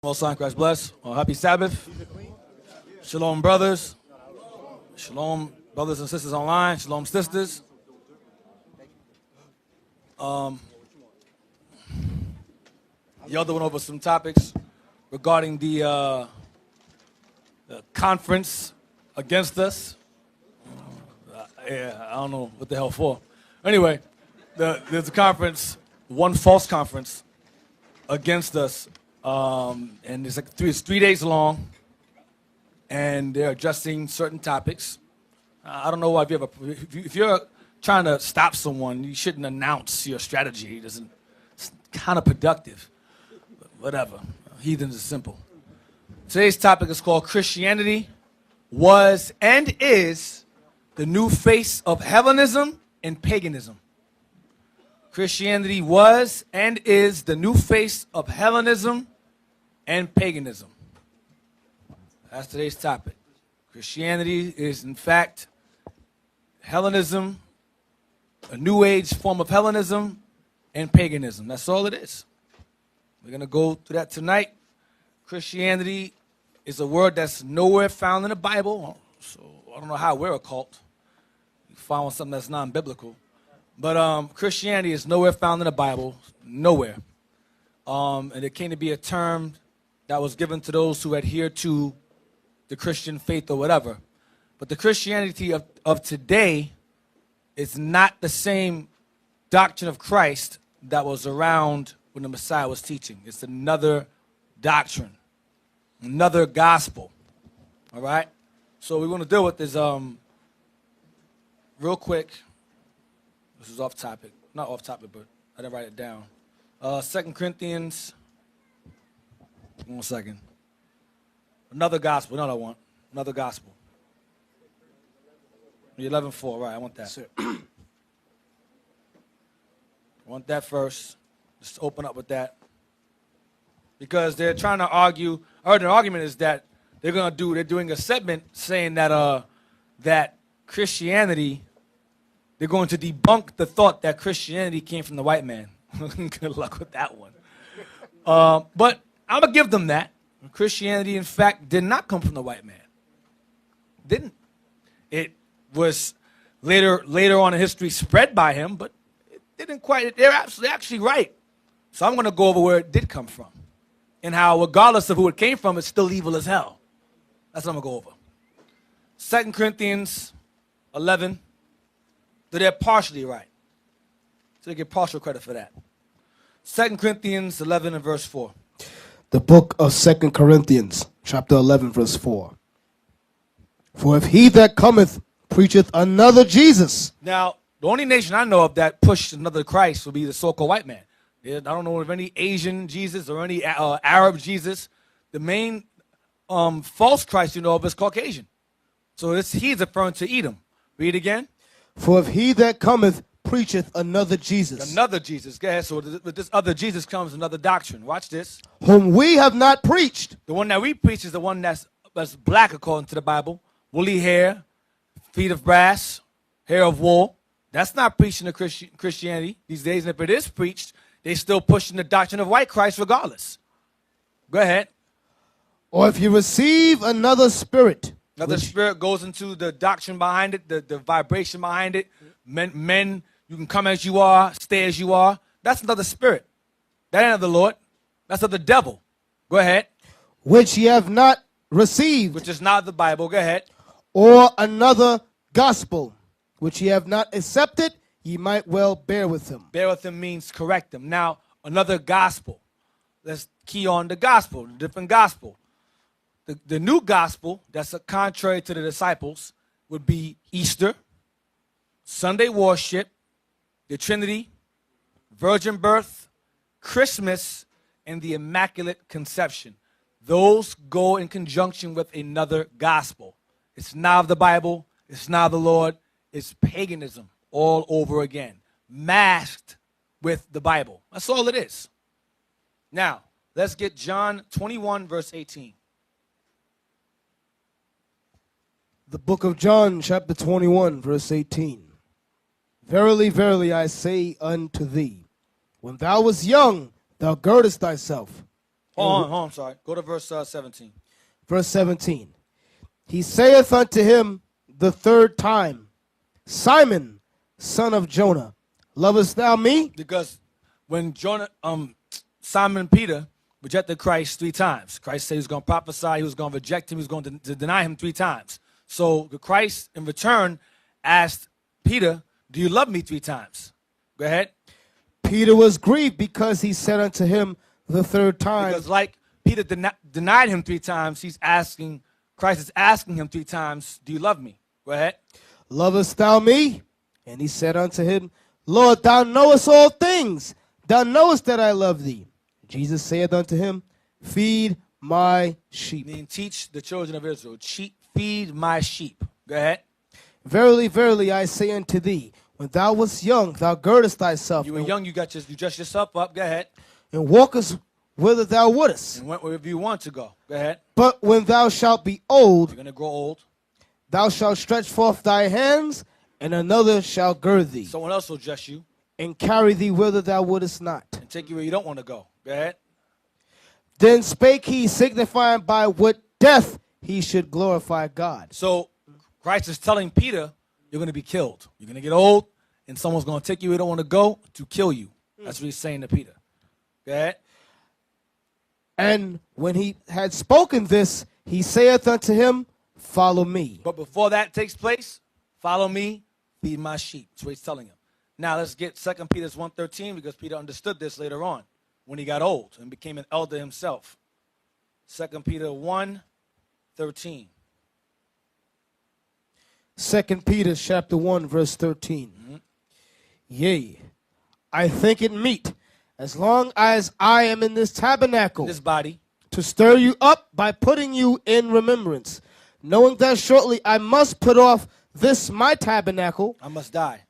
Most High Christ bless. Happy Sabbath. Shalom, brothers. Shalom, brothers and sisters online. Shalom, sisters. The other went over some topics regarding the conference against us. I don't know what the hell for. Anyway, there's a conference, one false conference against us. And it's like it's 3 days long, and they're addressing certain topics. I don't know why if you're trying to stop someone, you shouldn't announce your strategy. It's kind of productive. But whatever. Heathens is simple. Today's topic is called Christianity was and is the new face of Hellenism and paganism. Christianity was and is the new face of Hellenism and paganism. That's today's topic. Christianity is, in fact, Hellenism, a new age form of Hellenism and paganism. That's all it is. We're going to go through that tonight. Christianity is a word that's nowhere found in the Bible, so I don't know how we're a cult. You find something that's non-biblical. But Christianity is nowhere found in the Bible, nowhere. And it came to be a term that was given to those who adhere to the Christian faith or whatever. But the Christianity of today is not the same doctrine of Christ that was around when the Messiah was teaching. It's another doctrine, another gospel. All right? So what we want to deal with is, real quick, this is off topic. Not off topic, but I didn't write it down. 2 Corinthians. 1 second. Another gospel. No, I want. Another gospel. 11:4. Right, I want that. I want that first. Just open up with that. Because they're trying to argue, or their argument is that they're doing a segment saying that that Christianity, they're going to debunk the thought that Christianity came from the white man. Good luck with that one. But I'm going to give them that. Christianity, in fact, did not come from the white man. Didn't. It was later on in history spread by him, but it didn't quite. They're actually right. So I'm going to go over where it did come from and how, regardless of who it came from, it's still evil as hell. That's what I'm going to go over. 2 Corinthians 11. So they're partially right. So they get partial credit for that. 2 Corinthians 11 and verse 4. The book of 2 Corinthians, chapter 11, verse 4. For if he that cometh preacheth another Jesus. Now, the only nation I know of that pushed another Christ would be the so-called white man. I don't know of any Asian Jesus or any Arab Jesus. The main false Christ you know of is Caucasian. So he's referring to Edom. Read again. For if he that cometh preacheth another Jesus. Another Jesus. Go ahead. So with this other Jesus comes another doctrine. Watch this. Whom we have not preached. The one that we preach is the one that's black according to the Bible. Woolly hair, feet of brass, hair of wool. That's not preaching the Christianity these days. And if it is preached, they still pushing the doctrine of white Christ regardless. Go ahead. Or if you receive another spirit. Another spirit goes into the doctrine behind it, the vibration behind it. Men, you can come as you are, stay as you are. That's another spirit. That ain't of the Lord. That's of the devil. Go ahead. Which ye have not received. Which is not the Bible. Go ahead. Or another gospel, which ye have not accepted, ye might well bear with him. Bear with him means correct him. Now, another gospel. Let's key on the gospel, the different gospel. The new gospel, that's contrary to the disciples, would be Easter, Sunday worship, the Trinity, virgin birth, Christmas, and the Immaculate Conception. Those go in conjunction with another gospel. It's not of the Bible. It's not of the Lord. It's paganism all over again, masked with the Bible. That's all it is. Now, let's get John 21, verse 18. The book of John, chapter 21, verse 18. Verily, verily, I say unto thee, when thou wast young, thou girdest thyself, Hold on, I'm sorry. Go to verse 17. Verse 17. He saith unto him the third time, Simon, son of Jonah, lovest thou me? Because when Simon Peter rejected Christ 3 times, Christ said he was going to prophesy, he was going to reject him, he was going to deny him 3 times. So the Christ, in return, asked Peter, do you love me 3 times? Go ahead. Peter was grieved because he said unto him the third time. Because like Peter denied him 3 times, Christ is asking him 3 times, do you love me? Go ahead. Lovest thou me? And he said unto him, Lord, thou knowest all things. Thou knowest that I love thee. Jesus saith unto him, feed my sheep. Meaning teach the children of Israel, feed my sheep. Go ahead. Verily, verily, I say unto thee, when thou wast young, thou girdest thyself. You were young, you dressed yourself up. Go ahead. And walkest whither thou wouldest. And went wherever you want to go. Go ahead. But when thou shalt be old, you're going to grow old. Thou shalt stretch forth thy hands, and another shall gird thee. Someone else will dress you. And carry thee whither thou wouldest not. And take you where you don't want to go. Go ahead. Then spake he, signifying by what death he should glorify God. So Christ is telling Peter, you're going to be killed. You're going to get old, and someone's going to take you where you don't want to go to kill you. That's what he's saying to Peter. Go ahead. And when he had spoken this, he saith unto him, follow me. But before that takes place, follow me, feed my sheep. That's what he's telling him. Now let's get 2 Peter 1:13, because Peter understood this later on when he got old and became an elder himself. 2 Peter 1:13. 2 Peter chapter 1, verse 13. Mm-hmm. Yea, I think it meet, as long as I am in this tabernacle, This body, to stir you up by putting you in remembrance, knowing that shortly I must put off this my tabernacle, I must die.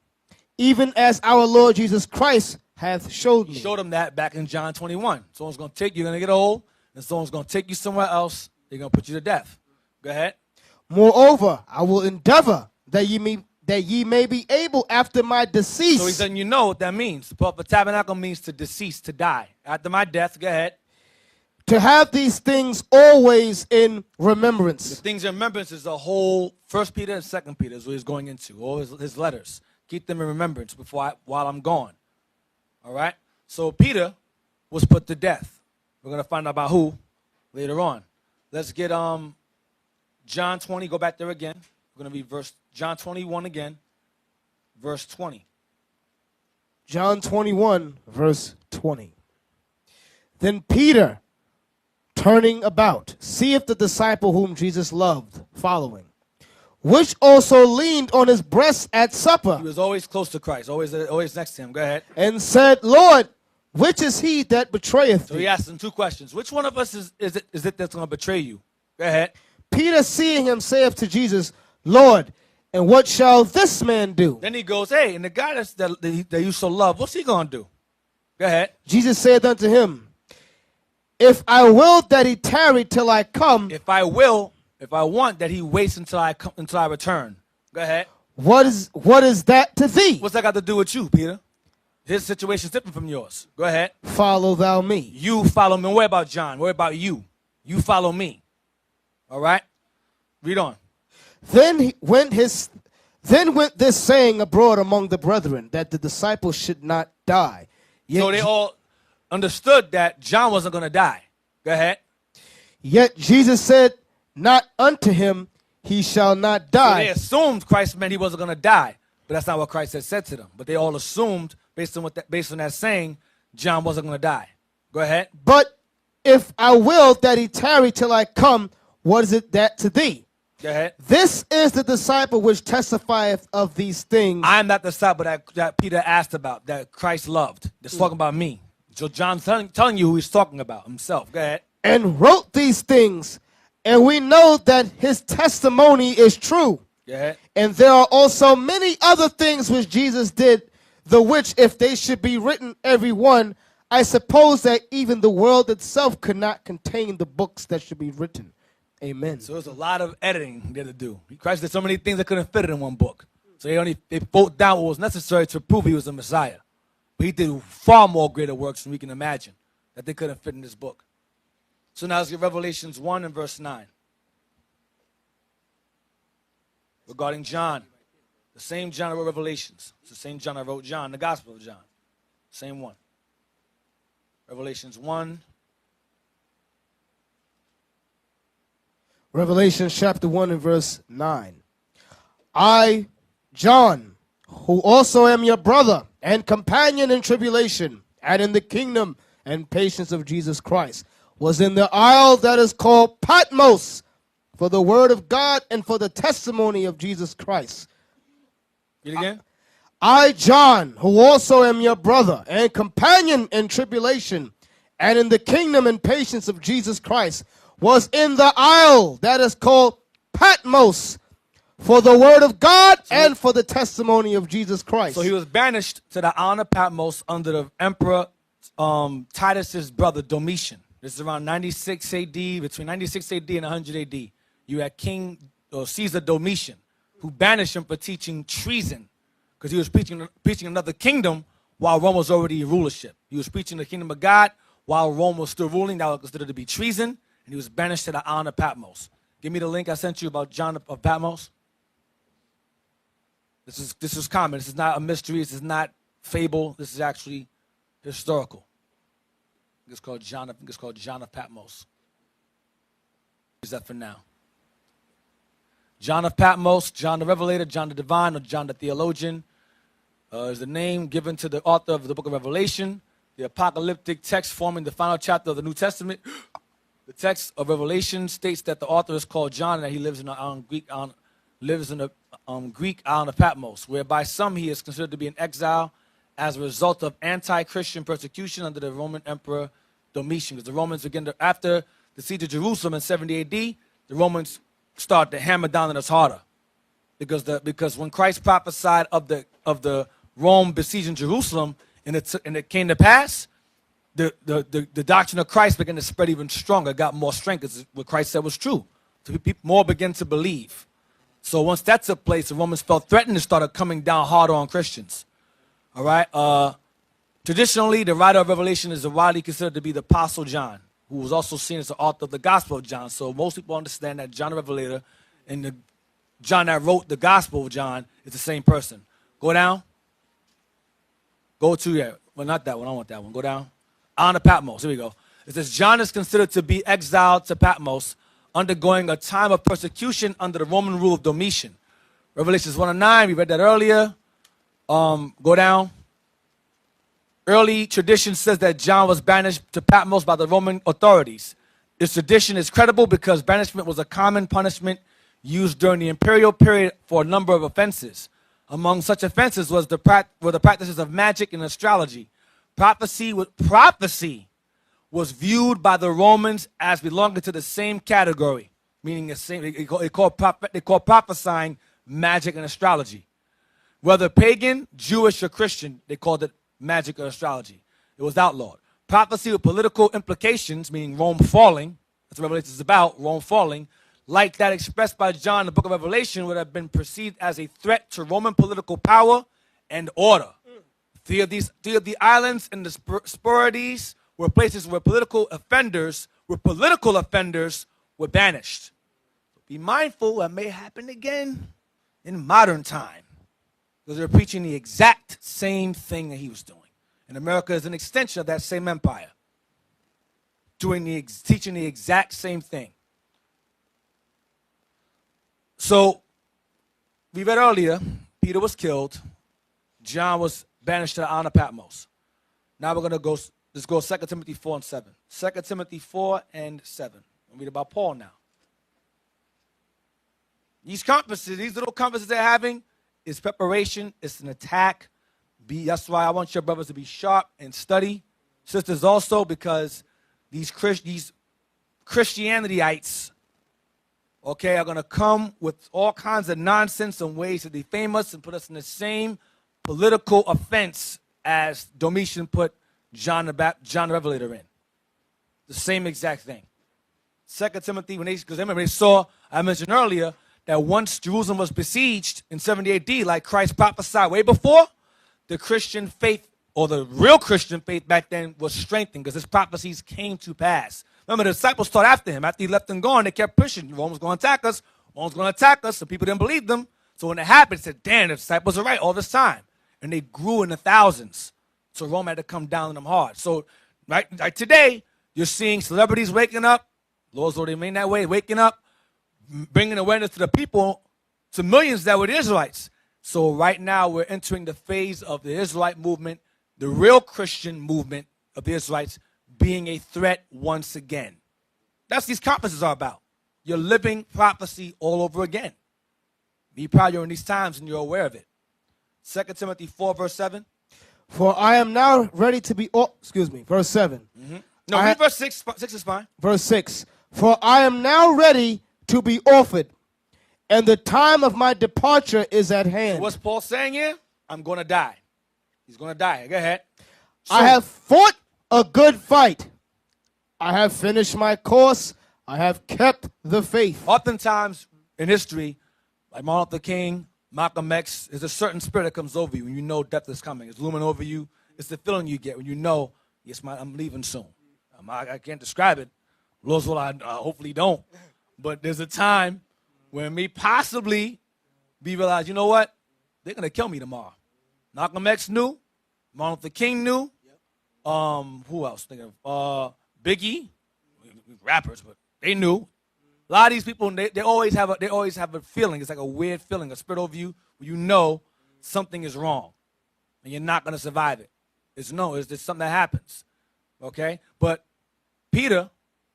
even as our Lord Jesus Christ hath showed me. He showed him that back in John 21. Someone's going to take you, you're going to get old, and someone's going to take you somewhere else. They're going to put you to death. Go ahead. Moreover, I will endeavor that ye may be able after my decease. So he's letting you know what that means. To put up a tabernacle means to decease, to die. After my death, go ahead. To have these things always in The remembrance. things in remembrance is the whole 1 Peter and 2 Peter is what he's going into. All his letters. Keep them in remembrance while I'm gone. All right? So Peter was put to death. We're going to find out about who later on. Let's get John 20. Go back there again. We're going to read John 21 again, verse 20. John 21, verse 20. Then Peter, turning about, seeth the disciple whom Jesus loved, following, which also leaned on his breast at supper. He was always close to Christ, always next to him. Go ahead. And said, Lord, which is he that betrayeth So thee? he asked him 2 questions. Which one of us is it that's going to betray you? Go ahead. Peter, seeing him, saith to Jesus, Lord, and what shall this man do? Then he goes, hey, and the guy that you so love, what's he going to do? Go ahead. Jesus said unto him, if I will that he tarry till I come, If I want that he waits until I return. Go ahead. what is that to thee? What's that got to do with you, Peter? His situation's different from yours. Go ahead. Follow thou me. You follow me. What about John? What about you? You follow me. All right? Read on. Then went this saying abroad among the brethren, that the disciples should not die. Yet, So they all understood that John wasn't going to die. Go ahead. yet Jesus said not unto him, he shall not So die. they assumed Christ meant he wasn't going to die. But that's not what Christ had said to them. But they all assumed, based on that saying, John wasn't going to die. Go ahead. But if I will that he tarry till I come, what is it that to thee? Go ahead. This is the disciple which testifieth of these things. I am not the disciple that Peter asked about, that Christ loved. It's talking about me. So John's telling you who he's talking about, himself. Go ahead. And wrote these things, and we know that his testimony is true. Go ahead. And there are also many other things which Jesus did, the which, if they should be written every one, I suppose that even the world itself could not contain the books that should be written. Amen. So there's a lot of editing they had to do. Christ did so many things that couldn't fit it in one book. So they wrote down what was necessary to prove he was the Messiah. But he did far more greater works than we can imagine that they couldn't fit in this book. So now let's get Revelations 1 and verse 9. Regarding John. The same John that wrote Revelations. It's the same John that wrote John, the Gospel of John. Same one. Revelations 1. Revelation chapter 1 and verse 9. I, John, who also am your brother and companion in tribulation and in the kingdom and patience of Jesus Christ, was in the isle that is called Patmos for the word of God and for the testimony of Jesus Christ. Read again. I, John, who also am your brother and companion in tribulation and in the kingdom and patience of Jesus Christ, was in the isle that is called Patmos for the word of God and for the testimony of Jesus Christ. So he was banished to the island of Patmos under the Emperor Titus's brother Domitian. This is around 96 AD, between 96 AD and 100 AD. You had King Caesar Domitian, who banished him for teaching treason, because he was preaching another kingdom while Rome was already in rulership. He was preaching the kingdom of God while Rome was still ruling. That was considered to be treason, and he was banished to the island of Patmos. Give me the link I sent you about John of Patmos. This is common. This is not a mystery. This is not fable. This is actually historical. It's called John of Patmos. Use that for now. John of Patmos, John the Revelator, John the Divine, or John the Theologian is the name given to the author of the book of Revelation, the apocalyptic text forming the final chapter of the New Testament. The text of Revelation states that the author is called John and that he lives in the Greek island of Patmos, whereby some he is considered to be in exile as a result of anti-Christian persecution under the Roman Emperor Domitian. Because the Romans after the siege of Jerusalem in 70 AD, the Romans started to hammer down on us harder. Because when Christ prophesied of the Rome besieging Jerusalem and it came to pass, the doctrine of Christ began to spread even stronger, got more strength, because what Christ said was true. So people more began to believe. So once that took place, the Romans felt threatened and started coming down harder on Christians. All right. Traditionally, the writer of Revelation is widely considered to be the Apostle John, who was also seen as the author of the Gospel of John. So most people understand that John the Revelator and the John that wrote the Gospel of John is the same person. Go down. Go to, yeah. Well, not that one. I want that one. Go down. On to Patmos. Here we go. It says, John is considered to be exiled to Patmos, undergoing a time of persecution under the Roman rule of Domitian. Revelations 1 and 9, we read that earlier. Go down. Early tradition says that John was banished to Patmos by the Roman authorities. This tradition is credible because banishment was a common punishment used during the imperial period for a number of offenses. Among such offenses were the practices of magic and astrology. Prophecy was viewed by the Romans as belonging to the same category, meaning the same. They call prophesying magic and astrology. Whether pagan, Jewish, or Christian, they called it magic or astrology. It was outlawed. Prophecy with political implications, meaning Rome falling, that's what Revelation is about, Rome falling, like that expressed by John in the book of Revelation, would have been perceived as a threat to Roman political power and order. Three of the islands and the Sporades were places where political offenders were banished. Be mindful, that may happen again in modern time, because they're preaching the exact same thing that he was doing. And America is an extension of that same empire, teaching the exact same thing. So, we read earlier, Peter was killed. John was banished to the island of Patmos. Now we're going to let's go 2 Timothy 4 and 7. 2 Timothy 4 and 7. We'll read about Paul now. These little conferences they're having, is preparation. It's an attack. That's why I want your brothers to be sharp and study. Sisters also, because these Christianityites, okay, are going to come with all kinds of nonsense and ways to defame us and put us in the same political offense as Domitian put John the Revelator in. The same exact thing. 2 Timothy, because they saw, I mentioned earlier, that once Jerusalem was besieged in 70 AD, like Christ prophesied way before, the Christian faith, or the real Christian faith back then, was strengthened because his prophecies came to pass. Remember, the disciples taught after him. After he left and gone, they kept pushing. Rome was going to attack us. Rome was going to attack us. So people didn't believe them. So when it happened, they said, damn, the disciples are right all this time. And they grew in the thousands. So Rome had to come down on them hard. So right today, you're seeing celebrities waking up. Lord's Lord, they mean that way, waking up, bringing awareness to the people, to millions that were the Israelites. So right now, we're entering the phase of the Israelite movement, the real Christian movement of the Israelites being a threat once again. That's what these conferences are about. You're living prophecy all over again. Be proud you're in these times and you're aware of it. 2 Timothy 4, verse 7. For I am now ready to be, verse 7. Mm-hmm. No, read verse 6. 6 is fine. Verse 6. For I am now ready to be offered, and the time of my departure is at hand. So what's Paul saying here? I'm going to die. He's going to die. Go ahead. So, I have fought a good fight. I have finished my course. I have kept the faith. Oftentimes in history, like Martin Luther King, Malcolm X, there's a certain spirit that comes over you when you know death is coming. It's looming over you. It's the feeling you get when you know, yes, I'm leaving soon. I can't describe it. Lord's will, I hopefully don't. But there's a time when me possibly be realized, you know what? They're going to kill me tomorrow. Malcolm X knew. Martin Luther King knew. Who else? Biggie. Rappers, but they knew. A lot of these people, they always have a feeling. It's like a weird feeling, a spirit over you, where you know something is wrong, and you're not going to survive it. It's just something that happens, okay? But Peter,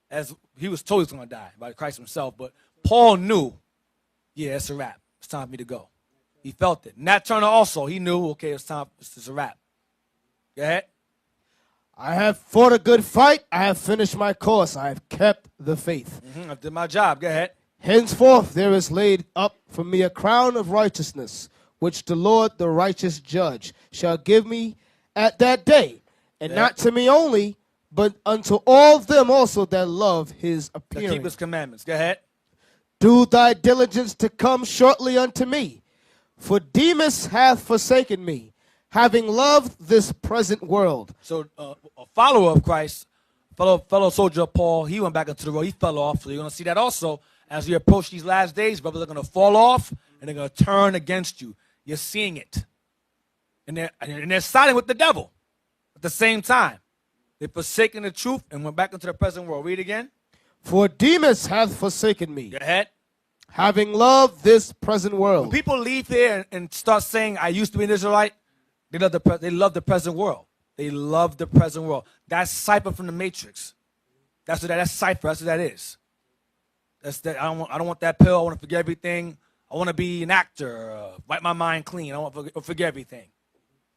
as he was told he was going to die by Christ himself, but Paul knew, yeah, it's a wrap. It's time for me to go. He felt it. Nat Turner also, he knew, okay, it's time. It's a wrap. Go ahead. I have fought a good fight. I have finished my course. I have kept the faith. I did my job. Go ahead. Henceforth there is laid up for me a crown of righteousness, which the Lord, the righteous judge, shall give me at that day, and not to me only, but unto all them also that love his appearing. That keep his commandments. Go ahead. Do thy diligence to come shortly unto me, for Demas hath forsaken me, having loved this present world. So a follower of Christ, fellow soldier of Paul, he went back into the road. He fell off. So you're going to see that also as we approach these last days. Brothers are going to fall off, and they're going to turn against you. You're seeing it. And they're siding with the devil at the same time. They've forsaken the truth and went back into the present world. Read again. For Demas hath forsaken me. Go ahead. Having loved this present world. When people leave here and start saying, I used to be an Israelite, they love the present world. They love the present world. That's Cypher from the Matrix. That's Cypher. That's what that is. That's that. I don't want that pill. I want to forget everything. I want to be an actor. Wipe my mind clean. I want to forget everything.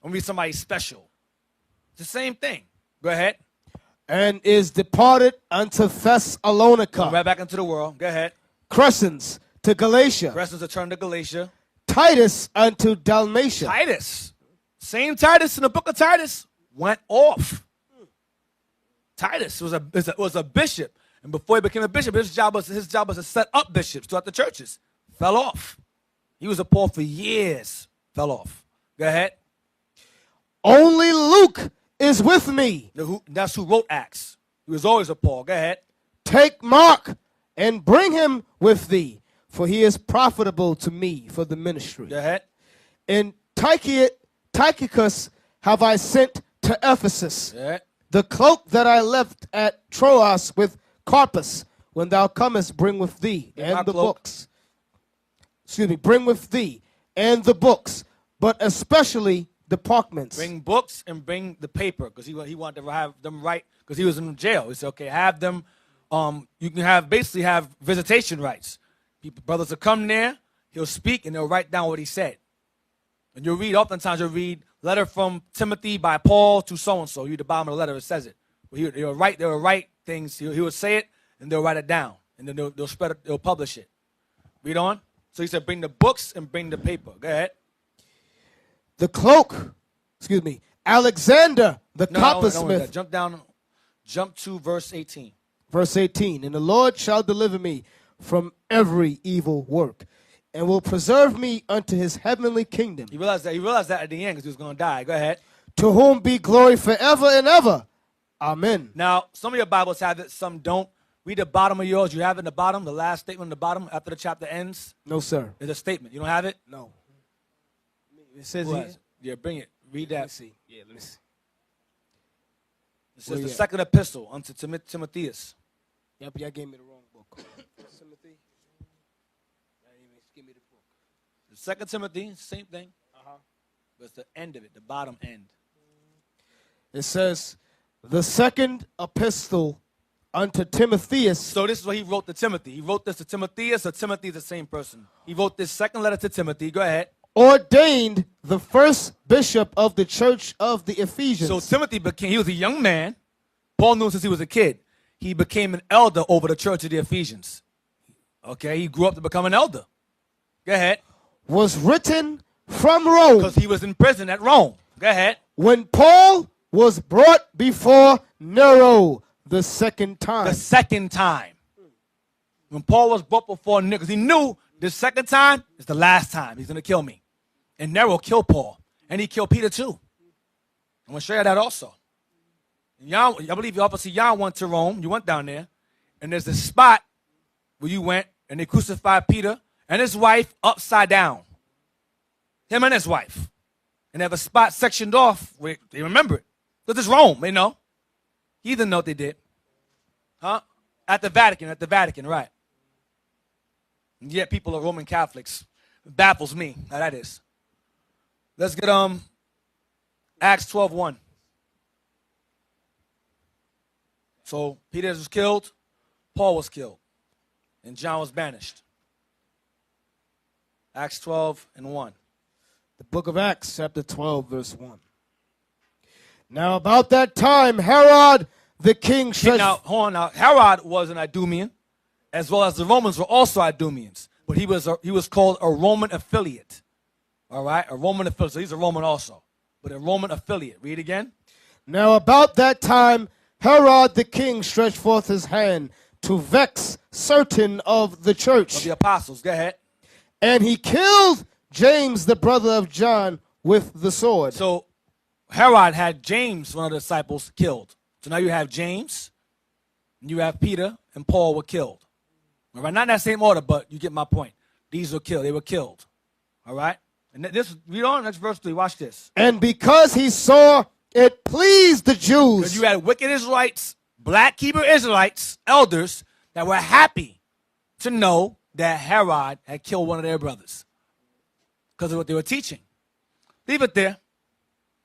I want to be somebody special. It's the same thing. Go ahead. And is departed unto Thessalonica. Right back into the world. Go ahead. Crescens to Galatia. Crescens returned to Galatia. Titus unto Dalmatia. Titus. Same Titus in the book of Titus went off. Titus was a bishop. And before he became a bishop, his job was to set up bishops throughout the churches. Fell off. He was a Paul for years. Fell off. Go ahead. Only Luke is with me. That's who wrote Acts. He was always a Paul. Go ahead. Take Mark and bring him with thee, for he is profitable to me for the ministry. Go ahead. And Tychicus have I sent to Ephesus. Go ahead. The cloak that I left at Troas with Carpus, when thou comest, bring with thee and the books. Bring with thee and the books, but especially the parchments. Bring books and bring the paper, because he wanted to have them write, because he was in jail. He said, okay, have them. You can basically have visitation rights. Brothers will come there, he'll speak, and they'll write down what he said. And oftentimes you'll read letter from Timothy by Paul to so-and-so. You read the bottom of the letter, it says it. But they'll write things. He will say it, and they'll write it down. And then they'll spread it, they'll publish it. Read on. So he said, bring the books and bring the paper. Go ahead. The cloak, Alexander, the coppersmith. Jump to verse 18. Verse 18, and the Lord shall deliver me from every evil work, and will preserve me unto his heavenly kingdom. He realized that at the end because he was going to die. Go ahead. To whom be glory forever and ever. Amen. Now, some of your Bibles have it, some don't. Read the bottom of yours. You have it in the bottom, the last statement in the bottom after the chapter ends. No, sir. There's a statement. You don't have it? No. It says Who here. has it? Yeah, bring it. Read Let me that. see. Yeah, let me see. This Where is the you at? second epistle unto Timotheus. Yep, y'all gave me the wrong book. Timothy. Give me the book. The second Timothy, same thing. But it's the end of it, the bottom end. It says, the second epistle unto Timotheus. So this is what he wrote to Timothy. He wrote this to Timotheus, or Timothy is the same person. He wrote this second letter to Timothy. Go ahead. Ordained the first bishop of the church of the Ephesians. So Timothy he was a young man. Paul knew him since he was a kid. He became an elder over the church of the Ephesians. Okay, he grew up to become an elder. Go ahead. Was written from Rome. Because he was in prison at Rome. Go ahead. When Paul was brought before Nero the second time. The second time. When Paul was brought before Nero, because he knew the second time is the last time. He's going to kill me. And Nero killed Paul. And he killed Peter too. I'm going to show you that also. Y'all, I believe y'all went to Rome. You went down there. And there's a spot where you went and they crucified Peter and his wife upside down. Him and his wife. And they have a spot sectioned off where they remember it. Because it's Rome, they know. He didn't know what they did. Huh? At the Vatican, right. And yet people are Roman Catholics. It baffles me how that is. Let's get Acts 12:1. So Peter was killed, Paul was killed, and John was banished. Acts 12:1. The book of Acts, chapter 12, verse 1. Now about that time, Herod the king stretched... Now, hold on. Now, Herod was an Idumean, as well as the Romans were also Idumeans. But he was called a Roman affiliate. All right? A Roman affiliate. So he's a Roman also. But a Roman affiliate. Read again. Now about that time, Herod the king stretched forth his hand to vex certain of the church. Of the apostles. Go ahead. And he killed James, the brother of John, with the sword. So Herod had James, one of the disciples, killed. So now you have James, and you have Peter, and Paul were killed. All right, not in that same order, but you get my point. These were killed. They were killed. All right? And this, read on, next verse 3. Watch this. And because he saw it pleased the Jews. Because you had wicked Israelites, black Hebrew Israelites, elders, that were happy to know that Herod had killed one of their brothers. Because of what they were teaching. Leave it there.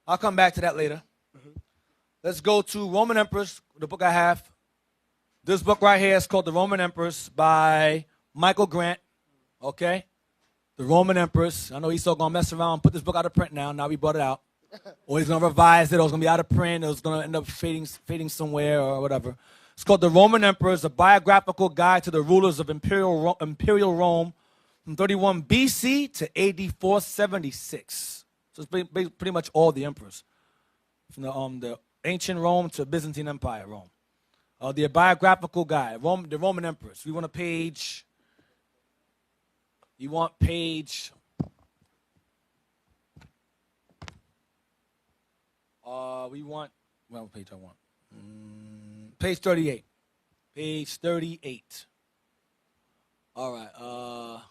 I'll come back to that later. Let's go to Roman Emperors, the book I have. This book right here is called The Roman Emperors by Michael Grant. Okay? The Roman Emperors. I know he's still going to mess around and put this book out of print now. Now we brought it out. Or he's going to revise it, or it's going to be out of print, or it's going to end up fading somewhere, or whatever. It's called The Roman Emperors, a biographical guide to the rulers of Imperial Rome from 31 BC to AD 476. So it's pretty much all the emperors. From the ancient Rome to Byzantine Empire Rome. The biographical guide, the Roman emperors. We want a page. You want page. What page I want? Page 38. Page 38. All right.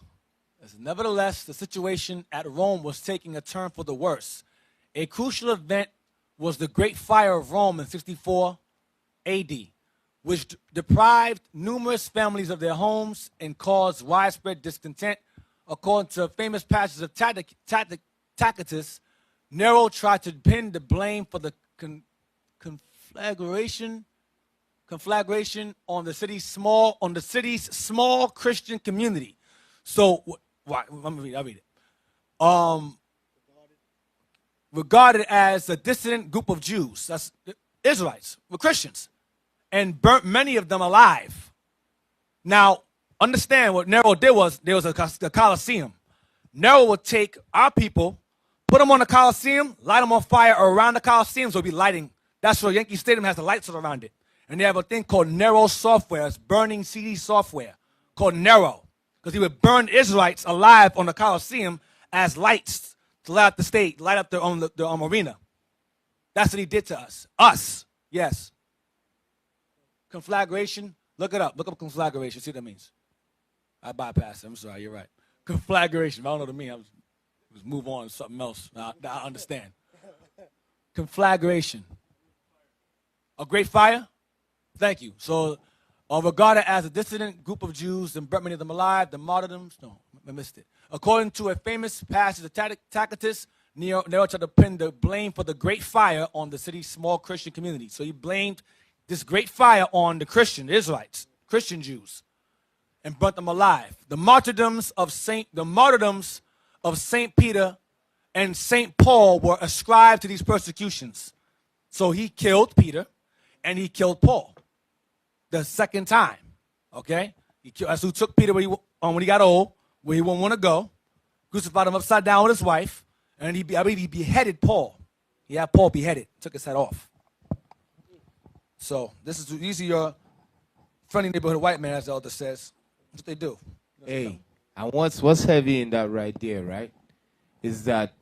Nevertheless, the situation at Rome was taking a turn for the worse. A crucial event was the Great Fire of Rome in 64 AD, which deprived numerous families of their homes and caused widespread discontent. According to a famous passage of Tacitus, Nero tried to pin the blame for the conflagration on the city's small Christian community. So, let me read. I'll read it. Regarded as a dissident group of Jews, that's Israelites, were Christians, and burnt many of them alive. Now, understand what Nero did was, there was a Colosseum. Nero would take our people, put them on the Colosseum, light them on fire around the Colosseum, so it'll be lighting. That's why Yankee Stadium has the lights all around it. And they have a thing called Nero software. It's burning CD software called Nero. Because he would burn Israelites alive on the Colosseum as lights to light up the stage, light up the arena. That's what he did to us. Us, yes. Conflagration. Look it up. Look up conflagration. See what that means. I bypassed it. I'm sorry. You're right. Conflagration. I don't know what it means. Let's move on to something else. Now I understand. Conflagration. A great fire? Thank you. So, regarded as a dissident group of Jews and burnt many of them alive, the martyrdoms. No, I missed it. According to a famous passage of Tacitus, Nero tried to pin the blame for the great fire on the city's small Christian community. So he blamed this great fire on the Christian Israelites, Christian Jews, and burnt them alive. The martyrdoms of Saint Peter and Saint Paul were ascribed to these persecutions. So he killed Peter and he killed Paul the second time. Okay? That's who took Peter when he got old, where he wouldn't want to go, crucified him upside down with his wife, and I believe he beheaded Paul. He had Paul beheaded, took his head off. So these are your friendly neighborhood white man, as the elder says. That's what they do. Hey, and what's heavy in that right there, right, is that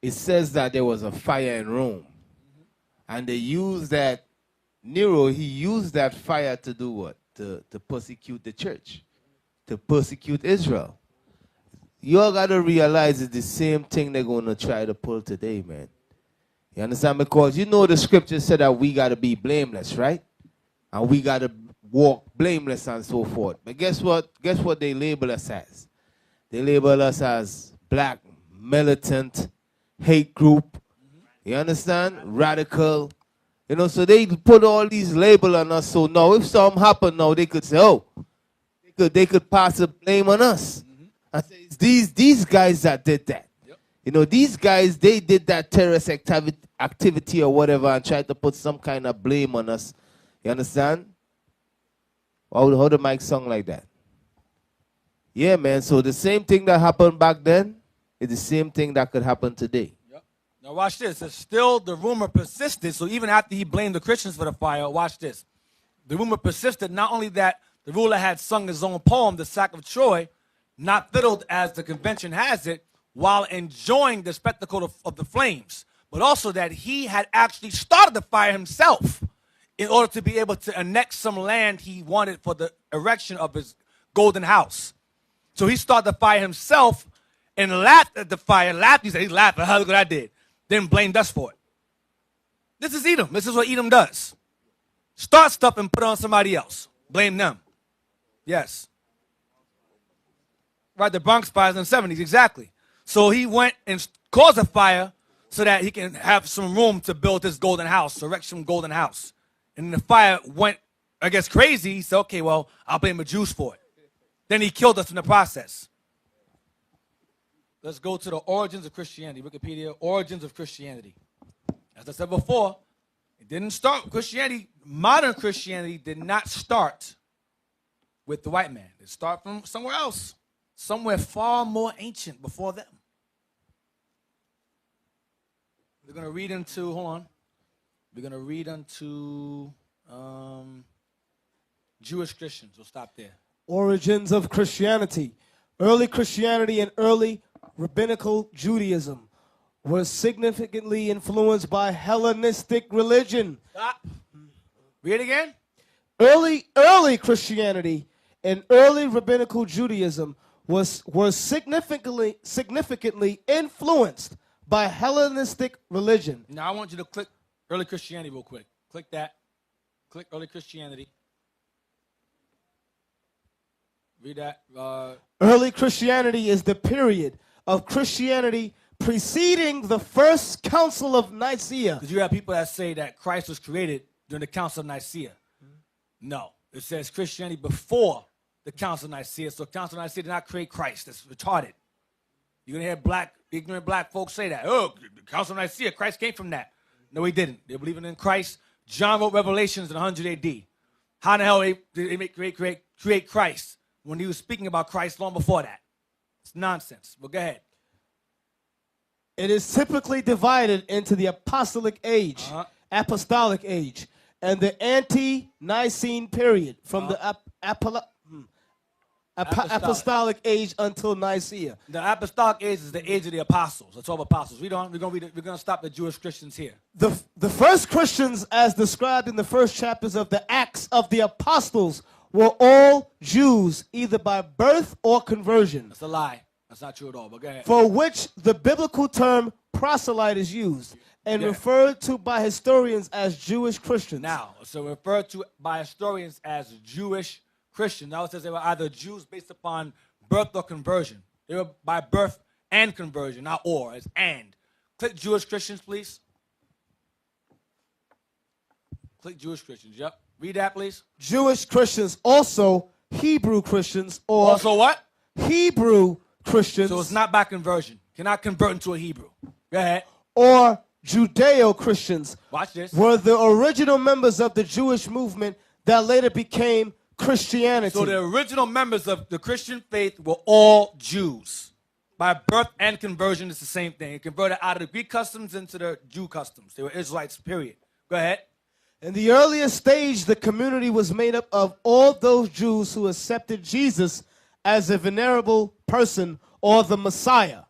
it says that there was a fire in Rome. Mm-hmm. And they used that, Nero, he used that fire to do what? To persecute the church, to persecute Israel. You all got to realize it's the same thing they're going to try to pull today, man. You understand? Because you know the scripture said that we got to be blameless, right? And we got to walk blameless and so forth. But guess what? Guess what they label us as? They label us as black, militant, hate group. You understand? Radical. You know, so they put all these labels on us. So now if something happened now, they could say, oh, they could pass the blame on us. And say, it's these guys that did that. Yep. You know, these guys, they did that terrorist activity or whatever and tried to put some kind of blame on us. You understand? How the mic song like that? Yeah, man. So the same thing that happened back then is the same thing that could happen today. Yep. Now watch this. It's still the rumor persisted. So even after he blamed the Christians for the fire, watch this. The rumor persisted not only that the ruler had sung his own poem, The Sack of Troy, not fiddled as the convention has it, while enjoying the spectacle of the flames, but also that he had actually started the fire himself in order to be able to annex some land he wanted for the erection of his golden house. So he started the fire himself and laughed at the fire, he said, he's laughing, how good I did, then blamed us for it. This is Edom. This is what Edom does. Start stuff and put it on somebody else. Blame them. Yes. Right, the Bronx fires in the 70s, exactly. So he went and caused a fire so that he can have some room to build his golden house, erect some golden house. And the fire went, I guess, crazy. He said, okay, well, I'll blame the Jews for it. Then he killed us in the process. Let's go to the origins of Christianity. Wikipedia, origins of Christianity. As I said before, it didn't start, Christianity, modern Christianity did not start with the white man. It started from somewhere else. Somewhere far more ancient before them. We're going to read into, hold on. We're going to read into Jewish Christians. We'll stop there. Origins of Christianity. Early Christianity and early rabbinical Judaism were significantly influenced by Hellenistic religion. Stop. Read it again. Early Christianity and early rabbinical Judaism were significantly influenced by Hellenistic religion. Now I want you to click early Christianity real quick. Click that. Click early Christianity. Read that. Early Christianity is the period of Christianity preceding the First Council of Nicaea. Because you have people that say that Christ was created during the Council of Nicaea. No. It says Christianity before the Council of Nicaea. So Council of Nicaea did not create Christ. That's retarded. You're going to hear ignorant black folks say that. Oh, the Council of Nicaea, Christ came from that. No, he didn't. They're believing in Christ. John wrote Revelations in 100 AD. How in the hell did they create Christ when he was speaking about Christ long before that? It's nonsense. Well, go ahead. It is typically divided into the apostolic age, and the ante-Nicene period from the apostolic age until Nicaea. The apostolic age is the age of the apostles, the 12 apostles. We're gonna stop the Jewish Christians here. The first Christians, as described in the first chapters of the Acts of the Apostles, were all Jews, either by birth or conversion. That's a lie. That's not true at all, but go ahead. For which the biblical term proselyte is used and referred to by historians as Jewish Christians. Now, so referred to by historians as Jewish Christians. Now it says they were either Jews based upon birth or conversion. They were by birth and conversion, not or, it's and. Click Jewish Christians, please. Click Jewish Christians, yep. Read that, please. Jewish Christians, also Hebrew Christians, or Also what? Hebrew Christians. So it's not by conversion. Cannot convert into a Hebrew. Go ahead. Or Judeo-Christians. Watch this. Were the original members of the Jewish movement that later became Christianity. So the original members of the Christian faith were all Jews. By birth and conversion, it's the same thing. It converted out of the Greek customs into the Jew customs. They were Israelites, period. Go ahead. In the earliest stage, the community was made up of all those Jews who accepted Jesus as a venerable person or the Messiah,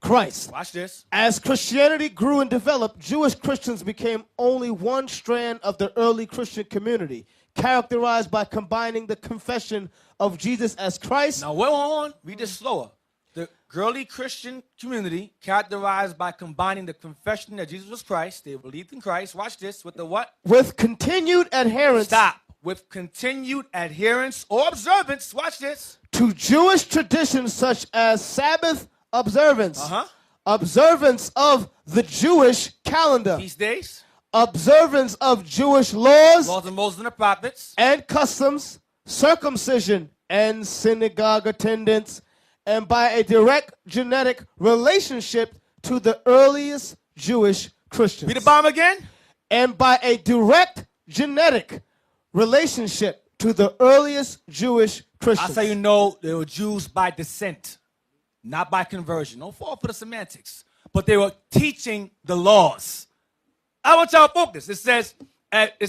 Christ. Watch this. As Christianity grew and developed, Jewish Christians became only one strand of the early Christian community, characterized by combining the confession of Jesus as Christ. Now, hold on. Read this slower. The early Christian community characterized by combining the confession that Jesus was Christ, they believed in Christ. Watch this. With the what? With continued adherence. Stop. With continued adherence or observance. Watch this. To Jewish traditions such as Sabbath observance. Observance of the Jewish calendar. Feast days. Observance of Jewish laws. Laws of Moses and the prophets. And customs. Circumcision and synagogue attendance. And by a direct genetic relationship to the earliest Jewish Christians. Read the bomb again. And by a direct genetic relationship to the earliest Jewish Christians. That's how you know they were Jews by descent, not by conversion. Don't fall for the semantics. But they were teaching the laws. I want y'all to focus. It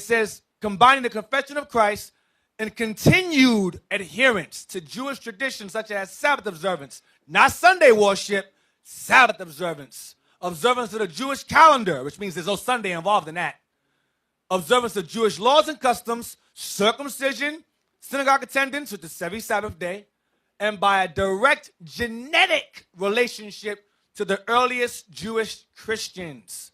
says combining the confession of Christ and continued adherence to Jewish traditions such as Sabbath observance, not Sunday worship, Sabbath observance. Observance of the Jewish calendar, which means there's no Sunday involved in that. Observance of Jewish laws and customs, circumcision, synagogue attendance, which is every Sabbath day, and by a direct genetic relationship to the earliest Jewish Christians.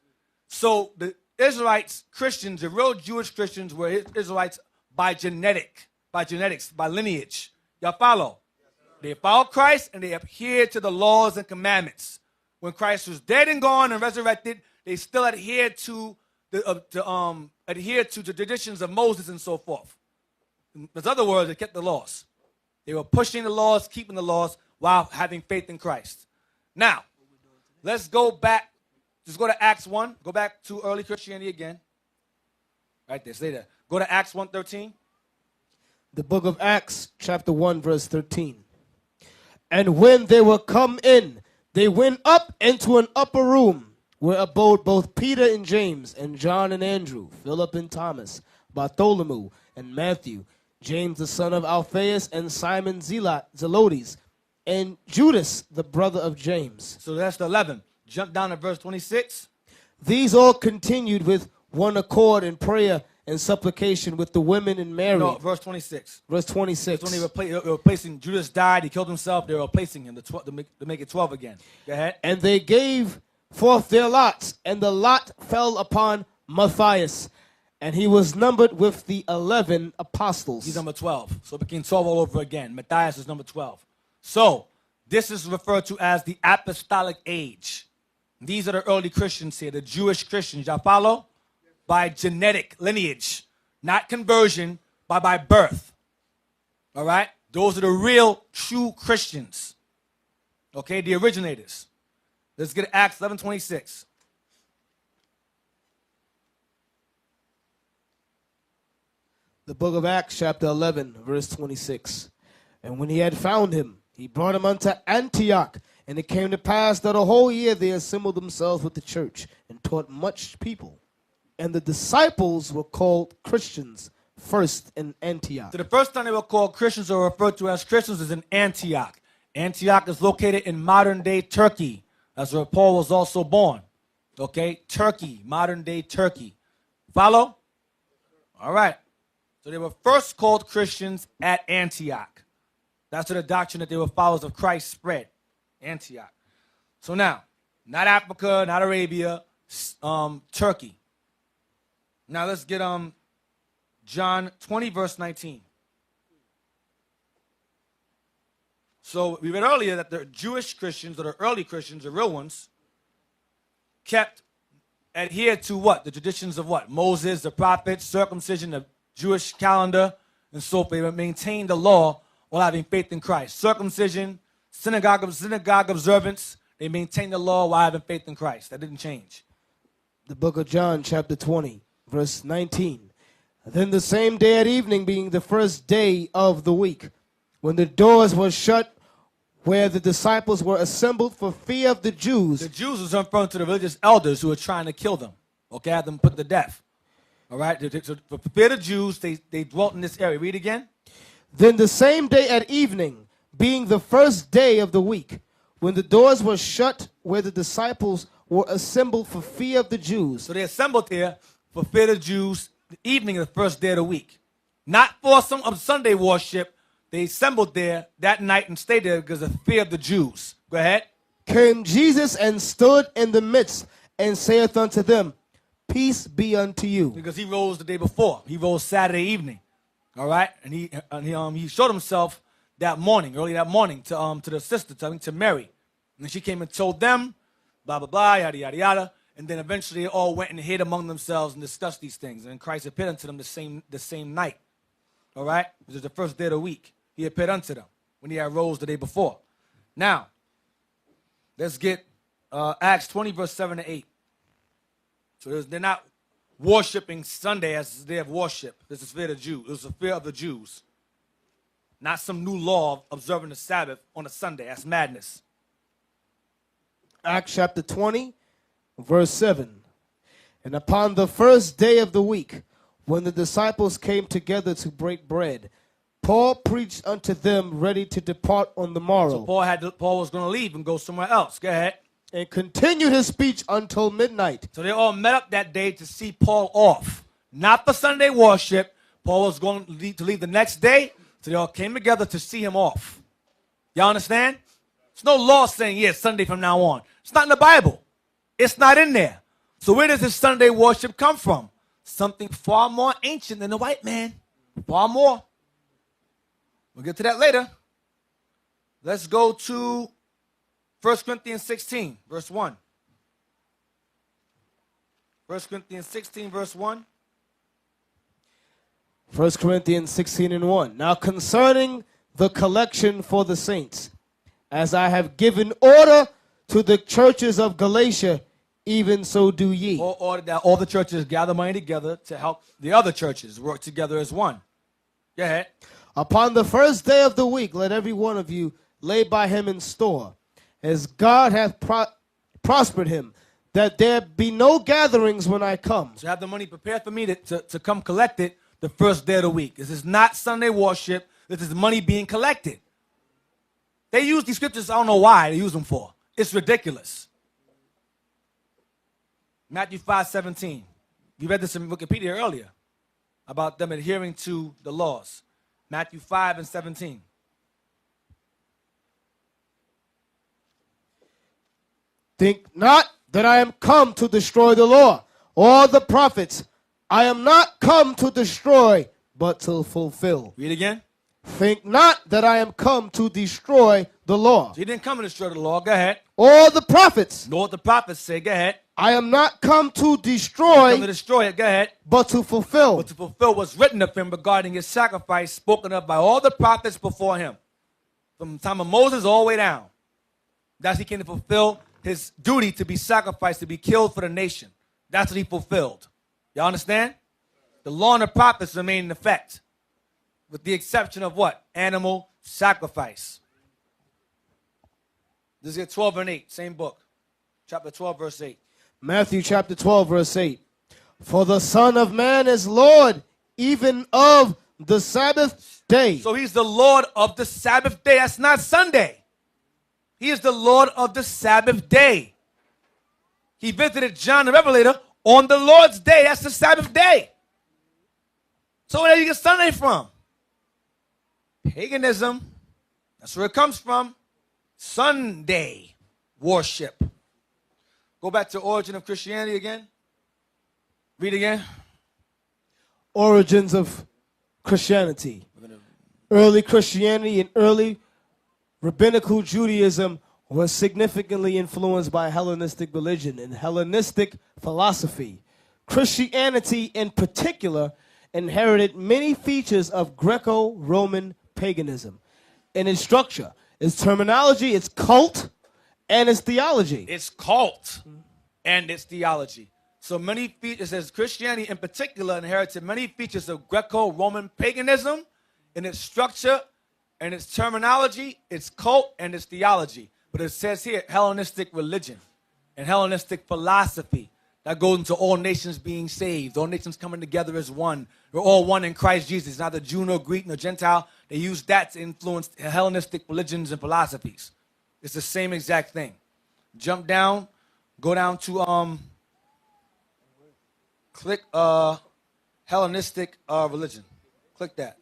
So the Israelites, Christians, the real Jewish Christians were Israelites by genetics, by lineage. Y'all follow? They follow Christ and they adhere to the laws and commandments. When Christ was dead and gone and resurrected, they still adhered to the traditions of Moses and so forth. In other words, they kept the laws. They were pushing the laws, keeping the laws, while having faith in Christ. Now, let's go back. Just go to Acts 1. Go back to early Christianity again. Right there, stay there. Go to Acts 1:13. The book of Acts, chapter 1, verse 13. And when they were come in, they went up into an upper room, where abode both Peter and James, and John and Andrew, Philip and Thomas, Bartholomew and Matthew, James the son of Alphaeus, and Simon Zelotes, and Judas, the brother of James. So that's the 11. Jump down to verse 26. These all continued with one accord in prayer and supplication with the women and Mary. No, verse 26. Verse 26. That's when they were replacing. Judas died. He killed himself. They were replacing him to make it 12 again. Go ahead. And they gave forth their lots, and the lot fell upon Matthias, and he was numbered with the 11 apostles. He's number 12. So it became 12 all over again. Matthias is number 12. So this is referred to as the apostolic age. These are the early Christians here, the Jewish Christians. Y'all follow? By genetic lineage, not conversion, but by birth. All right? Those are the real, true Christians. Okay, the originators. Let's get Acts 11:26. The book of Acts, chapter 11, verse 26. And when he had found him, he brought him unto Antioch. And it came to pass that a whole year they assembled themselves with the church and taught much people. And the disciples were called Christians first in Antioch. So the first time they were called Christians or referred to as Christians is in Antioch. Antioch is located in modern-day Turkey. That's where Paul was also born. Okay, Turkey, modern-day Turkey. Follow? All right. So they were first called Christians at Antioch. That's where the doctrine that they were followers of Christ spread. Antioch. So now, not Africa, not Arabia, Turkey. Now let's get John 20, verse 19. So we read earlier that the Jewish Christians, or the early Christians, the real ones, adhered to what? The traditions of what? Moses, the prophets, circumcision, the Jewish calendar, and so forth. They maintained the law while having faith in Christ. Circumcision, synagogue observance, they maintained the law while having faith in Christ. That didn't change. The book of John, chapter 20, verse 19. Then the same day at evening, being the first day of the week, when the doors were shut, where the disciples were assembled for fear of the Jews. The Jews was referring to the religious elders who were trying to kill them. Okay, had them put to death. All right, so for fear of the Jews, they dwelt in this area. Read again. Then the same day at evening, being the first day of the week, when the doors were shut, where the disciples were assembled for fear of the Jews. So they assembled here for fear of the Jews, the evening of the first day of the week. Not for some Sunday worship. They assembled there that night and stayed there because of fear of the Jews. Go ahead. Came Jesus and stood in the midst and saith unto them, Peace be unto you. Because he rose the day before. He rose Saturday evening. All right? And he showed himself that morning, early that morning, to the sister, to Mary. And she came and told them, blah, blah, blah, yada, yada, yada. And then eventually they all went and hid among themselves and discussed these things. And Christ appeared unto them the same night. All right? It was the first day of the week. He appeared unto them when he had rose the day before. Now, let's get Acts 20, verse 7 to 8. So they're not worshiping Sunday as a day of worship. This is fear of the Jews. It was the fear of the Jews. Not some new law of observing the Sabbath on a Sunday. That's madness. Acts chapter 20, verse 7. And upon the first day of the week, when the disciples came together to break bread, Paul preached unto them ready to depart on the morrow. So Paul was going to leave and go somewhere else. Go ahead. And continued his speech until midnight. So they all met up that day to see Paul off. Not for Sunday worship. Paul was going to leave the next day. So they all came together to see him off. Y'all understand? There's no law saying, yeah, Sunday from now on. It's not in the Bible. It's not in there. So where does this Sunday worship come from? Something far more ancient than the white man. Far more. We'll get to that later. Let's go to 1 Corinthians 16, verse 1. 1 Corinthians 16, verse 1. 1 Corinthians 16 and 1. Now concerning the collection for the saints, as I have given order to the churches of Galatia, even so do ye. Order that all the churches gather money together to help the other churches work together as one. Go ahead. Upon the first day of the week, let every one of you lay by him in store, as God hath prospered him, that there be no gatherings when I come. So have the money prepared for me to come collect it the first day of the week. This is not Sunday worship. This is money being collected. They use these scriptures, I don't know why they use them for. It's ridiculous. Matthew 5:17. We read this in Wikipedia earlier about them adhering to the laws. Matthew 5 and 17. Think not that I am come to destroy the law or the prophets. I am not come to destroy, but to fulfill. Read again. Think not that I am come to destroy the law. So he didn't come to destroy the law. Go ahead. Or the prophets. Know what the prophets say. Go ahead. I am not come to destroy, Come to destroy it. Go ahead. but to fulfill. But to fulfill what's written of him regarding his sacrifice spoken of by all the prophets before him. From the time of Moses all the way down. That's he came to fulfill his duty to be sacrificed, to be killed for the nation. That's what he fulfilled. Y'all understand? The law and the prophets remain in effect. With the exception of what? Animal sacrifice. This is 12 and 8. Same book. Chapter 12, verse 8. Matthew chapter 12, verse 8. For the Son of Man is Lord even of the Sabbath day. So he's the Lord of the Sabbath day. That's not Sunday. He is the Lord of the Sabbath day. He visited John the Revelator on the Lord's day. That's the Sabbath day. So where do you get Sunday from? Paganism. That's where it comes from. Sunday worship. Go back to origin of Christianity again. Read again. Origins of Christianity. Early Christianity and early rabbinical Judaism was significantly influenced by Hellenistic religion and Hellenistic philosophy. Christianity, in particular, inherited many features of Greco-Roman paganism in its structure, its terminology, its cult, and its theology. It's cult and its theology. So many features, it says Christianity in particular inherited many features of Greco-Roman paganism in its structure and its terminology, its cult, and its theology. But it says here Hellenistic religion and Hellenistic philosophy. That goes into all nations being saved, all nations coming together as one. We're all one in Christ Jesus, neither Jew nor Greek nor Gentile. They use that to influence Hellenistic religions and philosophies. It's the same exact thing. Jump down, go down to click Hellenistic religion. Click that.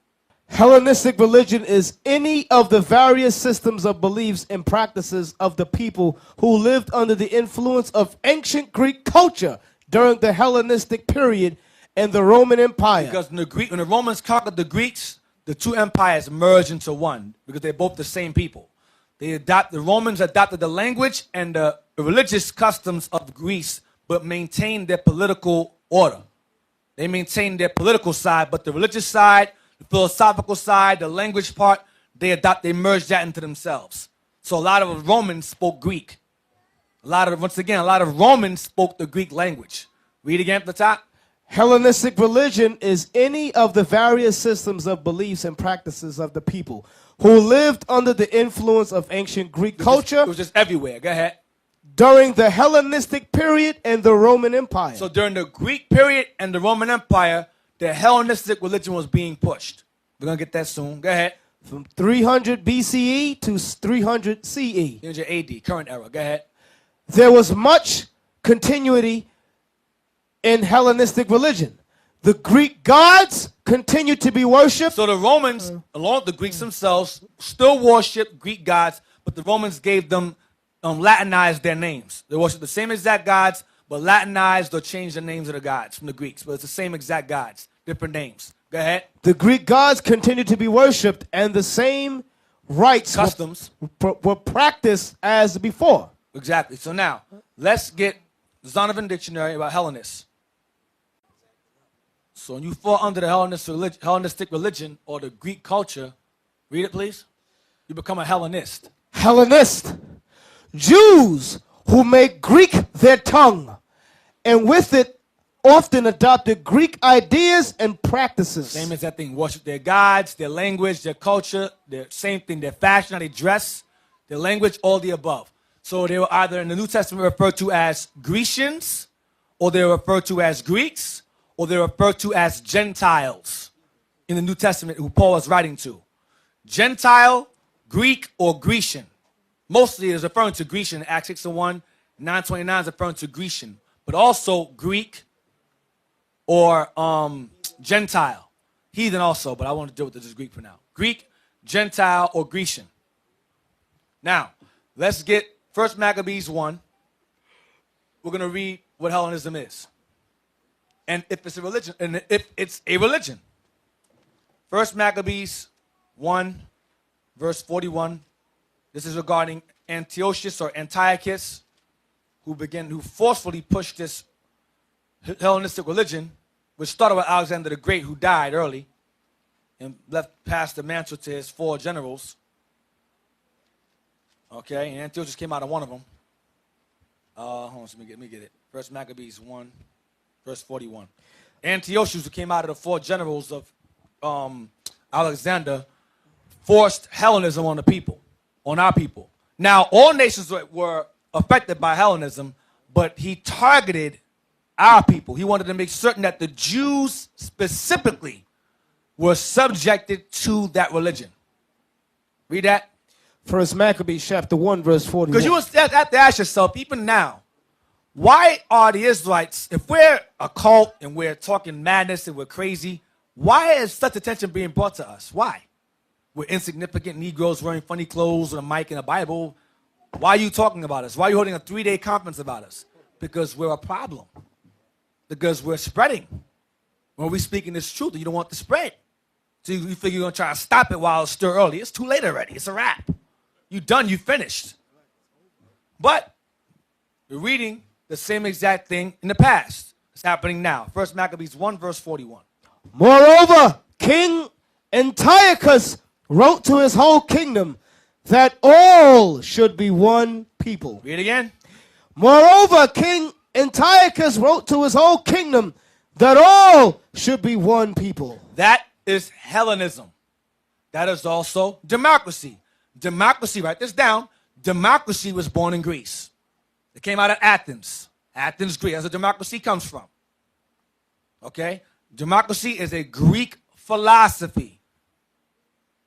Hellenistic religion is any of the various systems of beliefs and practices of the people who lived under the influence of ancient Greek culture during the Hellenistic period and the Roman Empire. Because when the Romans conquered the Greeks, the two empires merged into one because they're both the same people. The Romans adopted the language and the religious customs of Greece, but maintained their political order. They maintained their political side, but the religious side, the philosophical side, the language part, they merged that into themselves. So a lot of Romans spoke Greek. A lot of Romans spoke the Greek language. Read again at the top. Hellenistic religion is any of the various systems of beliefs and practices of the people who lived under the influence of ancient Greek culture. It was just everywhere. Go ahead. During the Hellenistic period and the Roman Empire. So during the Greek period and the Roman Empire, the Hellenistic religion was being pushed. We're going to get that soon. Go ahead. From 300 BCE to 300 CE. 300 AD, current era. Go ahead. There was much continuity in Hellenistic religion. The Greek gods continued to be worshipped. So the Romans, along with the Greeks themselves, still worship Greek gods, but the Romans gave them, Latinized their names. They worship the same exact gods, but Latinized or changed the names of the gods from the Greeks. But it's the same exact gods, different names. Go ahead. The Greek gods continued to be worshipped, and the same rites, customs were practiced as before. Exactly. So now, let's get Zonovan Dictionary about Hellenists. So when you fall under the Hellenistic religion or the Greek culture, read it please, you become a Hellenist. Hellenist. Jews who make Greek their tongue, and with it often adopted Greek ideas and practices. Same as that thing, worship their gods, their language, their culture, their same thing, their fashion, how they dress, their language, all the above. So they were either in the New Testament referred to as Grecians, or they were referred to as Greeks, or they were referred to as Gentiles in the New Testament, who Paul was writing to. Gentile, Greek, or Grecian. Mostly it is referring to Grecian. Acts 6:1, 9:29 is referring to Grecian, but also Greek or Gentile. Heathen also, but I want to deal with this as Greek for now. Greek, Gentile, or Grecian. Now, let's get 1 Maccabees 1. We're going to read what Hellenism is. And if it's a religion, and if it's a religion. 1 Maccabees 1, verse 41. This is regarding Antiochus or Antiochus, who forcefully pushed this Hellenistic religion, which started with Alexander the Great, who died early and passed the mantle to his 4 generals. Okay, and Antiochus came out of one of them. Hold on, let me get it. 1 Maccabees 1, verse 41. Antiochus, who came out of the 4 generals of Alexander, forced Hellenism on the people, on our people. Now, all nations were affected by Hellenism, but he targeted our people. He wanted to make certain that the Jews specifically were subjected to that religion. Read that. First Maccabees chapter 1, verse 41. Because you have to ask yourself, even now, why are the Israelites, if we're a cult and we're talking madness and we're crazy, why is such attention being brought to us? Why? We're insignificant Negroes wearing funny clothes with a mic and a Bible. Why are you talking about us? Why are you holding a 3-day conference about us? Because we're a problem. Because we're spreading. When we're speaking this truth, you don't want to spread. So you figure you're going to try to stop it while it's still early. It's too late already. It's a wrap. You done. You finished. But we're reading the same exact thing in the past. It's happening now. First Maccabees 1, verse 41. Moreover, King Antiochus wrote to his whole kingdom that all should be one people. Read it again. Moreover, King Antiochus wrote to his whole kingdom that all should be one people. That is Hellenism. That is also democracy. Democracy, write this down. Democracy was born in Greece. It came out of Athens. Athens, Greece. That's where democracy comes from. Okay? Democracy is a Greek philosophy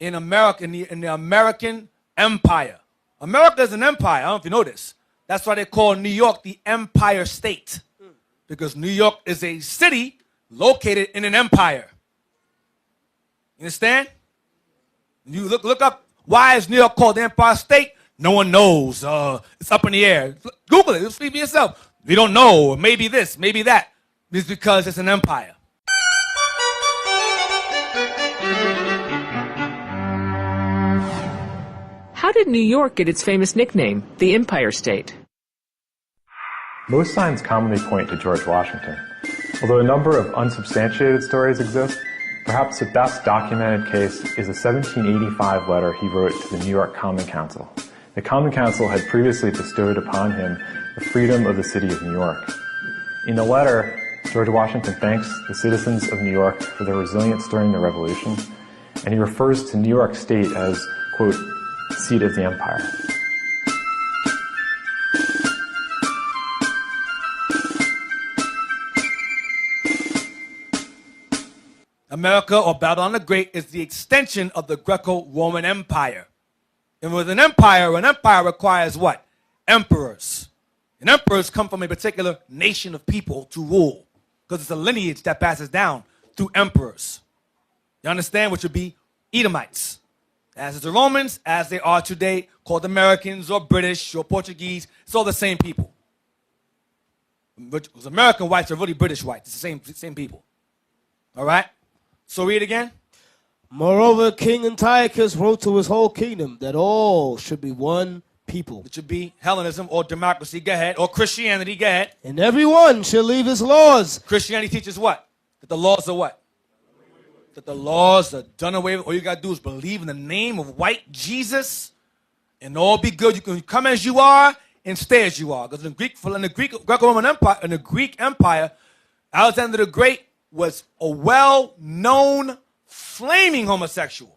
in America, in the American Empire. America is an empire. I don't know if you know this. That's why they call New York the Empire State. Because New York is a city located in an empire. You understand? You look up, why is New York called the Empire State? No one knows. It's up in the air. Google it. Just read it yourself. We don't know. Maybe this, maybe that. It's because it's an empire. How did New York get its famous nickname, the Empire State? Most signs commonly point to George Washington. Although a number of unsubstantiated stories exist, perhaps the best documented case is a 1785 letter he wrote to the New York Common Council. The Common Council had previously bestowed upon him the freedom of the city of New York. In the letter, George Washington thanks the citizens of New York for their resilience during the Revolution, and he refers to New York State as, quote, seat of the empire. America, or Babylon the Great, is the extension of the Greco-Roman Empire. And with an empire requires what? Emperors. And emperors come from a particular nation of people to rule, because it's a lineage that passes down through emperors. You understand? Which would be Edomites. As is the Romans, as they are today, called Americans or British or Portuguese. It's all the same people. Because American whites are really British whites. It's the same people. All right? So read again. Moreover, King Antiochus wrote to his whole kingdom that all should be one people. It should be Hellenism or democracy. Go ahead. Or Christianity. Go ahead. And everyone shall leave his laws. Christianity teaches what? That the laws are what? That the laws are done away with. All you got to do is believe in the name of white Jesus and all be good. You can come as you are and stay as you are. Because in the Greek Greco-Roman Empire, in the Greek Empire, Alexander the Great was a well-known flaming homosexual.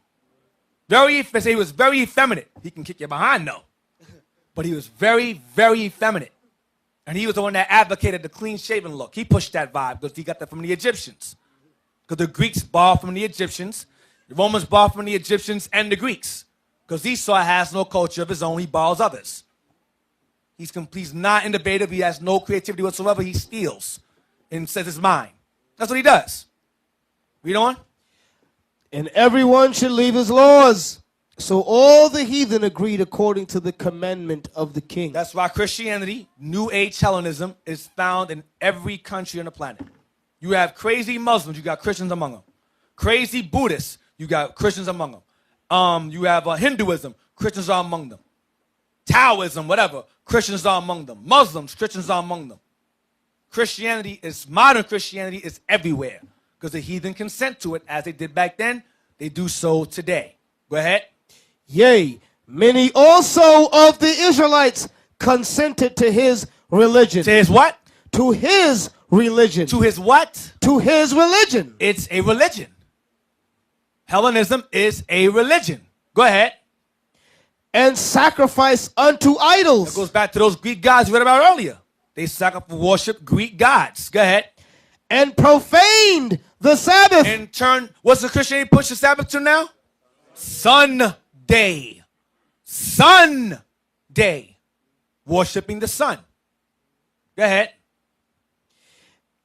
He was very effeminate. He can kick you behind though. But he was very, very effeminate. And he was the one that advocated the clean-shaven look. He pushed that vibe because he got that from the Egyptians. Because the Greeks borrowed from the Egyptians. The Romans borrowed from the Egyptians and the Greeks. Because Esau has no culture of his own. He borrows others. He's not innovative. He has no creativity whatsoever. He steals and says it's mine. That's what he does. Read on. And everyone should leave his laws. So all the heathen agreed according to the commandment of the king. That's why Christianity, New Age Hellenism, is found in every country on the planet. You have crazy Muslims, you got Christians among them. Crazy Buddhists, you got Christians among them. You have Hinduism, Christians are among them. Taoism, whatever, Christians are among them. Muslims, Christians are among them. Modern Christianity is everywhere because the heathen consent to it as they did back then. They do so today. Go ahead. Yea, many also of the Israelites consented to his religion. To his what? To his religion. To his what? To his religion. It's a religion. Hellenism is a religion. Go ahead. And sacrifice unto idols. That goes back to those Greek gods you read about earlier. They worship Greek gods. Go ahead. And profaned the Sabbath. In turn, what's the Christianity push the Sabbath to now? Sunday. Sunday. Worshipping the sun. Go ahead.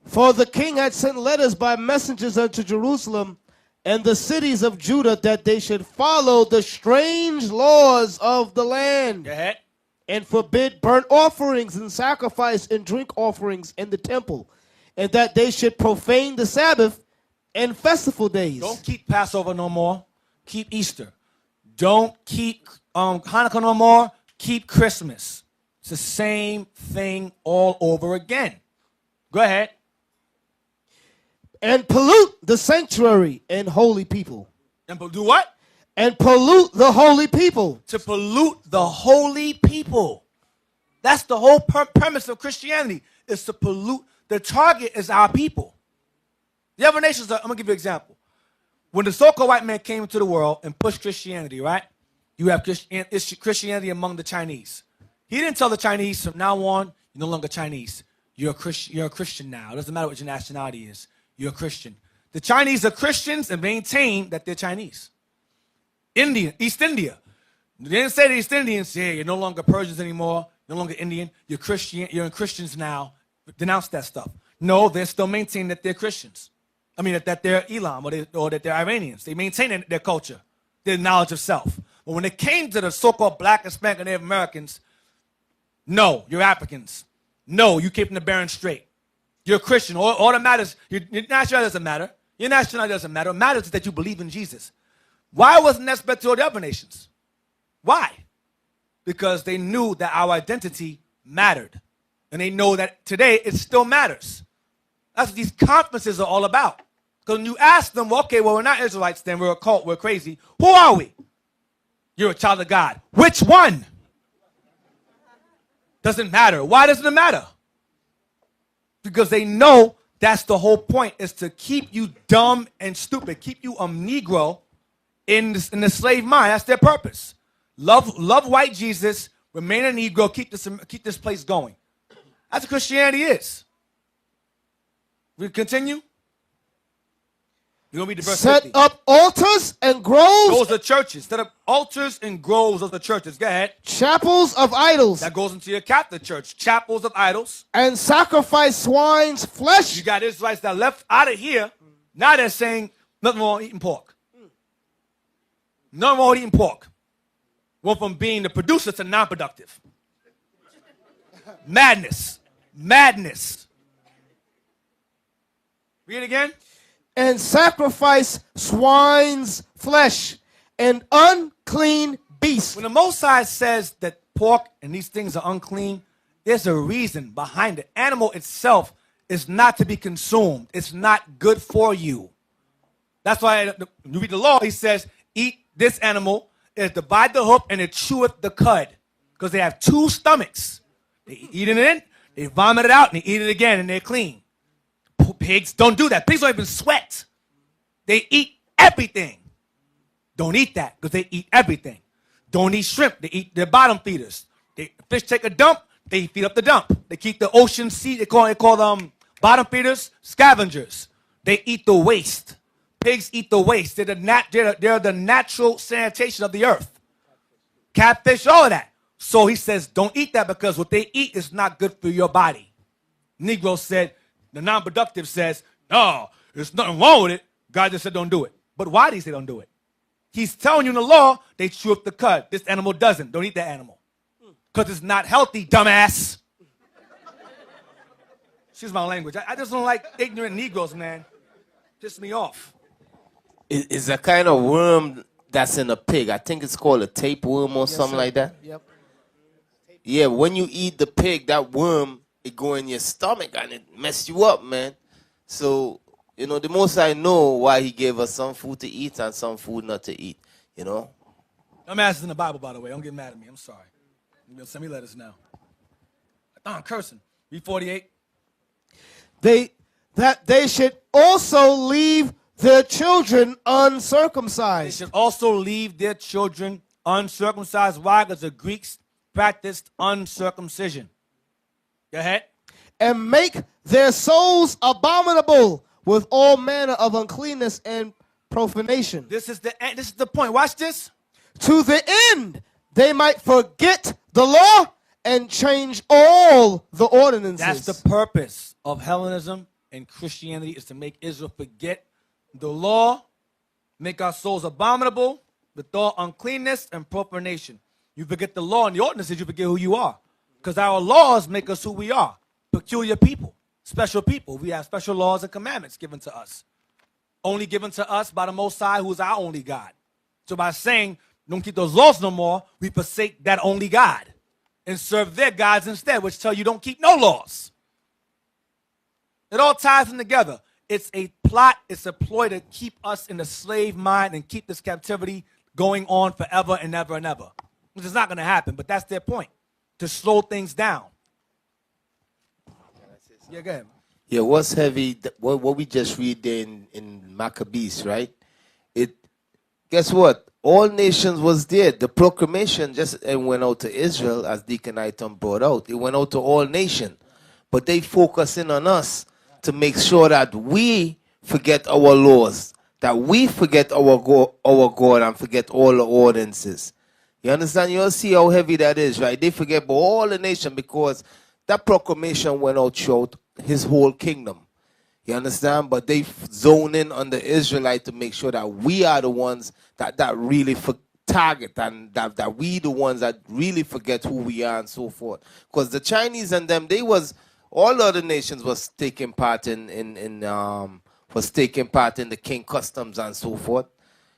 For the king had sent letters by messengers unto Jerusalem and the cities of Judah that they should follow the strange laws of the land. Go ahead. And forbid burnt offerings and sacrifice and drink offerings in the temple, and that they should profane the Sabbath and festival days. Don't keep Passover no more. Keep Easter. Don't keep Hanukkah no more. Keep Christmas. It's the same thing all over again. Go ahead. And pollute the sanctuary and holy people. And do what? And pollute the holy people. To pollute the holy people. That's the whole premise of Christianity, is to pollute. The target is our people. The other nations, I'm going to give you an example. When the so-called white man came into the world and pushed Christianity, right? You have Christianity among the Chinese. He didn't tell the Chinese, from now on, you're no longer Chinese. You're a Christian now. It doesn't matter what your nationality is. You're a Christian. The Chinese are Christians and maintain that they're Chinese. East India. They didn't say to East Indians, yeah, you're no longer Persians anymore. You're no longer Indian. You're Christian. You're Christians now. Denounce that stuff. No, they're still maintaining that they're Christians. I mean, that they're Elam or that they're Iranians. They maintain their culture, their knowledge of self. But when it came to the so-called black, Hispanic, and Native Americans, no, you're Africans. No, you keeping the Barren straight. You're a Christian. All that matters, your nationality doesn't matter. Your nationality doesn't matter. What matters is that you believe in Jesus. Why wasn't that spread to all the other nations? Why? Because they knew that our identity mattered. And they know that today it still matters. That's what these conferences are all about. Because when you ask them, well, okay, well, we're not Israelites then, we're a cult, we're crazy. Who are we? You're a child of God. Which one? Doesn't matter. Why doesn't it matter? Because they know that's the whole point, is to keep you dumb and stupid, keep you a Negro in the slave mind. That's their purpose. Love white Jesus, remain a Negro, keep this place going. That's what Christianity is. We continue? You're going to be verse Set 50. up altars and groves. Those are churches. Set up altars and groves of the churches. Go ahead. Chapels of idols. That goes into your Catholic church. Chapels of idols. And sacrifice swine's flesh. You got Israelites that left out of here. Now they're saying nothing wrong with eating pork. Nothing wrong with eating pork. Went from being the producer to non-productive. Madness. Madness. Read it again. And sacrifice swine's flesh and unclean beasts. When the Most High says that pork and these things are unclean, there's a reason behind it. Animal itself is not to be consumed. It's not good for you. That's why when you read the law, he says, eat this animal, it divide the hoof, and it cheweth the cud. Because they have two stomachs. They eat it in, they vomit it out, and they eat it again, and they're clean. Pigs don't do that. Pigs don't even sweat. They eat everything. Don't eat that because they eat everything. Don't eat shrimp. They eat their bottom feeders. Fish take a dump. They feed up the dump. They keep the ocean sea. They call them bottom feeders scavengers. They eat the waste. Pigs eat the waste. They're the natural sanitation of the earth. Catfish, all of that. So he says, don't eat that because what they eat is not good for your body. Negro said, the non-productive says, no, there's nothing wrong with it. God just said don't do it. But why did he say don't do it? He's telling you in the law, they chew up the cud. This animal doesn't. Don't eat that animal. Because it's not healthy, dumbass. Excuse my language. I just don't like ignorant Negroes, man. Piss me off. It's a kind of worm that's in a pig. I think it's called a tapeworm or something like that. Yep. Yeah, when you eat the pig, that worm, it go in your stomach and it mess you up, man. So, the most I know why he gave us some food to eat and some food not to eat, I'm asking in the Bible, by the way. Don't get mad at me. I'm sorry. You're going to send me letters now. I'm cursing. Read 48. That they should also leave their children They uncircumcised. should also leave their children uncircumcised. Why? Because the Greeks practiced uncircumcision. Go ahead. And make their souls abominable with all manner of uncleanness and profanation. This is the point. Watch this. To the end they might forget the law and change all the ordinances. That's the purpose of Hellenism and Christianity, is to make Israel forget the law, make our souls abominable with all uncleanness and profanation. You forget the law and the ordinances, you forget who you are. Because our laws make us who we are. Peculiar people, special people. We have special laws and commandments given to us. Only given to us by the Most High, who is our only God. So by saying, don't keep those laws no more, we forsake that only God and serve their gods instead, which tell you don't keep no laws. It all ties in together. It's a plot, it's a ploy to keep us in the slave mind and keep this captivity going on forever and ever and ever. Which is not going to happen, but that's their point, to slow things down. Yeah, go ahead. Yeah, what's heavy, what we just read there in Maccabees, right? Guess what? All nations was there. The proclamation just went out to Israel, as Deacon Eythan brought out. It went out to all nations. But they focus in on us to make sure that we forget our laws, that we forget our God and forget all the ordinances. You understand? You'll see how heavy that is, right? They forget about all the nation because that proclamation went out throughout his whole kingdom. You understand? But they zone in on the Israelite to make sure that we are the ones that really target, and that we the ones that really forget who we are and so forth. Because the Chinese and them, all other nations was taking part in the king customs and so forth.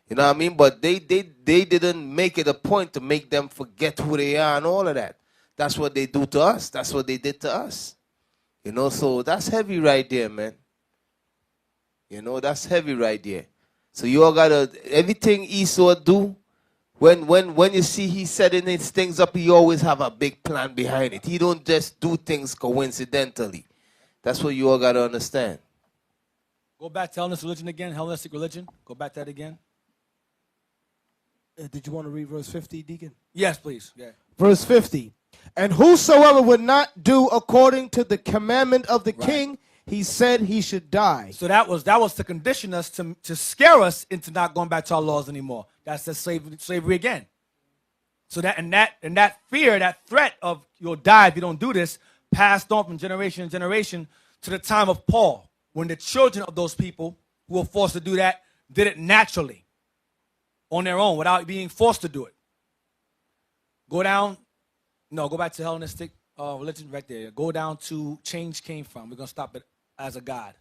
You know what I mean? But they didn't make it a point to make them forget who they are and all of that. That's what they do to us. That's what they did to us. You know, so that's heavy right there, man. You know, that's heavy right there. So you all gotta, everything Esau do, when you see he setting his things up, he always have a big plan behind it. He don't just do things coincidentally. That's what you all gotta understand. Go back to Hellenistic religion again, Hellenistic religion. Go back to that again. Did you want to read verse 50, Deacon? Yes, please. Yeah. Verse 50. And whosoever would not do according to the commandment of the king, he said he should die. So that was to condition us, to scare us into not going back to our laws anymore. That's the slavery again. So that fear, that threat of you'll die if you don't do this, passed on from generation to generation to the time of Paul, when the children of those people who were forced to do that did it naturally, on their own, without being forced to do it. Go back to Hellenistic religion right there. Go down to change came from. We're going to stop it as a God.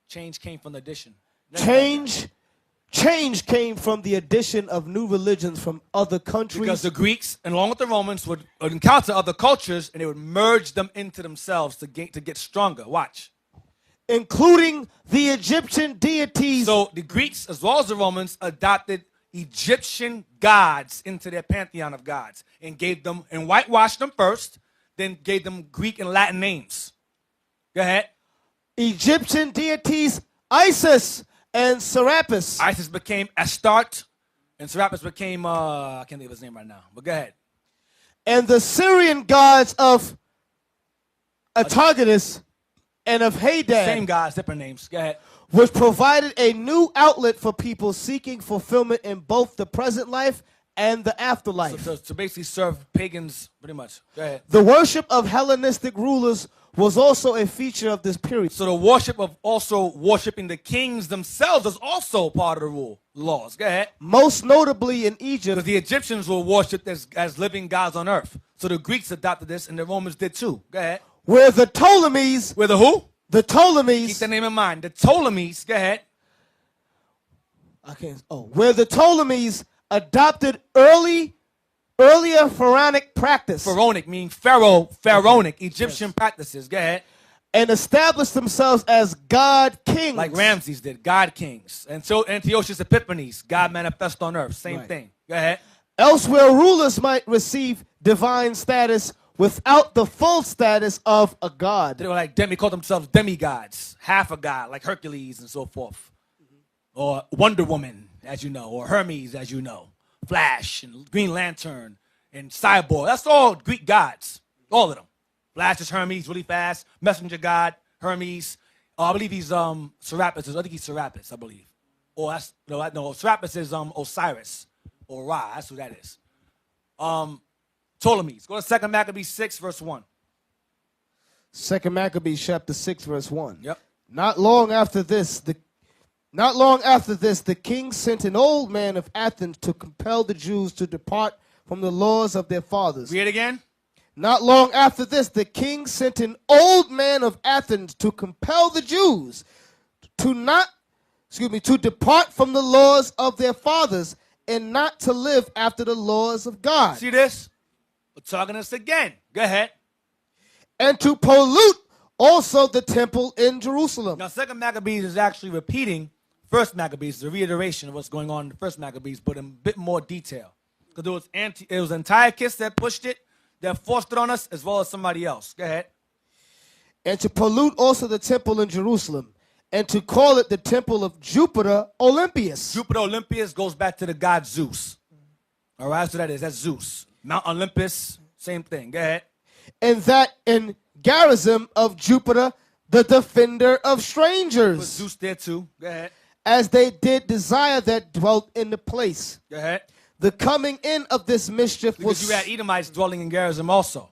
Change came from the addition. Change came from the addition of new religions from other countries. Because the Greeks, and along with the Romans, would encounter other cultures, and they would merge them into themselves to get stronger. Watch. Including the Egyptian deities. So the Greeks, as well as the Romans, adopted Egyptian gods into their pantheon of gods and whitewashed them first, then gave them Greek and Latin names. Go ahead. Egyptian deities, Isis and Serapis. Isis became Astarte, and Serapis became, I can't think of his name right now, but go ahead. And the Syrian gods of Artagadus and of Hadad. Same gods, different names. Go ahead. Which provided a new outlet for people seeking fulfillment in both the present life and the afterlife. So to basically serve pagans, pretty much. Go ahead. The worship of Hellenistic rulers was also a feature of this period. So the worship of also worshiping the kings themselves is also part of the laws. Go ahead. Most notably in Egypt. Because the Egyptians were worshipped as living gods on earth. So the Greeks adopted this, and the Romans did too. Go ahead. Where the Ptolemies. Where the who? The Ptolemies. Keep the name in mind. The Ptolemies. Go ahead. Where the Ptolemies adopted earlier pharaonic practice. Pharaonic meaning pharaonic, Egyptian practices. Go ahead. And established themselves as God kings. Like Ramses did, God kings. And so Antiochus Epiphanes, God manifest on earth. Same thing. Go ahead. Elsewhere, rulers might receive divine status without the full status of a god. They were like called themselves demigods, half a god, like Hercules and so forth. Or Wonder Woman, as you know, or Hermes, as you know. Flash and Green Lantern and Cyborg. That's all Greek gods. All of them. Flash is Hermes, really fast. Messenger god, Hermes. Oh, I believe he's Serapis. I think he's Serapis, I believe. Or that's no, Serapis is Osiris or Ra. That's who that is. Ptolemies. Go to 2 Maccabees 6, verse 1. 2 Maccabees chapter 6, verse 1. Yep. Not long after this, the king sent an old man of Athens to compel the Jews to depart from the laws of their fathers. Read it again. Not long after this, the king sent an old man of Athens to compel the Jews to depart from the laws of their fathers and not to live after the laws of God. See this? We're talking this again. Go ahead. And to pollute also the temple in Jerusalem. Now, 2 Maccabees is actually repeating 1 Maccabees, the reiteration of what's going on in the 1 Maccabees, but in a bit more detail. Because it was Antiochus that pushed it, that forced it on us, as well as somebody else. Go ahead. And to pollute also the temple in Jerusalem, and to call it the temple of Jupiter Olympius. Jupiter Olympius goes back to the god Zeus. All right, so that's Zeus. Mount Olympus, same thing. Go ahead. And that in garrison of Jupiter, the defender of strangers. Put Zeus there too. Go ahead. As they did desire that dwelt in the place. Go ahead. The coming in of this mischief because you had Edomites dwelling in Gerizim also.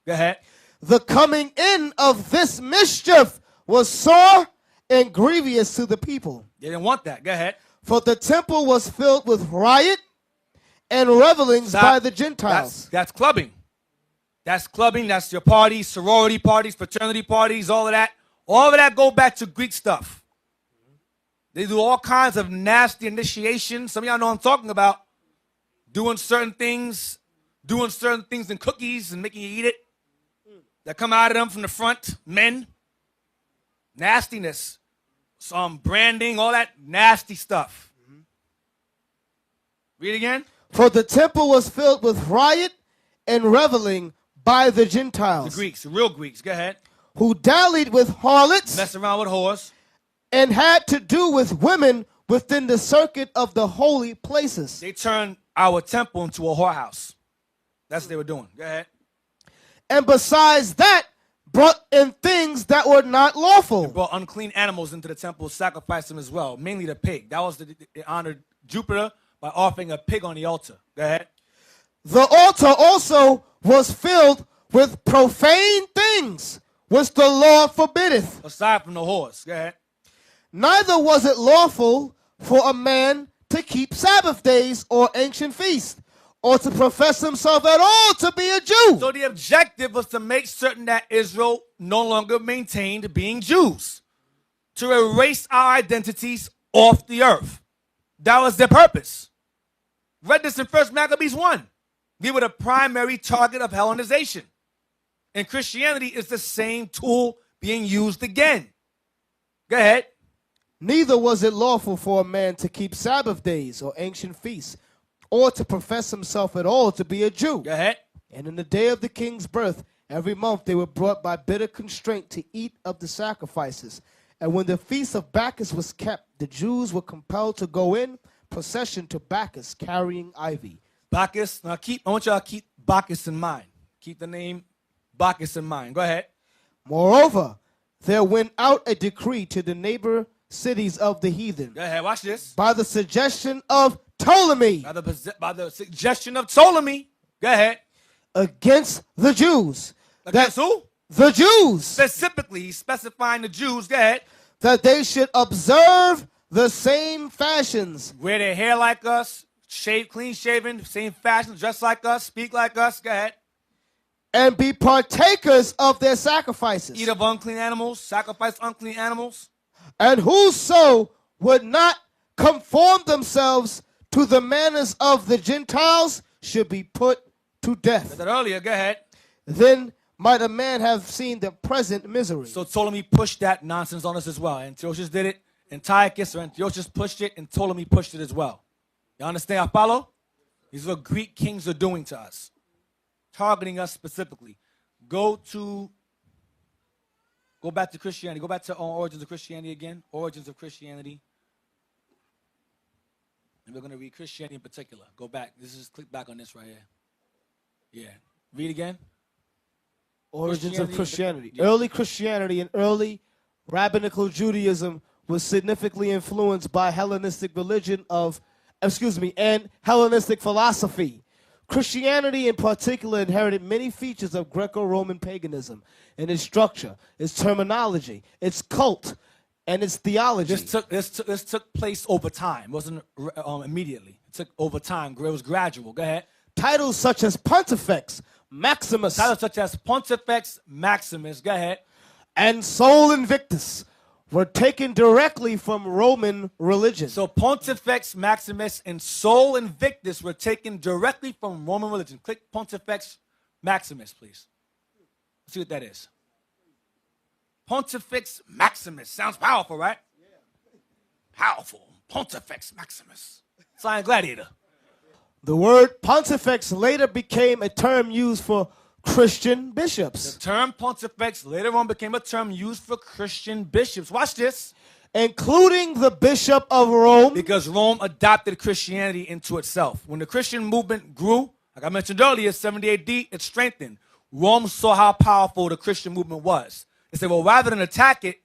Go ahead. The coming in of this mischief was sore and grievous to the people. They didn't want that. Go ahead. For the temple was filled with riot and revelings by the Gentiles. That's clubbing. That's clubbing. That's your parties, sorority parties, fraternity parties, all of that. All of that go back to Greek stuff. They do all kinds of nasty initiations. Some of y'all know what I'm talking about. Doing certain things in cookies and making you eat it. That come out of them from the front. Men. Nastiness. Some branding, all that nasty stuff. Read again. For the temple was filled with riot and reveling by the Gentiles. The Greeks, the real Greeks. Go ahead. Who dallied with harlots. Mess around with whores. And had to do with women within the circuit of the holy places. They turned our temple into a whorehouse. That's what they were doing. Go ahead. And besides that, brought in things that were not lawful. They brought unclean animals into the temple, sacrificed them as well, mainly the pig. That was they honored Jupiter by offering a pig on the altar. Go ahead. The altar also was filled with profane things, which the law forbiddeth. Aside from the whores. Go ahead. Neither was it lawful for a man to keep Sabbath days or ancient feasts, or to profess himself at all to be a Jew. So the objective was to make certain that Israel no longer maintained being Jews, to erase our identities off the earth. That was their purpose. Read this in 1 Maccabees 1. We were the primary target of Hellenization. And Christianity is the same tool being used again. Go ahead. Neither was it lawful for a man to keep Sabbath days or ancient feasts, or to profess himself at all to be a Jew. Go ahead. And in the day of the king's birth, every month they were brought by bitter constraint to eat of the sacrifices. And when the feast of Bacchus was kept, the Jews were compelled to go in procession to Bacchus, carrying ivy. Bacchus. Now I want y'all to keep Bacchus in mind. Keep the name Bacchus in mind. Go ahead. Moreover, there went out a decree to the neighbor cities of the heathen. Go ahead. Watch this. By the suggestion of Ptolemy. By the suggestion of Ptolemy. Go ahead. Against the Jews. Against who? The Jews. Specifically, he's specifying the Jews. Go ahead. That they should observe the same fashions. Wear their hair like us, shave, clean shaven, same fashion, dress like us, speak like us. Go ahead. And be partakers of their sacrifices. Eat of unclean animals, sacrifice unclean animals. And whoso would not conform themselves to the manners of the Gentiles should be put to death. Said that earlier. Go ahead. Then might a man have seen the present misery. So Ptolemy pushed that nonsense on us as well. Antiochus did it. Antiochus or Antiochus pushed it, and Ptolemy pushed it as well. You understand? I follow? These are what Greek kings are doing to us, targeting us specifically. Go back to Christianity. Go back to Origins of Christianity again. Origins of Christianity. And we're going to read Christianity in particular. Go back. Click back on this right here. Yeah. Read again. Origins of Christianity. Yeah. Early Christianity and early Rabbinical Judaism was significantly influenced by Hellenistic and Hellenistic philosophy. Christianity in particular inherited many features of Greco-Roman paganism in its structure, its terminology, its cult, and its theology. This took place over time. It wasn't immediately. It took over time. It was gradual. Go ahead. Titles such as Pontifex, Maximus, Go ahead. and Sol Invictus were taken directly from Roman religion. So Pontifex Maximus and Sol Invictus were taken directly from Roman religion. Click Pontifex Maximus, please. Let's see what that is. Pontifex Maximus. Sounds powerful, right? Powerful. Pontifex Maximus. Sign Gladiator. The word Pontifex later became a term used for Christian bishops. The term Pontifex later on became a term used for Christian bishops. Watch this. Including the Bishop of Rome. Because Rome adopted Christianity into itself. When the Christian movement grew, like I mentioned earlier, 70 AD, it strengthened. Rome saw how powerful the Christian movement was. They said, well, rather than attack it,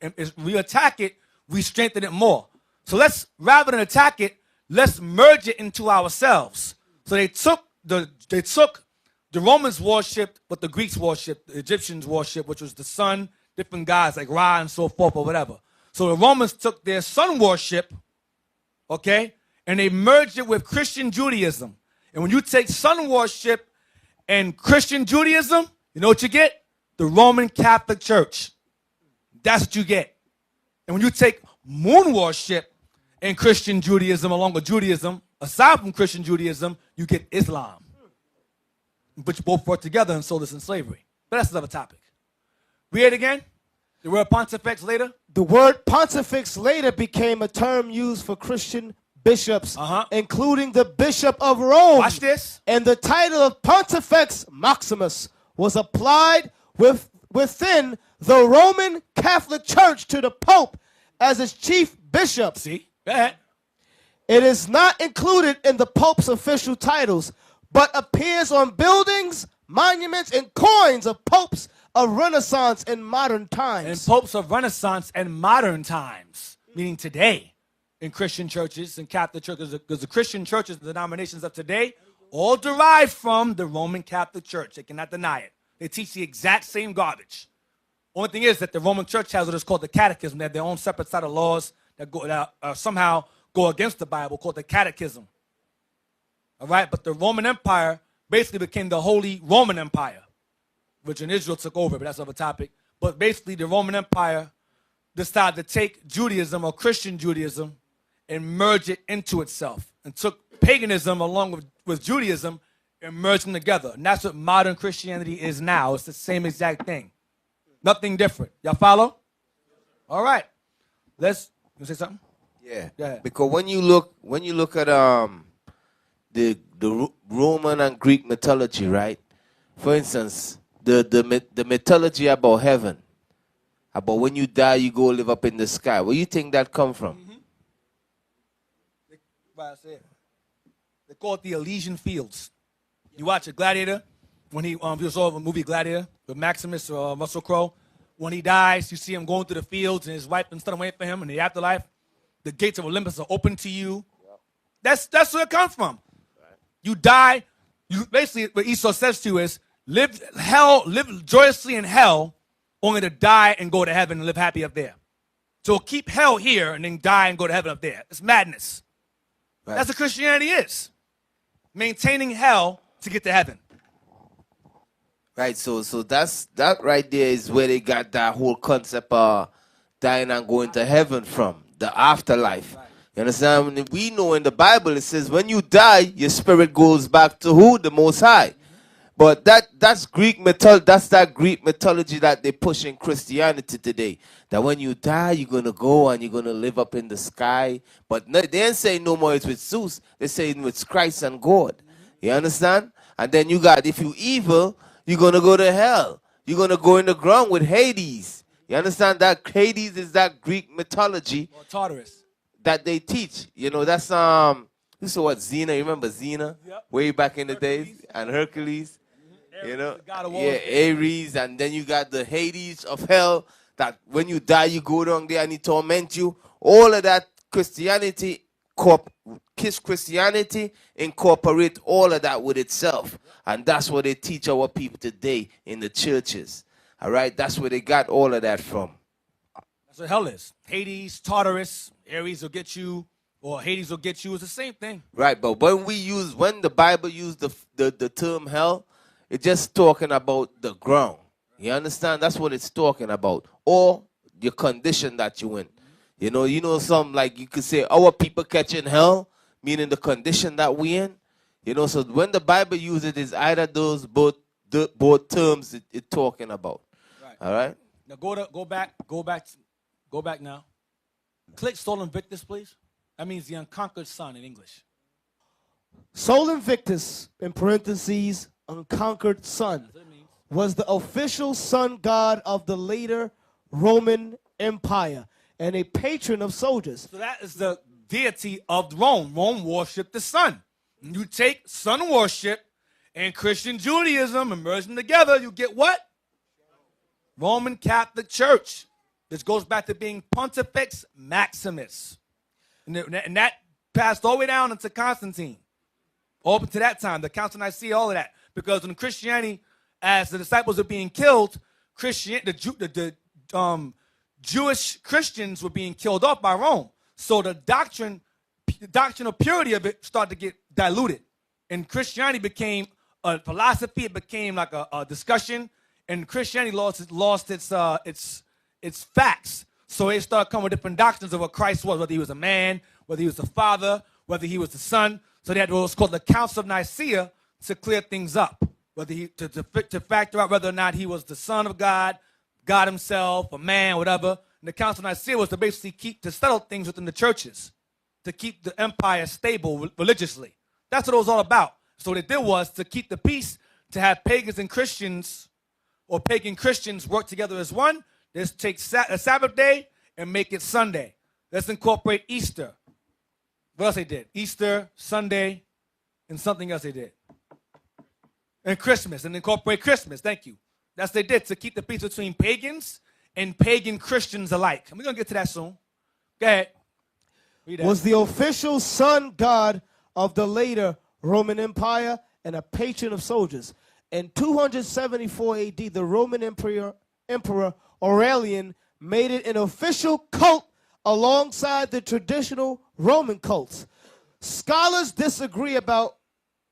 we strengthen it more. So rather than attack it, let's merge it into ourselves. So they took the Romans worshipped what the Greeks worshipped, the Egyptians worshipped, which was the sun, different gods like Ra and so forth or whatever. So the Romans took their sun worship, okay, and they merged it with Christian Judaism. And when you take sun worship and Christian Judaism, you know what you get? The Roman Catholic Church. That's what you get. And when you take moon worship and Christian Judaism along with Judaism, aside from Christian Judaism, you get Islam. But you both brought together and sold us in slavery. But that's another topic. Read it again. The word Pontifex later. The word Pontifex later became a term used for Christian bishops, including the Bishop of Rome. Watch this. And the title of Pontifex Maximus was applied within the Roman Catholic Church to the Pope as its chief bishop. See? Go ahead. It is not included in the Pope's official titles, but appears on buildings, monuments, and coins of popes of Renaissance and modern times. And popes of Renaissance and modern times, meaning today, in Christian churches and Catholic churches, because the Christian churches, the denominations of today, all derived from the Roman Catholic Church. They cannot deny it. They teach the exact same garbage. Only thing is that the Roman Church has what is called the Catechism. They have their own separate set of laws that somehow go against the Bible, called the Catechism. All right, but the Roman Empire basically became the Holy Roman Empire, which in Israel took over, but that's another topic. But basically the Roman Empire decided to take Judaism or Christian Judaism and merge it into itself, and took paganism along with Judaism and merged them together. And that's what modern Christianity is now. It's the same exact thing. Nothing different. Y'all follow? All right. You say something? Yeah. Go ahead. Because when you look at the Roman and Greek mythology, right? For instance, the mythology about heaven, about when you die, you go live up in the sky. Where do you think that come from? They call it the Elysian Fields. You watch a Gladiator, when you saw the movie Gladiator with Maximus or Russell Crowe, when he dies, you see him going through the fields and his wife and son waiting for him in the afterlife. The gates of Olympus are open to you. That's where it comes from. You die. You basically, what Esau says to you is, live joyously in hell, only to die and go to heaven and live happy up there. So keep hell here and then die and go to heaven up there. It's madness. Right. That's what Christianity is. Maintaining hell to get to heaven. Right, so that right there is where they got that whole concept of dying and going to heaven from, the afterlife. Right. You understand? We know in the Bible it says when you die, your spirit goes back to who? The Most High. But that's Greek mythology. That's that Greek mythology that they push in Christianity today. That when you die, you're gonna go and you're gonna live up in the sky. But no, they ain't saying no more it's with Zeus. They're saying it's Christ and God. You understand? And then you got, if you evil, you're gonna go to hell. You're gonna go in the ground with Hades. You understand that Hades is that Greek mythology. Or Tartarus. That they teach. You know, that's this is what Xena. You remember Xena? Yep. Way back in the days, and Hercules. You know, yeah, Ares, and then you got the Hades of hell. that when you die, you go down there and he torment you. All of that Christianity incorporate all of that with itself. And that's what they teach our people today in the churches. All right? That's where they got all of that from. That's what hell is. Hades, Tartarus, Ares will get you, or Hades will get you. It's the same thing. Right, but when the Bible used the term hell, it's just talking about the ground. You understand? That's what it's talking about. Or your condition that you in. You know, some like you could say our people catching hell, meaning the condition that we in. You know, so when the Bible uses it, it's either those both terms it's talking about. Right. All right. Now go back now. Click Sol Invictus, please. That means the unconquered sun in English. Sol Invictus, in parentheses, unconquered sun, was the official sun god of the later Roman Empire and a patron of soldiers. So that is the deity of Rome. Rome worshipped the sun. You take sun worship and Christian Judaism and merge them together, you get what? Roman Catholic Church. This goes back to being Pontifex Maximus. And that passed all the way down into Constantine. All up to that time, the Council of Nicaea, all of that. Because when Christianity, as the disciples are being killed, the Jewish Christians were being killed off by Rome. So the doctrinal purity of it started to get diluted. And Christianity became a philosophy. It became like a discussion. And Christianity lost its facts. So they started coming with different doctrines of what Christ was, whether he was a man, whether he was the Father, whether he was the Son. So they had what was called the Council of Nicaea to clear things up, whether to factor out whether or not he was the Son of God, God himself, a man, whatever. And the Council of Nicaea was to basically to settle things within the churches, to keep the empire stable religiously. That's what it was all about. So what it did was to keep the peace, to have pagans and Christians, or pagan Christians work together as one. Let's take a Sabbath day and make it Sunday. Let's incorporate Easter. What else they did? Easter, Sunday, and something else they did. And Christmas, and incorporate Christmas. Thank you. That's what they did to keep the peace between pagans and pagan Christians alike. And we're going to get to that soon. Go ahead. Read that. Was the official sun god of the later Roman Empire and a patron of soldiers. In 274 AD, the Roman Emperor Aurelian made it an official cult alongside the traditional Roman cults. Scholars disagree about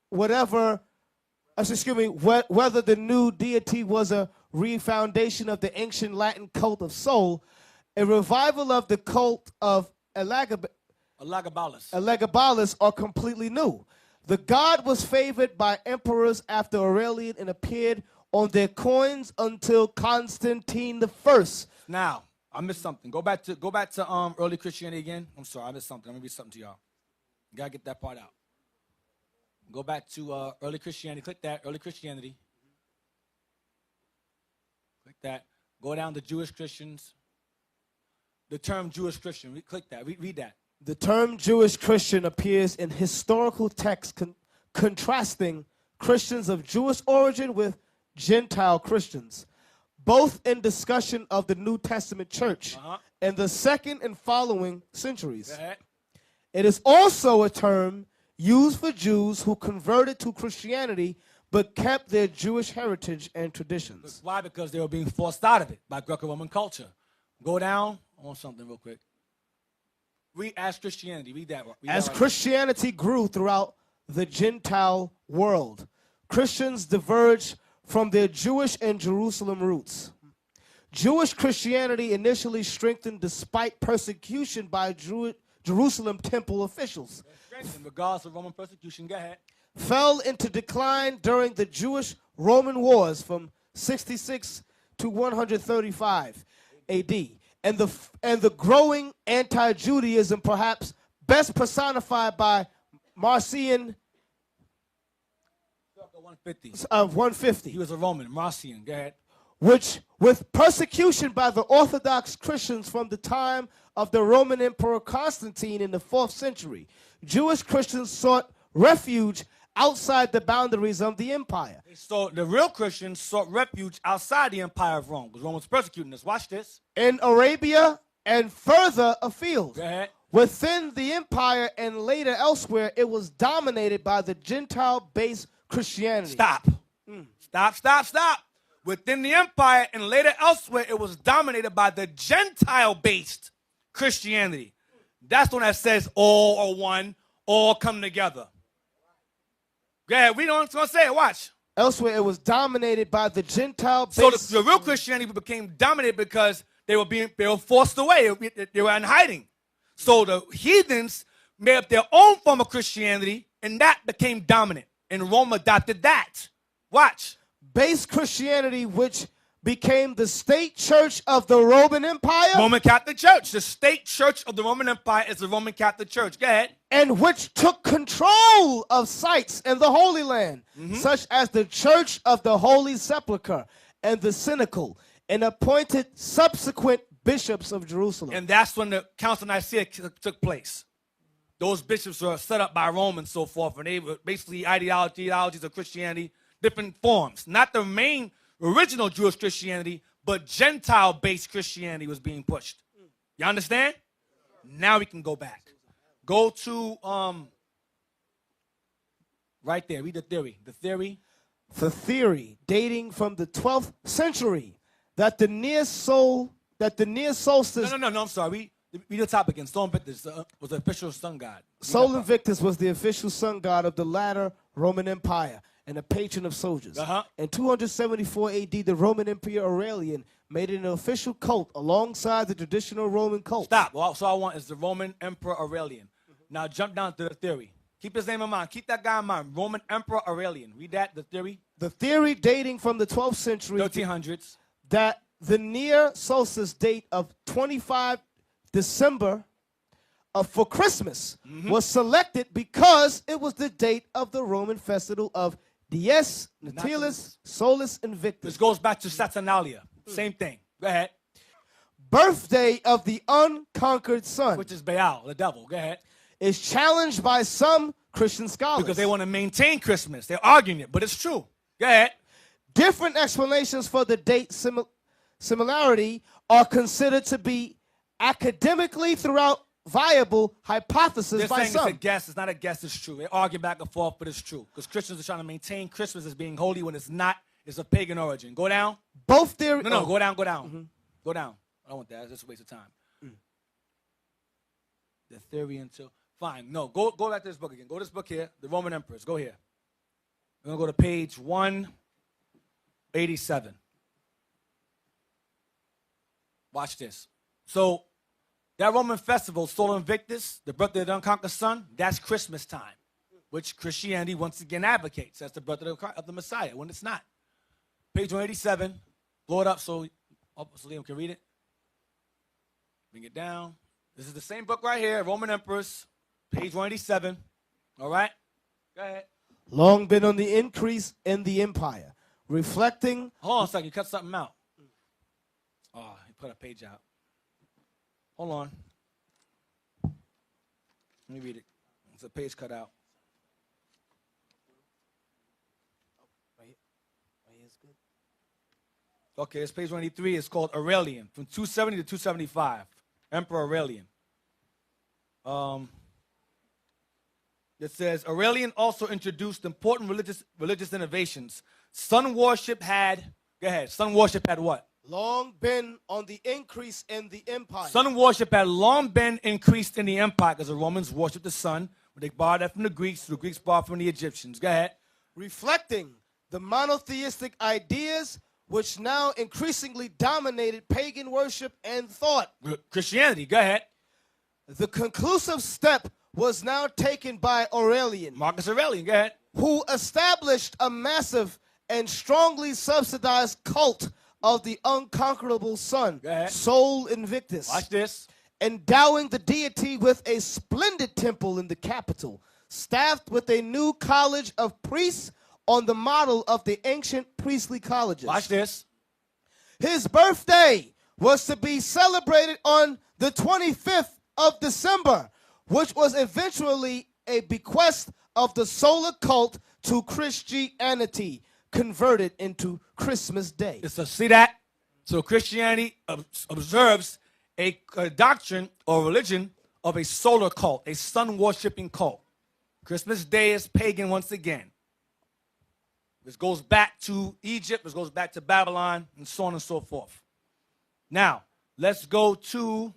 whether the new deity was a refoundation of the ancient Latin cult of Sol, a revival of the cult of Elagabalus are completely new. The god was favored by emperors after Aurelian and appeared on their coins until Constantine I. Now, I missed something. Go back to early Christianity again. I'm sorry, I missed something. I'm gonna read something to y'all. You gotta get that part out. Go back to early Christianity. Click that, early Christianity. Click that. Go down to Jewish Christians. The term Jewish Christian, click that, read that. The term Jewish Christian appears in historical texts contrasting Christians of Jewish origin with Gentile Christians, both in discussion of the New Testament church in the second and following centuries. It is also a term used for Jews who converted to Christianity but kept their Jewish heritage and traditions. Why? Because they were being forced out of it by Greco-Roman culture. Go down. I want something real quick. As Christianity, read that. As Christianity grew throughout the Gentile world, Christians diverged from their Jewish and Jerusalem roots. Jewish Christianity initially strengthened despite persecution by Jerusalem temple officials. Regardless of Roman persecution, go ahead. Fell into decline during the Jewish-Roman wars from 66 to 135 AD. And the growing anti-Judaism, perhaps best personified by Marcion 150. He was a Roman, Marcion. Go ahead. Which, with persecution by the Orthodox Christians from the time of the Roman Emperor Constantine in the 4th century, Jewish Christians sought refuge outside the boundaries of the empire. So the real Christians sought refuge outside the empire of Rome because Rome was persecuting us. Watch this. In Arabia and further afield. Go ahead. Within the empire and later elsewhere, it was dominated by the Gentile-based Christianity. Stop. Stop. Within the empire and later elsewhere, it was dominated by the Gentile-based Christianity. That's the one that says all are one, all come together. Go ahead, we don't want to say it. Watch. Elsewhere, it was dominated by the Gentile-based. So the real Christianity became dominated because they were forced away. They were in hiding. So the heathens made up their own form of Christianity, and that became dominant. And Rome adopted that. Watch. Base Christianity, which became the state church of the Roman Empire. Roman Catholic Church. The state church of the Roman Empire is the Roman Catholic Church. Go ahead. And which took control of sites in the Holy Land, such as the Church of the Holy Sepulchre and the Cenacle, and appointed subsequent bishops of Jerusalem. And that's when the Council of Nicaea took place. Those bishops were set up by Rome and so forth, and they were basically ideologies of Christianity, different forms. Not the main original Jewish Christianity, but Gentile-based Christianity was being pushed. You understand? Now we can go back. Go to right there. Read the theory. The theory. The theory dating from the 12th century that the near solstice. No. I'm sorry. Read the top again. Sol Invictus was the official sun god. Sol Invictus was the official sun god of the latter Roman Empire and a patron of soldiers. In 274 AD, the Roman Emperor Aurelian made it an official cult alongside the traditional Roman cult. Stop. Well, so I want is the Roman Emperor Aurelian. Now jump down to the theory. Keep his name in mind. Keep that guy in mind. Roman Emperor Aurelian. Read that, the theory. The theory dating from the 12th century. 1300s. That the near solstice date of 25 December for Christmas was selected because it was the date of the Roman festival of Dies Natalis Solis Invictus. This goes back to Saturnalia. Same thing. Go ahead. Birthday of the unconquered sun. Which is Baal, the devil. Go ahead. Is challenged by some Christian scholars. Because they want to maintain Christmas. They're arguing it, but it's true. Go ahead. Different explanations for the date similarity are considered to be academically throughout viable hypothesis by some. It's a guess. It's not a guess. It's true. They argue back and forth, but it's true. Because Christians are trying to maintain Christmas as being holy when it's not. It's a pagan origin. Go down. Both theories. No, go down. Go down. Go down. I don't want that. It's just a waste of time. The theory until. Fine. No, go back to this book again. Go to this book here. The Roman Emperors. Go here. We're going to go to page 187. Watch this. So, that Roman festival, Sol Invictus, the birthday of the unconquered sun, that's Christmas time, which Christianity once again advocates. That's the birthday of the Messiah, when it's not. Page 187. Blow it up so Liam can read it. Bring it down. This is the same book right here, Roman Emperors, page 187. All right? Go ahead. Long been on the increase in the empire, reflecting. Hold on a second. You cut something out. Oh, he put a page out. Hold on. Let me read it. It's a page cut out. Okay, it's page 183. It's called Aurelian, from 270 to 275. Emperor Aurelian. It says, Aurelian also introduced important religious innovations. Sun worship had, go ahead, sun worship had what? Long been on the increase in the empire. Sun worship had long been increased in the empire because the Romans worshiped the sun. They borrowed that from the Greeks borrowed from the Egyptians. Go ahead. Reflecting the monotheistic ideas which now increasingly dominated pagan worship and thought. Christianity, go ahead. The conclusive step was now taken by Aurelian. Marcus Aurelian, go ahead. Who established a massive and strongly subsidized cult of the unconquerable sun, Sol Invictus. Watch this. Endowing the deity with a splendid temple in the capital, staffed with a new college of priests on the model of the ancient priestly colleges. Watch this. His birthday was to be celebrated on the 25th of December, which was eventually a bequest of the solar cult to Christianity, converted into Christmas Day. It's a, see that? So Christianity observes a doctrine or religion of a solar cult, a sun-worshipping cult. Christmas Day is pagan once again. This goes back to Egypt, this goes back to Babylon, and so on and so forth. Now, let's go to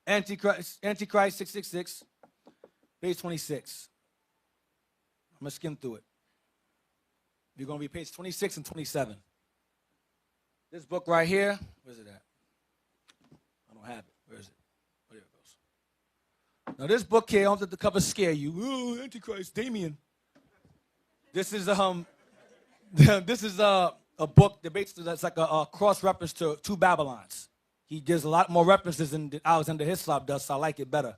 Antichrist 666, page 26. I'm going to skim through it. You're going to be page 26 and 27. This book right here, where's it at? I don't have it. Where is it? Oh, there it goes. Now, this book here, I don't let the cover scare you. Oh, Antichrist, Damien. This is this is a book that basically that's like a cross-reference to two Babylons. He gives a lot more references than Alexander Hislop does, so I like it better.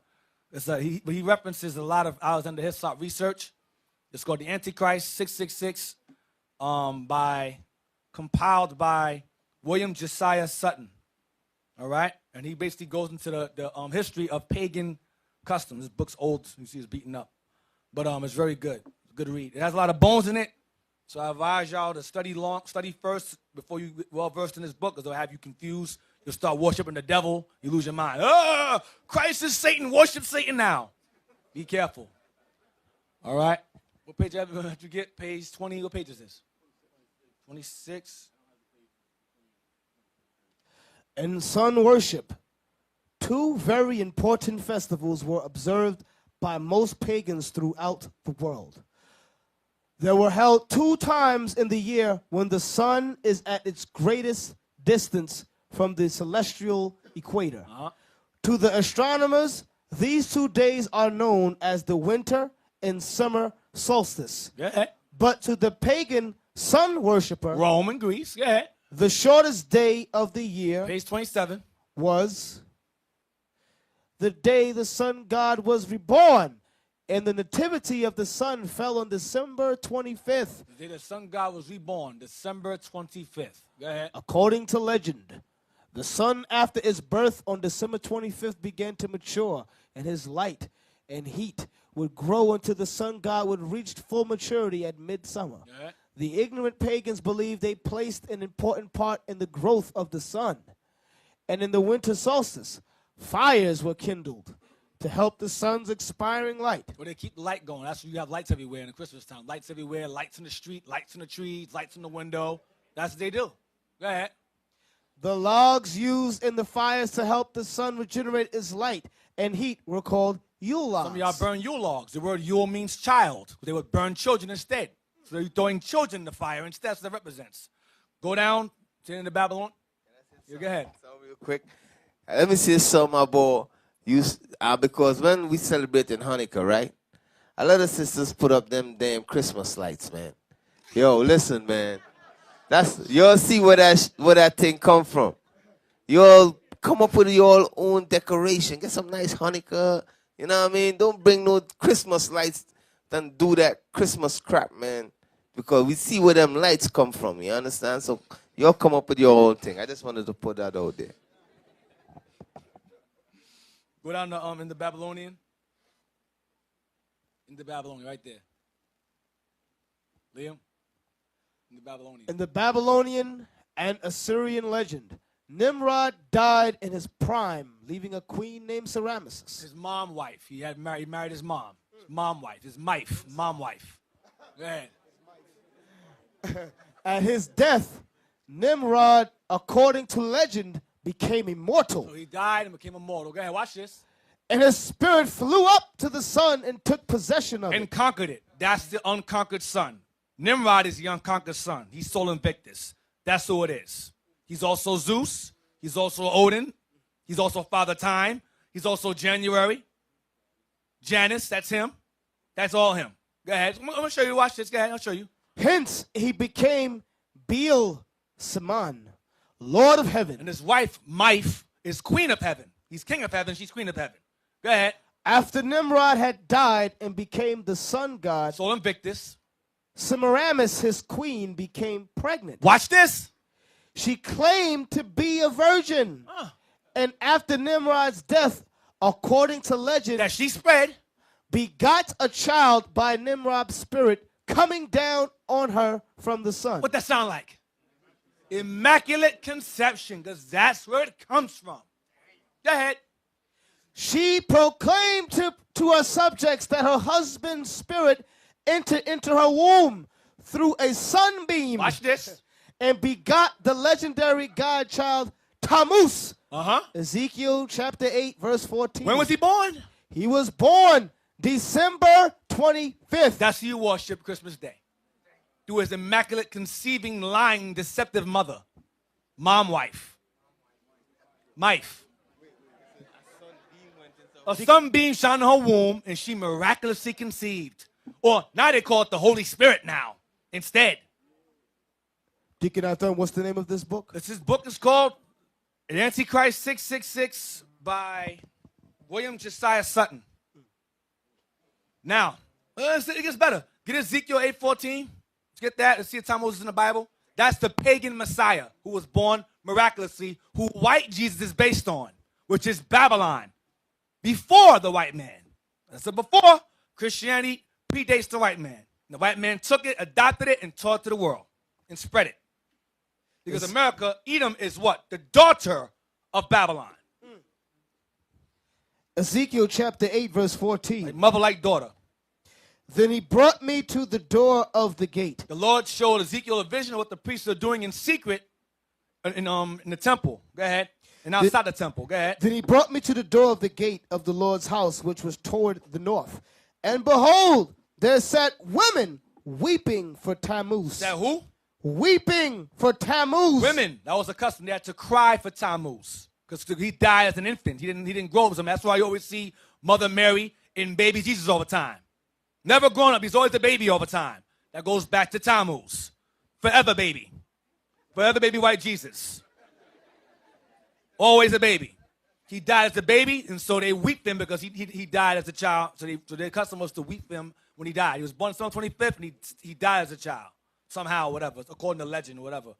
He references a lot of Alexander Hislop research. It's called The Antichrist 666, compiled by William Josiah Sutton. All right? And he basically goes into the history of pagan customs. This book's old, you see it's beaten up. But it's very good. It's a good read. It has a lot of bones in it. So I advise y'all to study first before you get well-versed in this book, because it'll have you confused. You'll start worshiping the devil. You lose your mind. Christ is Satan. Worship Satan now. Be careful. All right? What page have you get? Page 20. What page is this? 26. In sun worship, two very important festivals were observed by most pagans throughout the world. They were held 2 times in the year when the sun is at its greatest distance from the celestial equator. To the astronomers, these 2 days are known as the winter and summer solstice. Yeah. But to the pagan sun worshiper, Rome and Greece. Yeah. the shortest day of the year Page 27. was the day the sun god was reborn. And the nativity of the sun fell on December 25th. The day the sun god was reborn, December 25th. Go ahead. According to legend, the sun after its birth on December 25th began to mature, and his light and heat would grow until the sun god would reach full maturity at midsummer. Go ahead. The ignorant pagans believed they placed an important part in the growth of the sun. And in the winter solstice, fires were kindled to help the sun's expiring light. Well, they keep the light going. That's why you have lights everywhere in the Christmas time. Lights everywhere, lights in the street, lights in the trees, lights in the window. That's what they do. Go ahead. The logs used in the fires to help the sun regenerate its light and heat were called Yule logs. Some of y'all burn Yule logs. The word Yule means child. They would burn children instead. So they're throwing children in the fire instead. That's what that represents. Go down to the end of Babylon. Yeah, go ahead. So real quick, let me say something about you. Because when we celebrate in Hanukkah, right? A lot of sisters put up them damn Christmas lights, man. Yo, listen, man. Y'all see where that thing come from. Y'all come up with your own decoration. Get some nice Hanukkah. You know what I mean? Don't bring no Christmas lights. Then do that Christmas crap, man. Because we see where them lights come from. You understand? So y'all come up with your own thing. I just wanted to put that out there. Go down to in the Babylonian. In the Babylonian, right there. Liam? In the Babylonian. In the Babylonian and Assyrian legend, Nimrod died in his prime, leaving a queen named Semiramis. His mom wife. He married his mom. His mom wife. His wife. Mom wife. Go ahead. At his death, Nimrod, according to legend, became immortal. So he died and became immortal. Go ahead, watch this. And his spirit flew up to the sun and took possession of And it. conquered it. That's the unconquered sun. Nimrod is the unconquered sun. He's Sol Invictus. That's who it is. He's also Zeus. He's also Odin. He's also Father Time. He's also January. Janus, that's him. That's all him. Go ahead. I'm going to show you. Watch this. Go ahead. I'll show you. Hence, he became Beel Saman, Lord of heaven. And his wife, Mife, is queen of heaven. He's king of heaven. She's queen of heaven. Go ahead. After Nimrod had died and became the sun god, Sol Invictus. Semiramis, his queen, became pregnant. Watch this. She claimed to be a virgin. And after Nimrod's death, according to legend, that she spread, begot a child by Nimrod's spirit coming down on her from the sun. what that sound like? Immaculate conception, because that's where it comes from. Go ahead. She proclaimed to her subjects that her husband's spirit entered into her womb through a sunbeam. Watch this. And begot the legendary God child Tammuz. Uh-huh. Ezekiel chapter 8, verse 14. When was he born? He was born December 25th. That's who you worship Christmas Day. Through his immaculate conceiving, lying, deceptive mother. Mom wife. Mife. A sunbeam shone in her womb, and she miraculously conceived. Or now they call it the Holy Spirit now, instead. Deacon Eythan, what's the name of this book? This book is called Antichrist 666 by William Josiah Sutton. Now, it gets better. Get Ezekiel 8:14. Let's get that. Let's see the time Moses in the Bible. That's the pagan Messiah who was born miraculously, who white Jesus is based on, which is Babylon. Before the white man. So before, Christianity predates the white man. The white man took it, adopted it, and taught it to the world and spread it. Because America, Edom is what? The daughter of Babylon. Ezekiel chapter 8, verse 14. Like mother like daughter. Then he brought me to the door of the gate. The Lord showed Ezekiel a vision of what the priests are doing in secret in the temple. Go ahead. And outside the temple. Go ahead. Then he brought me to the door of the gate of the Lord's house, which was toward the north. And behold, there sat women weeping for Tammuz. That who? Weeping for Tammuz. Women. That was a custom. They had to cry for Tammuz. Because he died as an infant. He didn't grow up as him. That's why you always see Mother Mary and baby Jesus all the time. Never grown up. He's always a baby all the time. That goes back to Tammuz. Forever baby. Forever baby white Jesus. Always a baby. He died as a baby, and so they weep him because he died as a child. So their custom was to weep him when he died. He was born on December 25th, and he died as a child. Somehow, whatever, according to legend or whatever.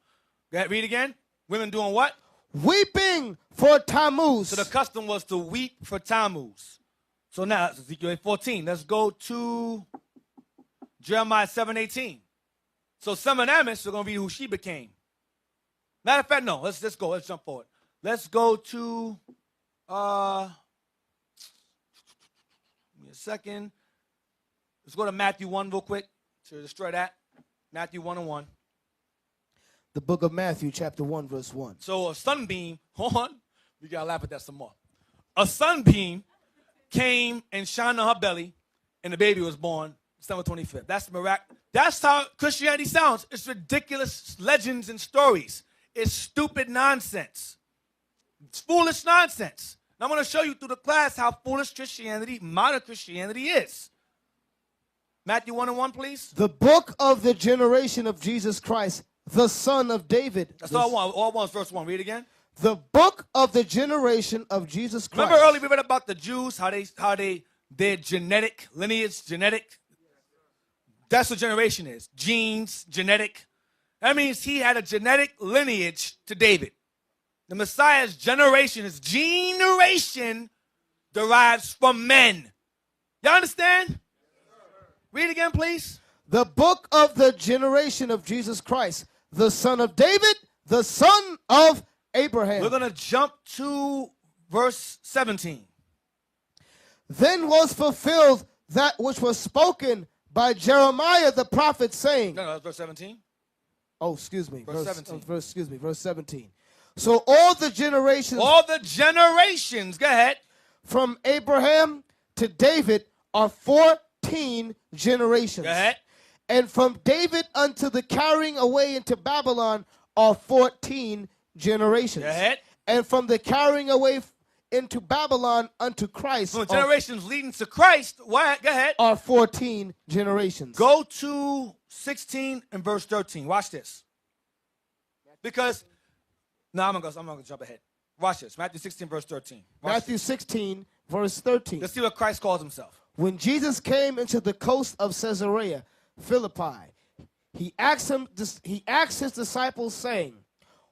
Go ahead, read again. Women doing what? Weeping for Tammuz. So the custom was to weep for Tammuz. So now, that's Ezekiel 8:14. Let's go to Jeremiah 7:18. So Semiramis, we're going to read who she became. Matter of fact, no. Let's go. Let's jump forward. Let's go to, give me a second. Let's go to Matthew 1 real quick to destroy that. Matthew 1:1. The book of Matthew, chapter 1, verse 1. So a sunbeam, hold on. We got to laugh at that some more. A sunbeam came and shined on her belly, and the baby was born December 25th. That's miraculous. That's how Christianity sounds. It's ridiculous legends and stories. It's stupid nonsense. It's foolish nonsense. And I'm going to show you through the class how foolish Christianity, modern Christianity is. Matthew 1:1, please. The book of the generation of Jesus Christ, the son of David. That's all I want. All I want is verse 1. Read again. The book of the generation of Jesus Christ. Remember earlier we read about the Jews, their genetic lineage, that's what generation is. Genes, genetic. That means he had a genetic lineage to David. The Messiah's generation, his generation, derives from men. Y'all understand? Read again, please. The book of the generation of Jesus Christ, the son of David, the son of Abraham. We're going to jump to verse 17. Then was fulfilled that which was spoken by Jeremiah the prophet, saying. No, that's verse 17. Oh, excuse me. Verse 17. Verse 17. So all the generations. All the generations. Go ahead. From Abraham to David are 14 generations. Go ahead. And from David unto the carrying away into Babylon are 14 generations. Go ahead. And from the carrying away into Babylon unto Christ. From the generations leading to Christ, what? Go ahead. Are 14 generations. Go to 16 and verse 13. Watch this. Because, no, I'm going to jump ahead. Watch this. Matthew 16, verse 13. Matthew 16, verse 13. Let's see what Christ calls himself. When Jesus came into the coast of Caesarea Philippi, he asked his disciples, saying,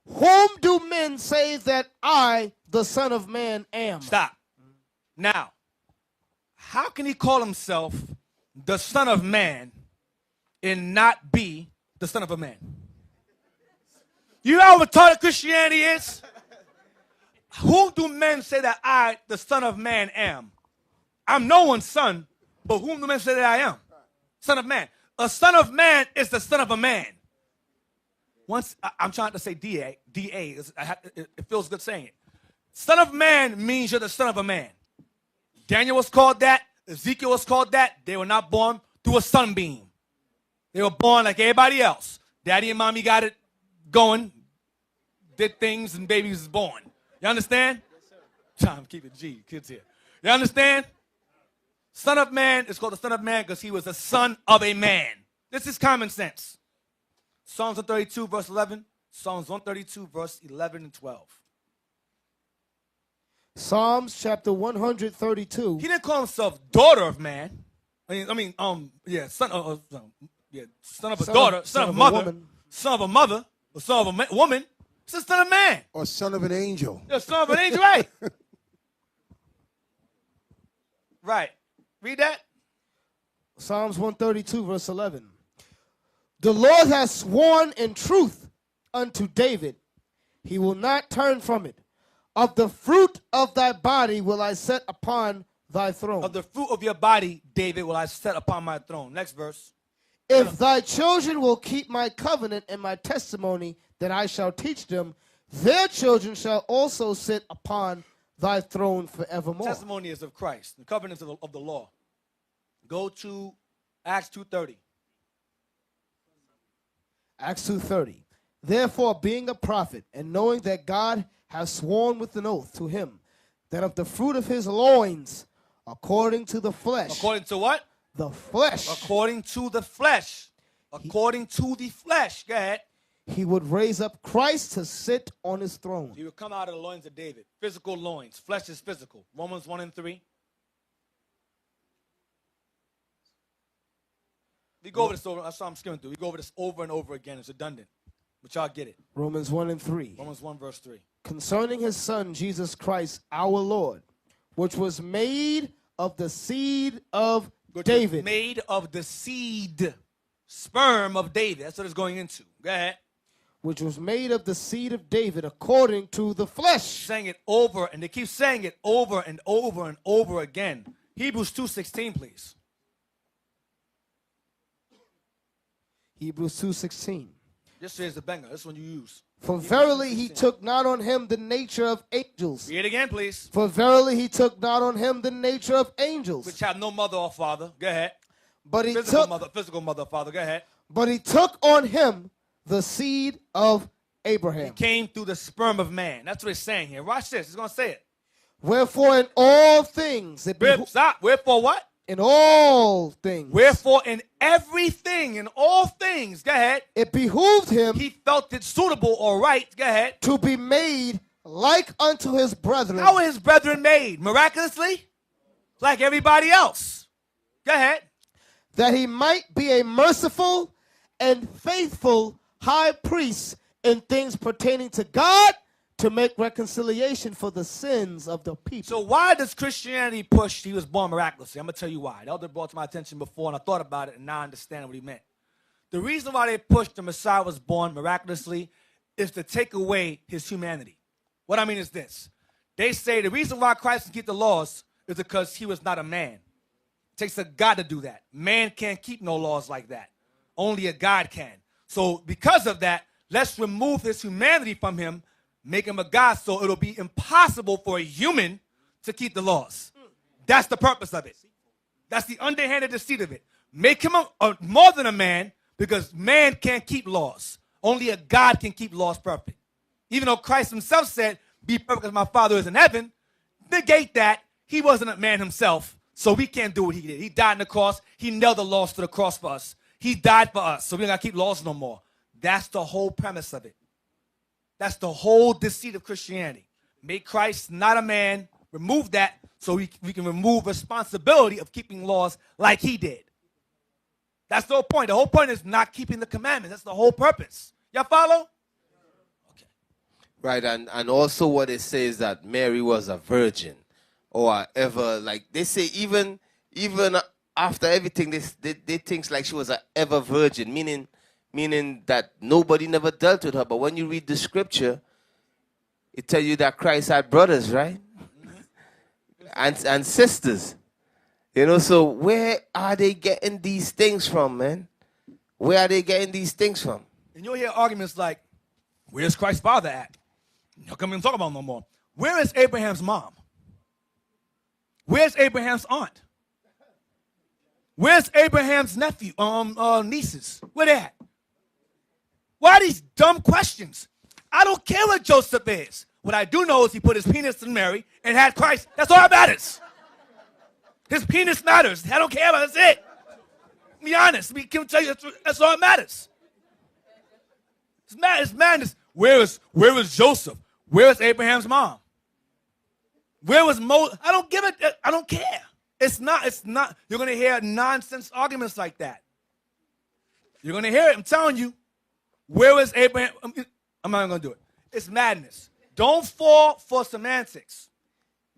Whom do men say that I, the Son of Man, am? Stop. Now, how can he call himself the Son of Man and not be the Son of a Man? You know how retarded Christianity is? Who do men say that I, the Son of Man, am? I'm no one's son, but whom do men say that I am? Son of Man. A son of man is the son of a man. Once I'm trying to say DA. It feels good saying it. Son of man means you're the son of a man. Daniel was called that. Ezekiel was called that. They were not born through a sunbeam. They were born like everybody else. Daddy and mommy got it going, did things, and babies was born. You understand? Yes, sir. Time to keep it G, kids here. You understand? Son of man is called the son of man because he was the son of a man. This is common sense. Psalms 132, verse 11. Psalms 132, verse 11 and 12. Psalms chapter 132. He didn't call himself daughter of man. Son of a daughter, son of a mother, woman. son of a mother, or son of a woman. It's the son of man. Or son of an angel. Yeah, son of an angel, right? Right. Read that. Psalms 132, verse 11. The Lord has sworn in truth unto David. He will not turn from it. Of the fruit of thy body will I set upon thy throne. Of the fruit of your body, David, will I set upon my throne. Next verse. If thy children will keep my covenant and my testimony that I shall teach them, their children shall also sit upon thy throne forevermore. Testimony is of Christ. The covenants of the law. Go to Acts 2:30. Acts 2:30. Therefore, being a prophet, and knowing that God has sworn with an oath to him, that of the fruit of his loins, according to the flesh. According to what? The flesh. According to the flesh. According to the flesh. Go ahead. He would raise up Christ to sit on his throne. He would come out of the loins of David. Physical loins. Flesh is physical. Romans 1 and 3. We go over this over. That's what I'm skimming through. We go over this over and over again. It's redundant. But y'all get it. Romans 1 and 3. Romans 1 verse 3. Concerning his son, Jesus Christ, our Lord, which was made of the seed of David. Made of the seed. Sperm of David. That's what it's going into. Go ahead. Which was made of the seed of David according to the flesh. Saying it over, and they keep saying it over and over and over again. Hebrews 2:16, please. Hebrews 2:16. This is the banger. This one you use. For verily he took not on him the nature of angels. Read it again, please. For verily he took not on him the nature of angels. Which have no mother or father. Go ahead. But he Physical mother or father. Go ahead. But he took on him the seed of Abraham. He came through the sperm of man. That's what it's saying here. Watch this. It's going to say it. Wherefore in all things. Stop. Wherefore what? In all things. Wherefore in everything, in all things. Go ahead. It behooved him. He felt it suitable or right. Go ahead. To be made like unto his brethren. How were his brethren made? Miraculously? Like everybody else. Go ahead. That he might be a merciful and faithful high priest in things pertaining to God, to make reconciliation for the sins of the people. So why does Christianity push he was born miraculously? I'm going to tell you why. The elder brought to my attention before, and I thought about it, and now I understand what he meant. The reason why they pushed the Messiah was born miraculously is to take away his humanity. What I mean is this. They say the reason why Christ can keep the laws is because he was not a man. It takes a God to do that. Man can't keep no laws like that. Only a God can. So because of that, let's remove his humanity from him, make him a God, so it'll be impossible for a human to keep the laws. That's the purpose of it. That's the underhanded deceit of it. Make him more than a man, because man can't keep laws. Only a God can keep laws perfect. Even though Christ himself said, be perfect as my Father is in heaven, negate that. He wasn't a man himself, so we can't do what he did. He died on the cross. He nailed the laws to the cross for us. He died for us, so we don't got to keep laws no more. That's the whole premise of it. That's the whole deceit of Christianity. Make Christ not a man, remove that, so we can remove responsibility of keeping laws like he did. That's the whole point. The whole point is not keeping the commandments. That's the whole purpose. Y'all follow? Okay. Right, and also what it says that Mary was a virgin. or ever, like they say, even after everything, they think like she was an ever virgin, meaning that nobody never dealt with her. But when you read the scripture, it tells you that Christ had brothers, right? and sisters. You know, so where are they getting these things from, man? Where are they getting these things from? And you'll hear arguments like, where's Christ's father at? How come we don't talk about him no more? Where is Abraham's mom? Where's Abraham's aunt? Where's Abraham's nephew, nieces? Where they at? Why are these dumb questions? I don't care what Joseph is. What I do know is he put his penis in Mary and had Christ. That's all that matters. His penis matters. I don't care about it. That's it. Be honest. Can tell you that's all that matters. It's madness. Where is Joseph? Where is Abraham's mom? Where was Moses? I don't give it. I don't care. It's not. You're going to hear nonsense arguments like that. You're going to hear it. I'm telling you. Where was Abraham? I'm not going to do it. It's madness. Don't fall for semantics.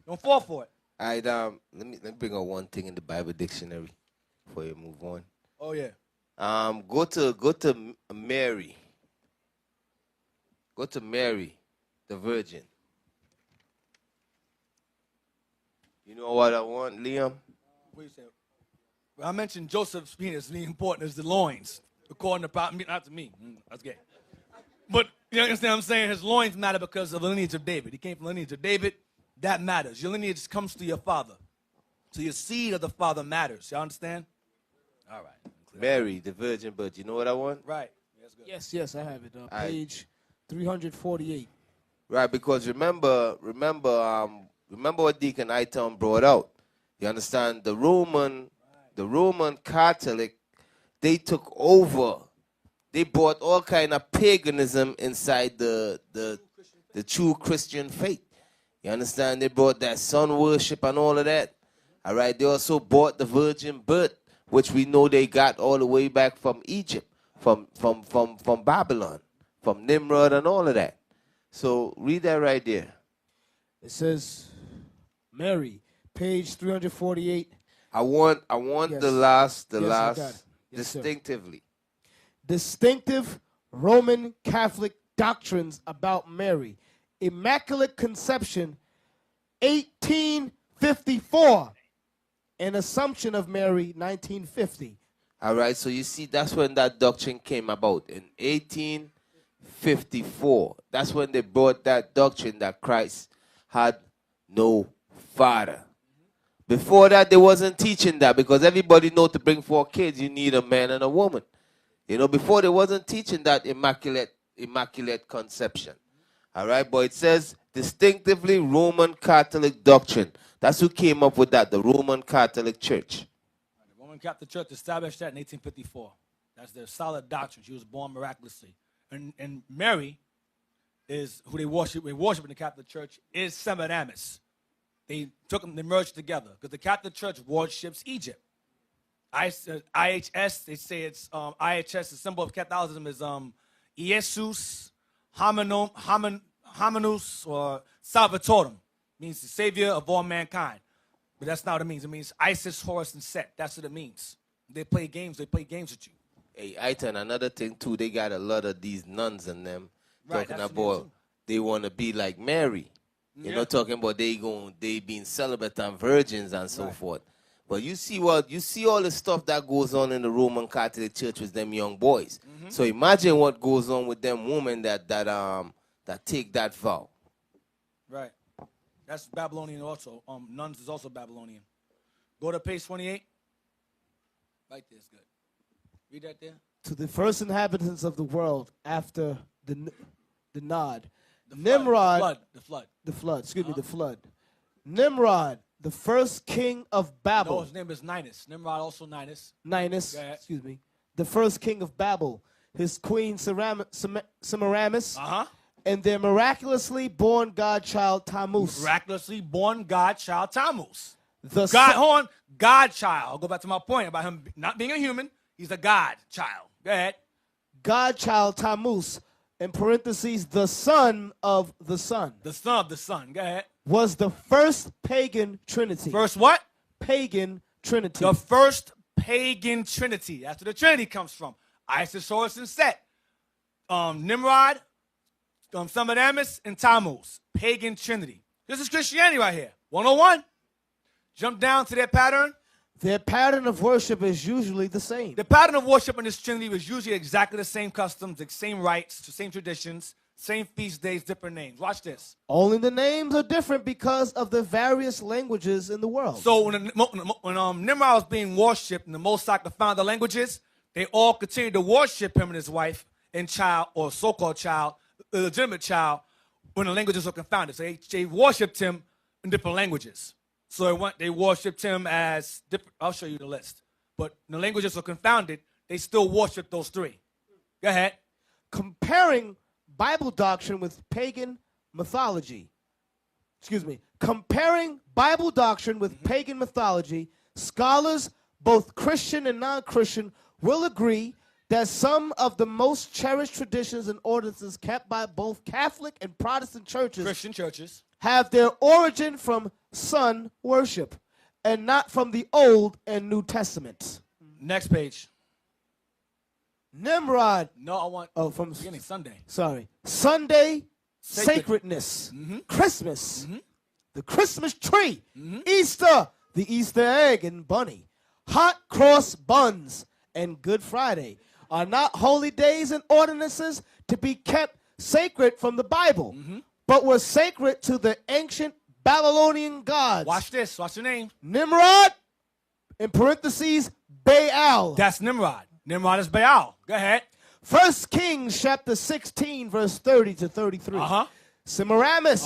Don't fall for it. All right, let me bring out one thing in the Bible dictionary before you move on. Oh yeah. Go to Mary. Go to Mary, the Virgin. You know what I want, Liam? What do you say? Well, I mentioned Joseph's penis being important as the loins, according to not to me. That's gay. But you understand what I'm saying? His loins matter because of the lineage of David. He came from the lineage of David. That matters. Your lineage comes through your father. So your seed of the father matters. Y'all understand? All right. Mary, the virgin birth. You know what I want? Right. Yes, I have it. Page 348. Right, because remember what Deacon Eythan brought out. You understand? The Roman Catholic, they took over. They brought all kind of paganism inside the true Christian faith. You understand? They brought that sun worship and all of that. All right. They also brought the virgin birth, which we know they got all the way back from Egypt, from Babylon, from Nimrod and all of that. So read that right there. It says, Mary, page 348. I want Yes. the last Yes, I got it. Yes, distinctively. Sir. Distinctive Roman Catholic doctrines about Mary. Immaculate Conception, 1854. An Assumption of Mary, 1950. All right, so you see, that's when that doctrine came about, in 1854. That's when they brought that doctrine that Christ had no father. Before that, they wasn't teaching that, because everybody know to bring 4 kids, you need a man and a woman. You know, before they wasn't teaching that immaculate conception. All right, but it says distinctively Roman Catholic doctrine. That's who came up with that, the Roman Catholic Church. The Roman Catholic Church established that in 1854. That's their solid doctrine. She was born miraculously. And Mary is who they worship in the Catholic Church is Semiramis. They merged together because the Catholic Church worships Egypt. IHS, they say it's IHS, the symbol of Catholicism is Jesus Hominus or Salvatorum, means the savior of all mankind. But that's not what it means. It means Isis, Horus, and Set. That's what it means. They play games with you. Hey, Eythan, another thing too, they got a lot of these nuns in them Right, talking that's about they want to be like Mary. You know, talking about they being celibate and virgins and so forth. But you see all the stuff that goes on in the Roman Catholic Church with them young boys. Mm-hmm. So imagine what goes on with them women that take that vow. Right. That's Babylonian also. Nuns is also Babylonian. Go to page 28. Right there is good. Read that there. To the first inhabitants of the world after the nod. Nimrod. The flood. The flood. Nimrod, the first king of Babel. No, his name is Ninus. Nimrod, also Ninus. The first king of Babel. His queen Semiramis. And their miraculously born godchild Tammuz. Miraculously born godchild Tammuz. God-child. I'll go back to my point about him not being a human. He's a godchild. Go ahead. Godchild Tammuz. In parentheses, the son of the son. The son of the son. Go ahead. was the first pagan trinity. First what? Pagan trinity. The first pagan trinity. That's where the Trinity comes from. Isis, Horus, and Set. Nimrod, Semiramis, and Tammuz. Pagan trinity. This is Christianity right here. 101. Jump down to their pattern. Their pattern of worship is usually the same. The pattern of worship in this trinity was usually exactly the same customs, the same rites, the same traditions, same feast days, different names. Watch this. Only the names are different because of the various languages in the world. So when Nimrod was being worshipped and the Mosai could find the languages, they all continued to worship him and his wife and child, or so-called child, the legitimate child, when the languages were confounded. So they worshipped him in different languages. So they worshipped him as different. I'll show you the list. But when the languages were confounded, they still worshipped those three. Go ahead. Comparing Bible doctrine with pagan mythology. Comparing Bible doctrine with pagan mythology, scholars, both Christian and non-Christian, will agree that some of the most cherished traditions and ordinances kept by both Catholic and Protestant churches, Christian churches, have their origin from sun worship and not from the Old and New Testaments. Next page. Nimrod. No, I want from beginning Sunday. Sorry. Sunday Sacred. sacredness. Christmas. The Christmas tree. Easter. The Easter egg and bunny. Hot cross buns and Good Friday are not holy days and ordinances to be kept sacred from the Bible, but were sacred to the ancient Babylonian gods. Watch this. Watch the name. Nimrod, in parentheses, Baal. That's Nimrod. Nimrod is Baal. Go ahead. 1 Kings chapter 16, verse 30 to 33. Semiramis,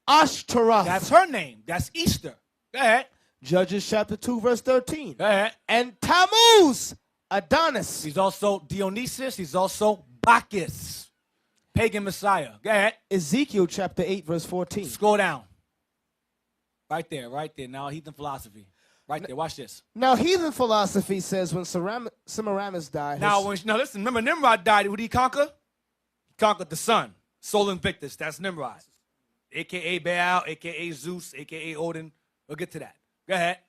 Ashtaroth. That's her name. That's Easter. Go ahead. Judges chapter 2, verse 13. Go ahead. And Tammuz, Adonis. He's also Dionysus. He's also Bacchus. Pagan Messiah. Go ahead. Ezekiel chapter 8, verse 14. Scroll down. Right there, right there. Now, heathen philosophy. Right there. Watch this. Now, heathen philosophy says when Semiramis died. Now, listen. Remember, Nimrod died. Who did he conquer? He conquered the sun. Sol Invictus. That's Nimrod. A.K.A. Baal, A.K.A. Zeus, A.K.A. Odin. We'll get to that. Go ahead.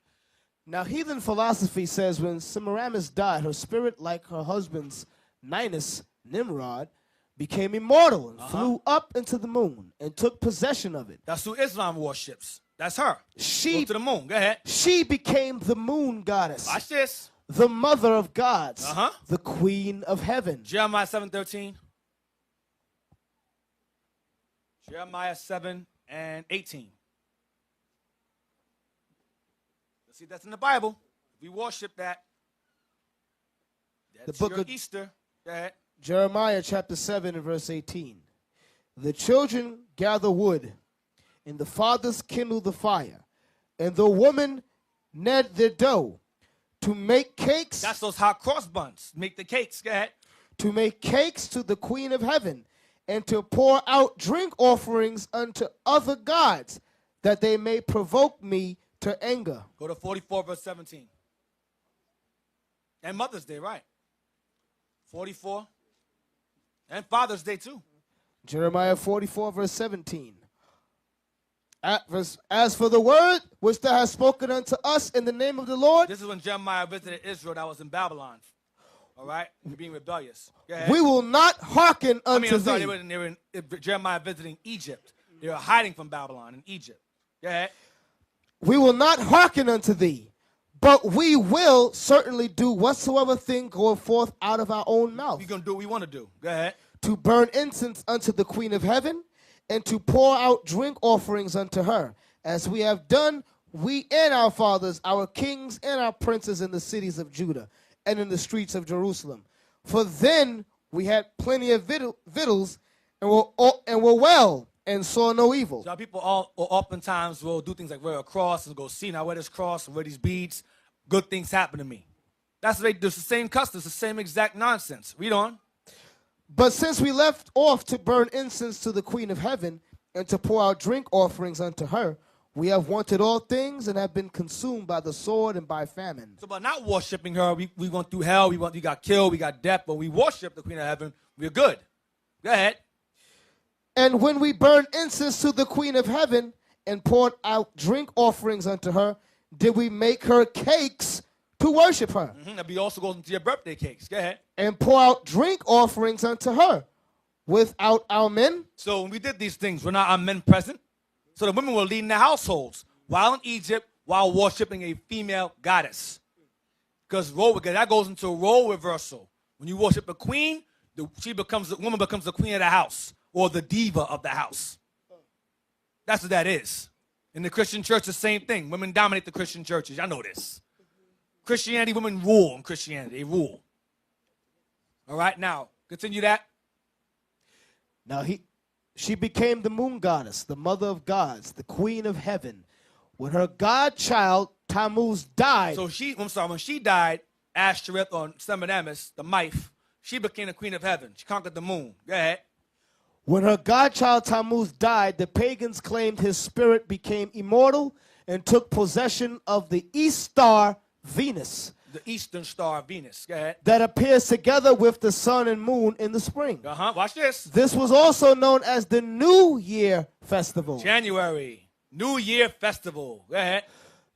Now, heathen philosophy says when Semiramis died, her spirit, like her husband's Ninus, Nimrod, became immortal and flew up into the moon and took possession of it. That's who Islam worships. That's her. She go to the moon. Go ahead. She became the moon goddess. Watch this. The mother of gods. The queen of heaven. Jeremiah 7:13. Jeremiah 7 and 18. Let's see, that's in the Bible. We worship that. That's the book your of Easter. Go ahead. Jeremiah chapter 7 and verse 18. The children gather wood, and the fathers kindle the fire, and the women knead their dough to make cakes. That's those hot cross buns. Make the cakes. Go ahead. To make cakes to the queen of heaven, and to pour out drink offerings unto other gods, that they may provoke me to anger. Go to 44 verse 17. And Mother's Day, right? 44. And Father's Day, too. Jeremiah 44 verse 17. As for the word which thou hast spoken unto us in the name of the Lord. This is when Jeremiah visited Israel that was in Babylon. All right? Being rebellious. We will not hearken unto thee. They were in Jeremiah visiting Egypt. They were hiding from Babylon in Egypt. Go ahead. We will not hearken unto thee, but we will certainly do whatsoever thing goeth forth out of our own mouth. We're going to do what we want to do. Go ahead. To burn incense unto the queen of heaven, and to pour out drink offerings unto her, as we have done, we and our fathers, our kings and our princes in the cities of Judah, and in the streets of Jerusalem. For then we had plenty of victuals, and were well, and saw no evil. So people oftentimes will do things like wear a cross and go, see, now wear this cross and wear these beads. Good things happen to me. That's what they do. It's the same customs, the same exact nonsense. Read on. But since we left off to burn incense to the queen of heaven and to pour out drink offerings unto her, we have wanted all things and have been consumed by the sword and by famine. So by not worshiping her, we went through hell, we got killed, we got death, but we worship the queen of heaven, we're good. Go ahead. And when we burn incense to the queen of heaven and poured out drink offerings unto her, did we make her cakes to worship her, That be also goes into your birthday cakes. Go ahead. and pour out drink offerings unto her without our men? So when we did these things, were not our men present? So the women were leading the households while in Egypt, while worshiping a female goddess. Because that goes into a role reversal. When you worship a queen, the woman becomes the queen of the house or the diva of the house. That's what that is. In the Christian church, the same thing. Women dominate the Christian churches. I know this. Christianity, women rule in Christianity. They rule. All right, now, continue that. Now she became the moon goddess, the mother of gods, the queen of heaven. When her godchild Tammuz died. So when she died, Ashtoreth or Semiramis, the wife, she became the queen of heaven. She conquered the moon. Go ahead. When her godchild Tammuz died, the pagans claimed his spirit became immortal and took possession of the east star Venus. The eastern star Venus. Go ahead. That appears together with the sun and moon in the spring. Watch this. This was also known as the New Year Festival. January. New Year Festival. Go ahead.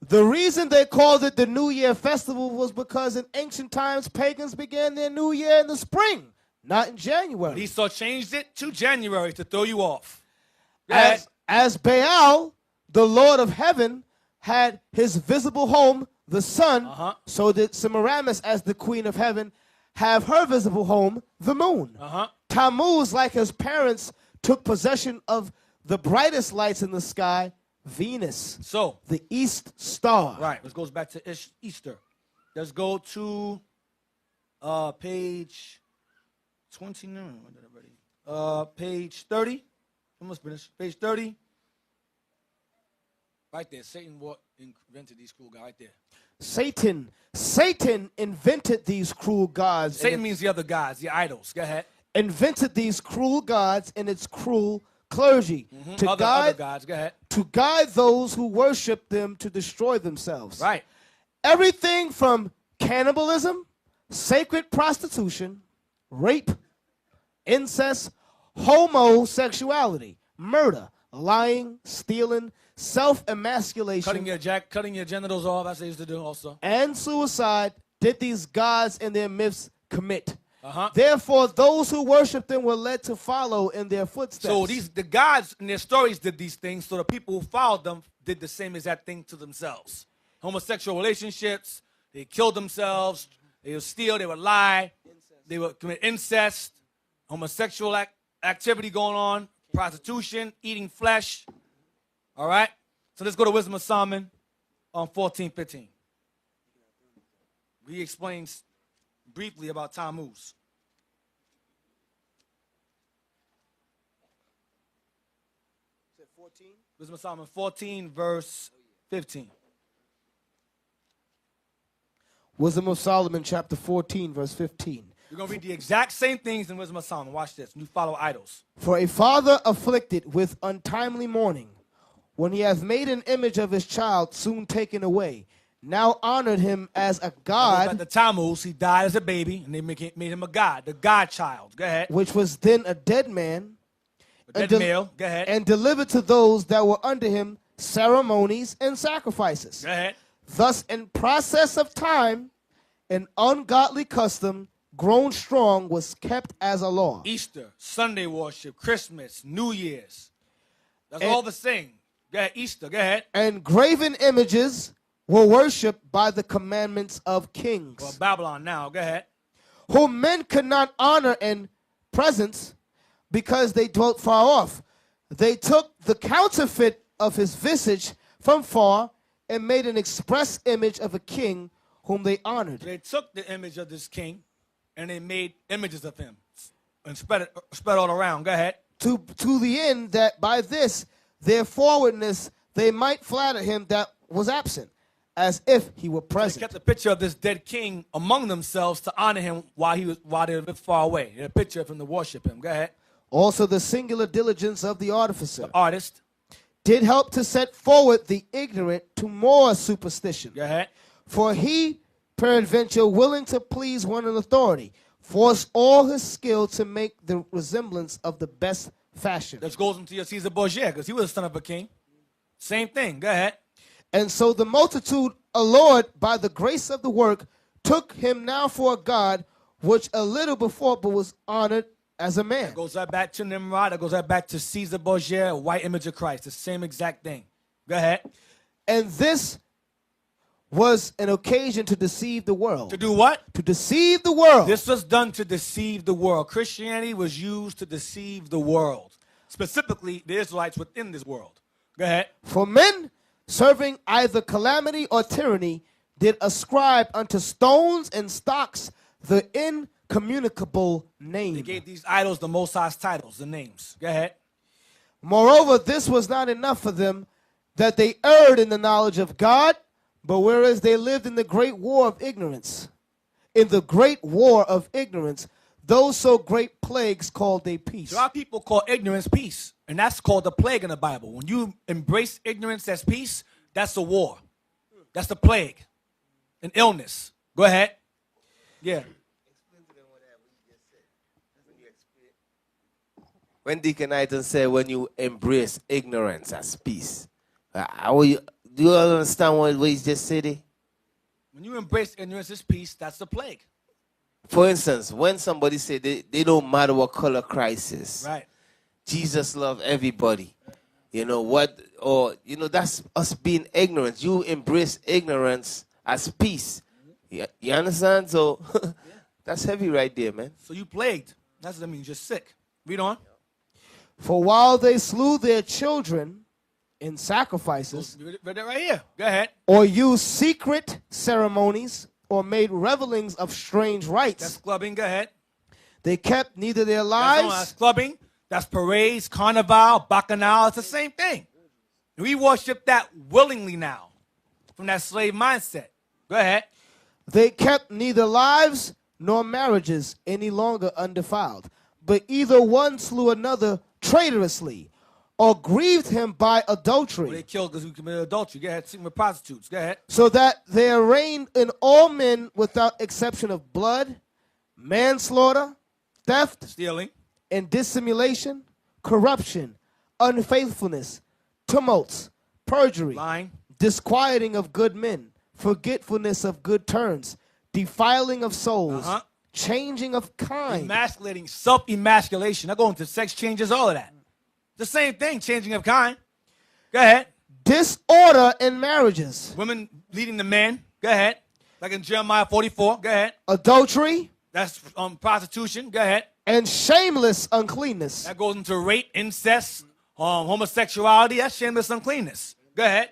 The reason they called it the New Year Festival was because in ancient times, pagans began their New Year in the spring, not in January. Esau changed it to January to throw you off. Go ahead. As Baal, the Lord of heaven, had his visible home, the sun, so did Semiramis, as the queen of heaven, have her visible home, the moon. Tammuz, like his parents, took possession of the brightest lights in the sky, Venus. So the east star. Right. This goes back to Easter. Let's go to page 29. Page 30. Almost finished. Page 30. Right there. Satan invented these cruel guys. Right there. Satan invented these cruel gods. Satan means the other gods, the idols. Go ahead. Invented these cruel gods and its cruel clergy Other gods. Go ahead. to guide those who worship them to destroy themselves. Right. Everything from cannibalism, sacred prostitution, rape, incest, homosexuality, murder, lying, stealing, self-emasculation, Cutting your genitals off, as they used to do also. and suicide did these gods and their myths commit. Therefore, those who worship them were led to follow in their footsteps. So the gods in their stories did these things, so the people who followed them did the same exact thing to themselves. Homosexual relationships, they killed themselves, they would steal, they would lie, they would commit incest, homosexual activity going on, prostitution, eating flesh. All right? So let's go to Wisdom of Solomon on 14:15. He explains briefly about Tammuz. Wisdom of Solomon 14, verse 15. Wisdom of Solomon, chapter 14, verse 15. We're going to read the exact same things in Wisdom of Solomon. Watch this. You follow idols. For a father afflicted with untimely mourning, when he hath made an image of his child soon taken away, now honored him as a god. At the Tammuz, he died as a baby, and they made him a god, the godchild. Go ahead. Which was then a dead man. A dead male. Go ahead. And delivered to those that were under him ceremonies and sacrifices. Go ahead. Thus, in process of time, an ungodly custom grown strong was kept as a law. Easter, Sunday worship, Christmas, New Year's. That's all the same. Go ahead. Easter. Go ahead. And graven images were worshipped by the commandments of kings. Well, Babylon now. Go ahead. Whom men could not honor in presence because they dwelt far off. They took the counterfeit of his visage from far and made an express image of a king whom they honored. They took the image of this king and they made images of him and spread all around. Go ahead. To the end that by this, their forwardness, they might flatter him that was absent, as if he were present. They kept a picture of this dead king among themselves to honor him while they lived far away. They had a picture of him to worship him. Go ahead. Also, the singular diligence of the artificer, The artist. did help to set forward the ignorant to more superstition. Go ahead. For he, peradventure, willing to please one in authority, forced all his skill to make the resemblance of the best fashion. This goes into your Caesar Borgia because he was the son of a king. Same thing. Go ahead. And so the multitude, allured by the grace of the work, took him now for a god, which a little before but was honored as a man. That goes right back to Nimrod. That goes right back to Caesar Borgia, a white image of Christ. The same exact thing. Go ahead. And this was an occasion to deceive the world. To do what? To deceive the world. This was done to deceive the world. Christianity was used to deceive the world, specifically the Israelites within this world. Go ahead. For men serving either calamity or tyranny did ascribe unto stones and stocks the incommunicable name. They gave these idols the Most High's titles, the names. Go ahead. Moreover, this was not enough for them, that they erred in the knowledge of God, but whereas they lived in the great war of ignorance, those so great plagues called they peace. So our people call ignorance peace, and that's called the plague in the Bible. When you embrace ignorance as peace, that's a war. That's the plague, an illness. Go ahead. Yeah. When Deacon Eythan said, when you embrace ignorance as peace, do you understand what he just said? When you embrace ignorance as peace, that's the plague. For instance, when somebody said they don't matter what color Christ is, Right. Jesus loves everybody. You know what? Or that's us being ignorant. You embrace ignorance as peace. You understand? So that's heavy right there, man. So you plagued. That's what I mean. You're just sick. Read on. For while they slew their children in sacrifices, Read that right here. Go ahead. or used secret ceremonies, or made revelings of strange rites, That's clubbing. Go ahead. they kept neither their That's lives clubbing. That's parades, carnival, bacchanal. It's the same thing. We worship that willingly now from that slave mindset. Go ahead. They kept neither lives nor marriages any longer undefiled, but either one slew another traitorously, or grieved him by Well, adultery, they killed because we committed adultery. Go ahead. Sleeping with prostitutes. Go ahead. so that there reigned in all men without exception of blood, manslaughter, theft, Stealing. and dissimulation, corruption, unfaithfulness, tumults, perjury, Lying. disquieting of good men, forgetfulness of good turns, defiling of souls, changing of kind, Emasculating. Self-emasculation. I go into sex changes, all of that. The same thing. Changing of kind. Go ahead. disorder in marriages, Women leading the men. Go ahead. Like in Jeremiah 44. Go ahead. adultery, That's prostitution. Go ahead. and shameless uncleanness. That goes into rape, incest, homosexuality. That's shameless uncleanness. Go ahead.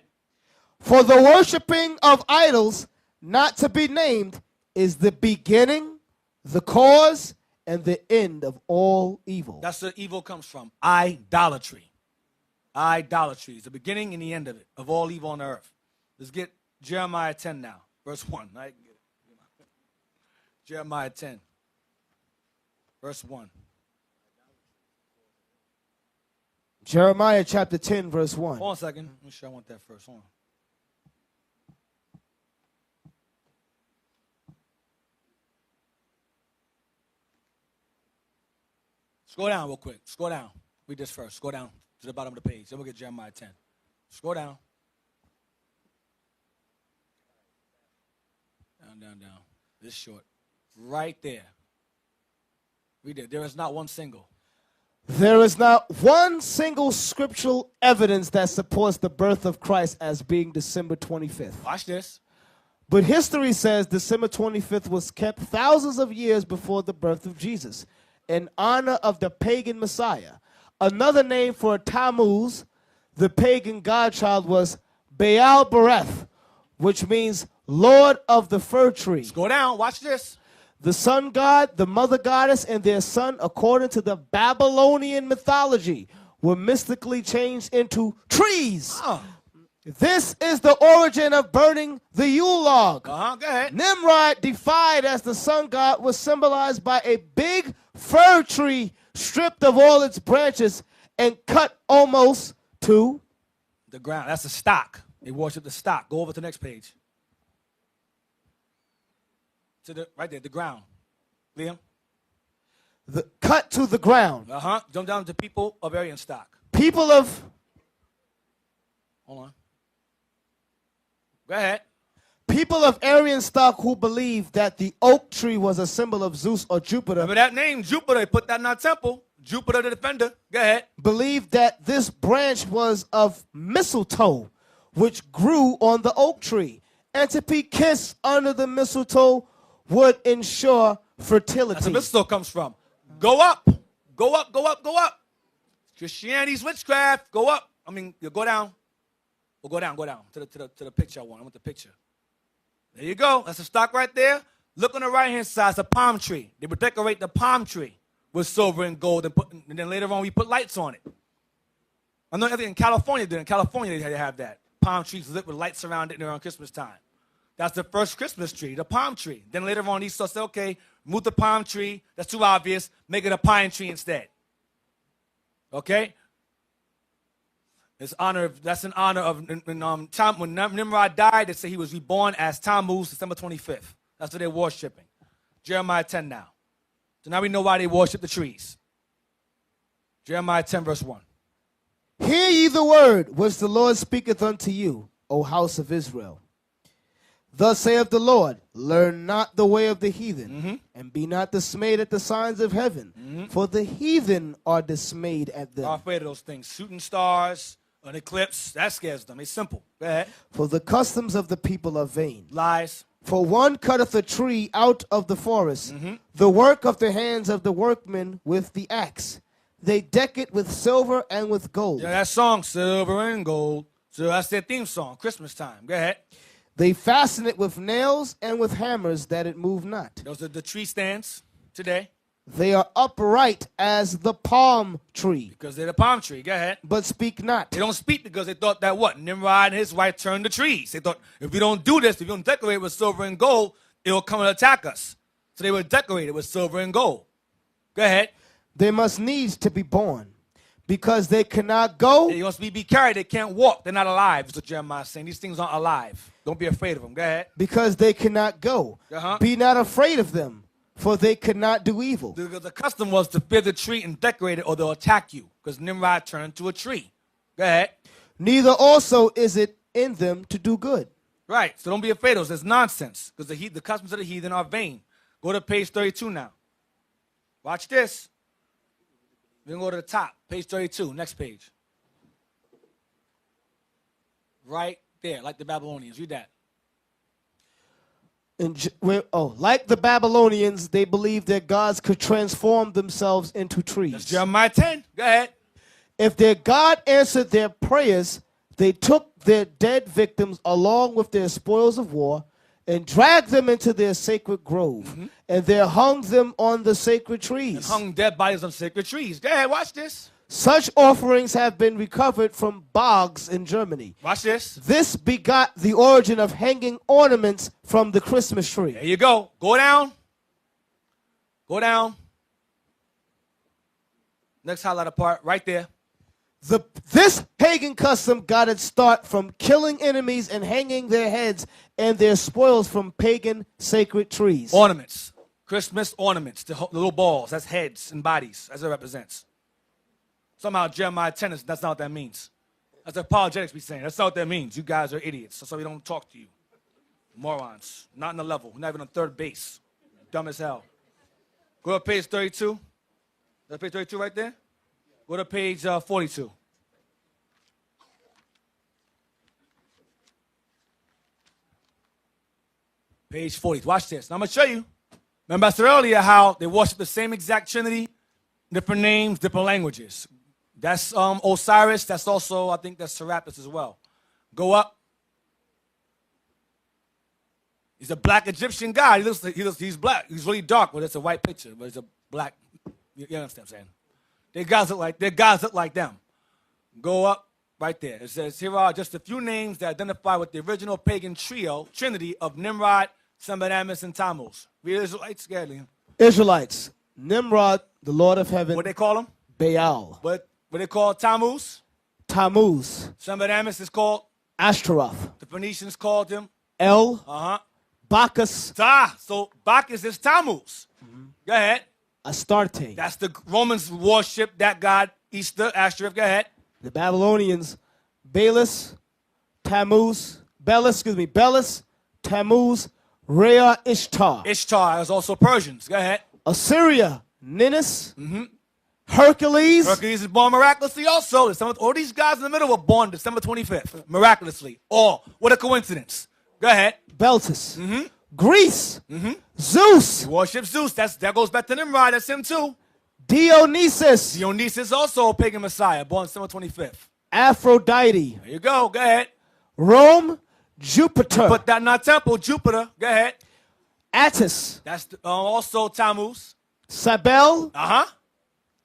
For the worshiping of idols not to be named is the beginning, the cause, and the end of all evil. That's where evil comes from. Idolatry. Idolatry is the beginning and the end of it, of all evil on earth. Let's get Jeremiah 10 now, verse 1. Right? Jeremiah 10, verse 1. Jeremiah chapter 10, verse 1. Hold on a second. Let me sure I want that first. Hold on. Scroll down real quick. Scroll down. Read this first. Scroll down to the bottom of the page. Then we'll get Jeremiah 10. Scroll down. Down. This short. Right there. Read it. There is not one single. There is not one single scriptural evidence that supports the birth of Christ as being December 25th. Watch this. But history says December 25th was kept thousands of years before the birth of Jesus in honor of the pagan Messiah. Another name for Tammuz, the pagan godchild, was Baal Bereth, which means Lord of the fir tree. Go down. Watch this. The sun god, the mother goddess, and their son, according to the Babylonian mythology, were mystically changed into trees. This is the origin of burning the Yule log. Go ahead. Nimrod, defied as the sun god, was symbolized by a big fir tree stripped of all its branches and cut almost to the ground. That's the stock. They worship the stock. Go over to the next page. To the right there, the ground. Liam. cut to the ground. Jump down to people of Aryan stock. People of Hold on. Go ahead. People of Aryan stock who believed that the oak tree was a symbol of Zeus or Jupiter Remember that name, Jupiter. They put that in our temple. Jupiter the defender. Go ahead. believed that this branch was of mistletoe, which grew on the oak tree, and to be kissed under the mistletoe would ensure fertility. That's where mistletoe comes from. Go up. Go up, go up, go up. Christianity's witchcraft. Go up. I mean, you go down. Well, go down to the picture I want the picture. There you go. That's a stock right there. Look on the right-hand side. It's a palm tree. They would decorate the palm tree with silver and gold, and then later on we put lights on it. I know in California, in California they have that. Palm trees lit with lights around it around Christmas time. That's the first Christmas tree, the palm tree. Then later on, these say, okay, remove the palm tree. That's too obvious. Make it a pine tree instead. Okay? That's in honor of when Nimrod died, they say he was reborn as Tammuz, December 25th. That's what they're worshiping. Jeremiah 10 now. So now we know why they worship the trees. Jeremiah 10, verse 1. Hear ye the word which the Lord speaketh unto you, O house of Israel. Thus saith the Lord, learn not the way of the heathen, and be not dismayed at the signs of heaven, for the heathen are dismayed at them. Are afraid of those things. Shooting stars, an eclipse, that scares them. It's simple. Go ahead. For the customs of the people are vain. Lies. For one cutteth a tree out of the forest, the work of the hands of the workmen with the axe. They deck it with silver and with gold. Yeah, that song, silver and gold. So that's their theme song, Christmas time. Go ahead. They fasten it with nails and with hammers that it move not. Those are the tree stands today. They are upright as the palm tree, Because they're the palm tree. Go ahead. but speak not. They don't speak because they thought that what? Nimrod and his wife turned the trees. They thought, if we don't do this, if we don't decorate with silver and gold, it will come and attack us. So they would decorate it with silver and gold. Go ahead. They must needs to be born, because they cannot go. They must be carried. They can't walk. They're not alive. That's what Jeremiah is saying. These things aren't alive. Don't be afraid of them. Go ahead. Because they cannot go. Be not afraid of them, for they could not do evil. The custom was to fear the tree and decorate it, or they'll attack you, because Nimrod turned to a tree. Go ahead. Neither also is it in them to do good. Right. So don't be afraid of those. It's nonsense, because the customs of the heathen are vain. Go to page 32 now. Watch this. We're going to go to the top. Page 32. Next page. Right there, like the Babylonians. Read that. Like the Babylonians, they believed that gods could transform themselves into trees. That's Jeremiah 10. Go ahead. If their God answered their prayers, they took their dead victims along with their spoils of war and dragged them into their sacred grove, and there hung them on the sacred trees. And hung dead bodies on sacred trees. Go ahead, watch this. Such offerings have been recovered from bogs in Germany. Watch this. This begot the origin of hanging ornaments from the Christmas tree. There you go. Go down. Go down. Next highlighted part, right there. This pagan custom got its start from killing enemies and hanging their heads and their spoils from pagan sacred trees. Ornaments. Christmas ornaments. The little balls. That's heads and bodies, as it represents. Somehow Jeremiah 10, that's not what that means. That's apologetics be saying. That's not what that means. You guys are idiots. That's why we don't talk to you. Morons. Not in the level. Not even on third base. Dumb as hell. Go to page 32. That's page 32 right there? Go to page 42. Page 40. Watch this. Now I'm going to show you. Remember I said earlier how they worship the same exact Trinity, different names, different languages. That's Osiris. That's also, I think that's Serapis as well. Go up. He's a black Egyptian guy. He's black. He's really dark, but it's a white picture. But he's a black. You understand what I'm saying? Their gods look like them. Go up right there. It says, here are just a few names that identify with the original pagan trinity of Nimrod, Semiramis, and Tammuz. Read Israelites, Gadlian. Israelites. Nimrod, the Lord of heaven. What they call him? Baal. What they call Tammuz? Tammuz. Semiramis is called? Ashtaroth. The Phoenicians called him? El. Bacchus. So Bacchus is Tammuz. Go ahead. Astarte. That's the Romans worship that god, Easter, Ashtoreth. Go ahead. The Babylonians, Baalis, Belus, Tammuz, Rhea, Ishtar. Ishtar is also Persians. Go ahead. Assyria, Ninus, Hercules, Hercules is born miraculously also. All these guys in the middle were born December 25th. Miraculously. All. What a coincidence. Go ahead. Beltis, Greece, Zeus, He worships Zeus. That goes back to Nimrod. That's him too. Dionysus, Dionysus also a pagan messiah, born December 25th. Aphrodite, There you go. Go ahead. Rome, Jupiter, Put that in our temple. Jupiter. Go ahead. Attis, That's also Tammuz. Sabel,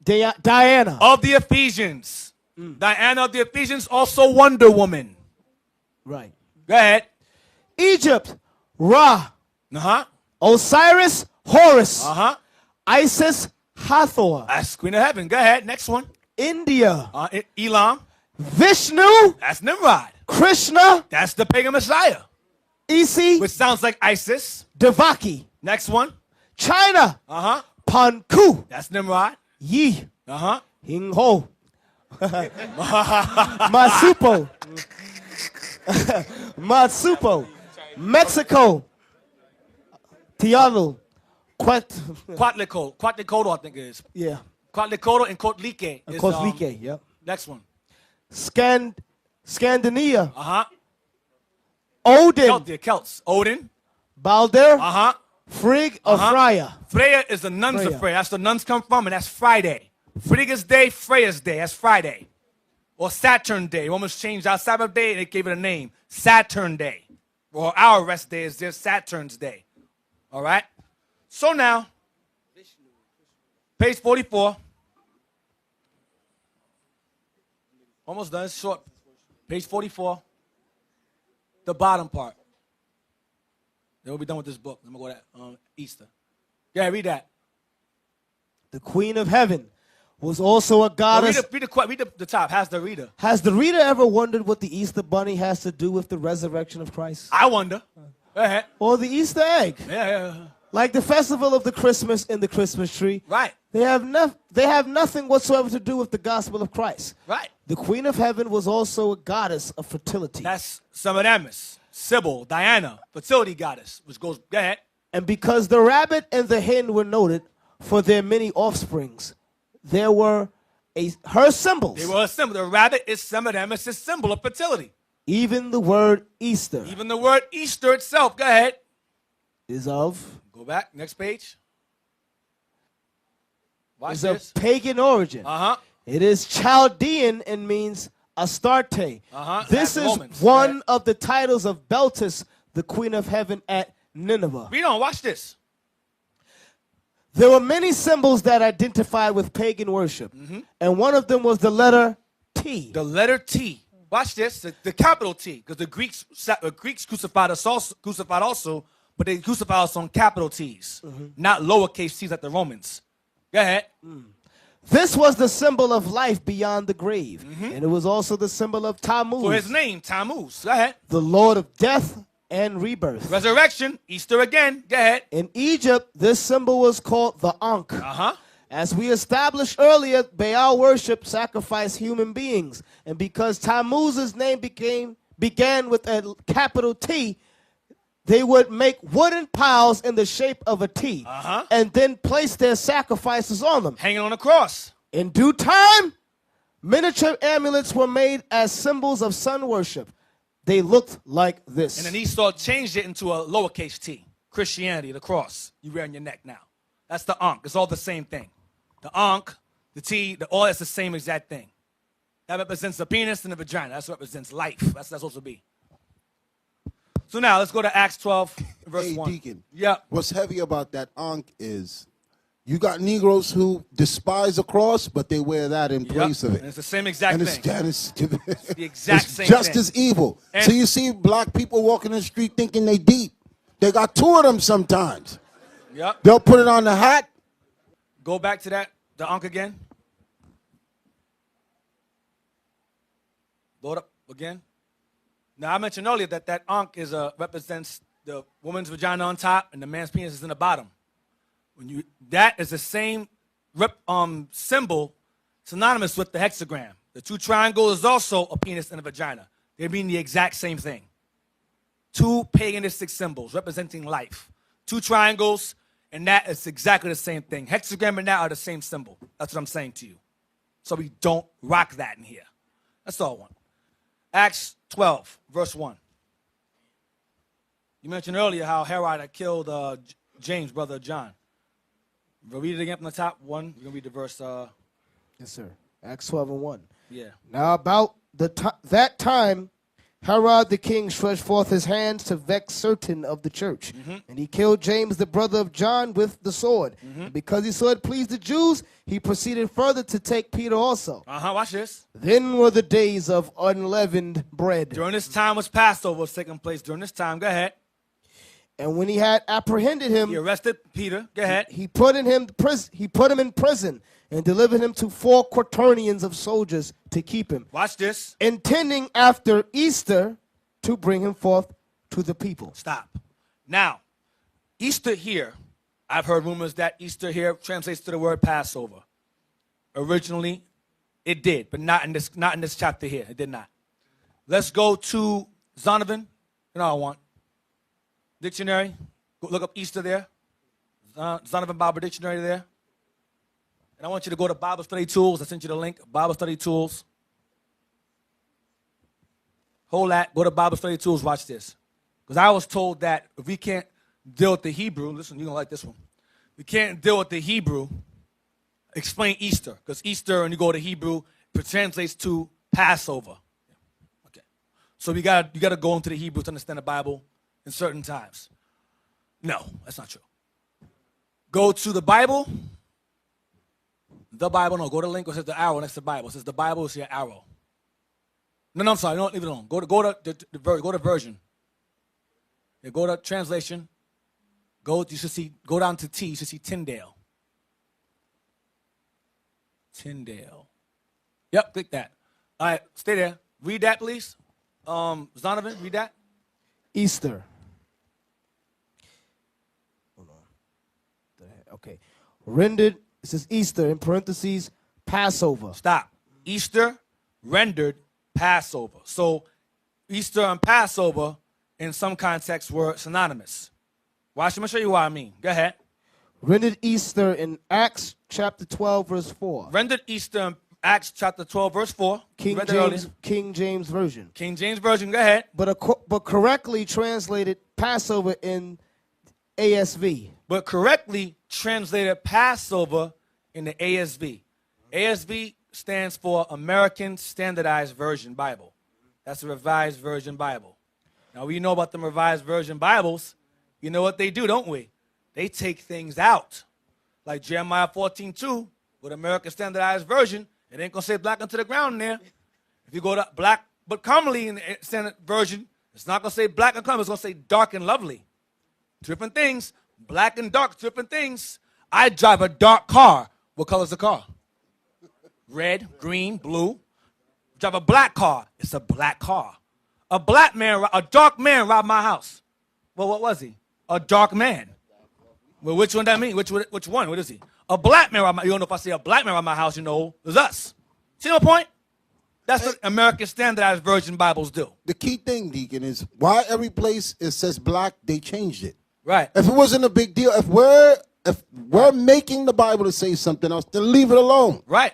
Diana, Of the Ephesians. Diana of the Ephesians, also Wonder Woman. right. Go ahead. Egypt, Ra, Osiris, Horus, Isis, Hathor. That's Queen of Heaven. Go ahead. Next one. India, Elam. Vishnu, That's Nimrod. Krishna, That's the pagan messiah, Isi, which sounds like Isis. Devaki. Next one. China, Panku, That's Nimrod. Yi, Uh-huh. Hingho, Masupo, Matsupo, Mexico, Tialu, Quetzalcoatl, I think it is. yeah, Quetzalcoatl and Coatlique. is, Coatlique, yep. Next one. Scandinavia, Uh-huh. Odin, Celts. Odin. Balder, Uh-huh. Frigg, or Freya. Freya is the nuns Freya. of Freya. That's where nuns come from, and that's Friday. Frigga's Day, Freya's Day. That's Friday. Or Saturn Day. Romans changed our Sabbath day, and they gave it a name. Saturn Day. Or our rest day is their Saturn's Day. All right? So now, page 44. Almost done. It's short. Page 44. The bottom part. Then we'll be done with this book. I'm going to go to Easter. Yeah, read that. The Queen of Heaven was also a goddess. Read the top. How's the reader? Has the reader ever wondered what the Easter bunny has to do with the resurrection of Christ? I wonder. Go ahead. Or the Easter egg? Yeah. Like the festival of the Christmas and the Christmas tree. Right. They have nothing whatsoever to do with the gospel of Christ. Right. The Queen of Heaven was also a goddess of fertility. That's Semiramis, Sybil, Diana, fertility goddess, which goes, go ahead. And because the rabbit and the hen were noted for their many offsprings, there were her symbols. They were a symbol. The rabbit is Semiramis' symbol of fertility. Even the word Easter Even the word Easter itself, go ahead. is of Go back, next page. Watch is this. of pagan origin. It is Chaldean and means Astarte. This That's is Romans. one of the titles of Beltis, the Queen of Heaven at Nineveh. Read on, watch this. There were many symbols that identified with pagan worship, and one of them was the letter T. The letter T. Watch this, the capital T, because the Greeks crucified us also, but they crucified us on capital T's, not lowercase t's like the Romans. Go ahead. This was the symbol of life beyond the grave, and it was also the symbol of Tammuz, For his name, Tammuz. Go ahead. the Lord of death and rebirth. Resurrection, Easter again. Go ahead. In Egypt, this symbol was called the Ankh. As we established earlier, Baal worship sacrificed human beings. And because Tammuz's name began with a capital T, they would make wooden piles in the shape of a T and then place their sacrifices on them. Hanging on a cross. In due time, miniature amulets were made as symbols of sun worship. They looked like this. And then Esau changed it into a lowercase t. Christianity, the cross. You wear on your neck now. That's the Ankh. It's all the same thing. The Ankh, the T, the all, it's the same exact thing. That represents the penis and the vagina. That represents life. That's supposed to be. So now let's go to Acts 12, verse 1. Deacon. Yeah. What's heavy about that Ankh is you got Negroes who despise a cross, but they wear that in place of it. And it's the same exact And thing. it's the exact it's same just thing. as evil. And- So you see black people walking in the street thinking they deep. They got two of them sometimes. Yep. They'll put it on the hat. Go back to that, the Ankh again. Load up again. Now, I mentioned earlier that that Ankh represents the woman's vagina on top and the man's penis is in the bottom. That is the same symbol synonymous with the hexagram. The two triangles is also a penis and a vagina. They mean the exact same thing. Two paganistic symbols representing life. Two triangles, and that is exactly the same thing. Hexagram and that are the same symbol. That's what I'm saying to you. So we don't rock that in here. That's all I want. Acts 12, verse 1. You mentioned earlier how Herod had killed James, brother of John. We'll read it again from the top. 1. We're going to read the verse. Yes, sir. Acts 12 and 1. Yeah. Now about that time, Herod the king stretched forth his hands to vex certain of the church. And he killed James, the brother of John, with the sword. And because he saw it pleased the Jews, he proceeded further to take Peter also. Watch this. Then were the days of unleavened bread. During this time was Passover was taking place. During this time, go ahead. And when he had apprehended him, He arrested Peter. Go ahead. he put him in prison and delivered him to 4 quaternions of soldiers to keep him, Watch this. intending after Easter to bring him forth to the people. Stop. Now, Easter here, I've heard rumors that Easter here translates to the word Passover. Originally, it did, but not in this chapter here. It did not. Let's go to Zonovan. You know what I want. Dictionary. Go look up Easter there. Zonovan Bible Dictionary there. And I want you to go to Bible Study Tools. I sent you the link. Bible Study Tools. Hold that. Go to Bible Study Tools. Watch this. Because I was told that if we can't deal with the Hebrew, listen, you're going to like this one. We can't deal with the Hebrew, explain Easter. Because Easter, when you go to Hebrew, it translates to Passover. Okay. So you gotta go into the Hebrew to understand the Bible in certain times. No, that's not true. Go to the Bible. The Bible, no, go to the link where it says the arrow next to the Bible. It says the Bible is your arrow. No, I'm sorry, don't leave it alone. Go to version. Yeah, go to translation. Go down to T, you should see Tyndale. Tyndale. Yep, click that. All right, stay there. Read that, please. Zonovan, read that. Easter. Hold on. Okay. Rendered, it says Easter in parentheses, Passover. Stop. Easter rendered Passover. So Easter and Passover in some contexts were synonymous. Watch, let me show you what I mean. Go ahead. Rendered Easter in Acts chapter 12, verse 4. Rendered Easter in Acts chapter 12, verse 4. King James Version. King James Version, go ahead. But correctly translated Passover in ASV. But correctly translated Passover in the ASV. ASV stands for American Standardized Version Bible. That's the Revised Version Bible. Now, we know about the Revised Version Bibles. You know what they do, don't we? They take things out. Like Jeremiah 14:2, with American Standardized Version, it ain't going to say black unto the ground in there. If you go to black but commonly in the Standard Version, it's not going to say black and comely. It's going to say dark and lovely. Different things. Black and dark, different things. I drive a dark car. What color is the car? Red, green, blue. Drive a black car. It's a black car. A dark man robbed my house. Well, what was he? A dark man. Well, which one that mean? Which one? What is he? A black man robbed my house. You don't know if I say a black man robbed my house, you know, it's us. See my point? That's what American Standardized Version Bibles do. The key thing, Deacon, is why every place it says black, they changed it. Right. If it wasn't a big deal, if we're making the Bible to say something else, then leave it alone. Right.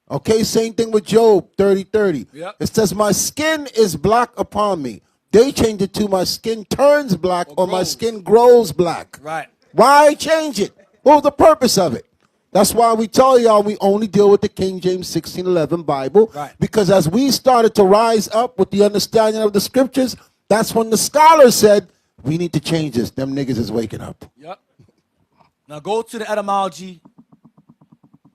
Okay, same thing with Job 30:30. Yep. It says, my skin is black upon me. They changed it to my skin turns black or my skin grows black. Right. Why change it? What was the purpose of it? That's why we tell y'all we only deal with the King James 1611 Bible. Right. Because as we started to rise up with the understanding of the scriptures, that's when the scholars said, we need to change this. Them niggas is waking up. Yep. Now go to the etymology.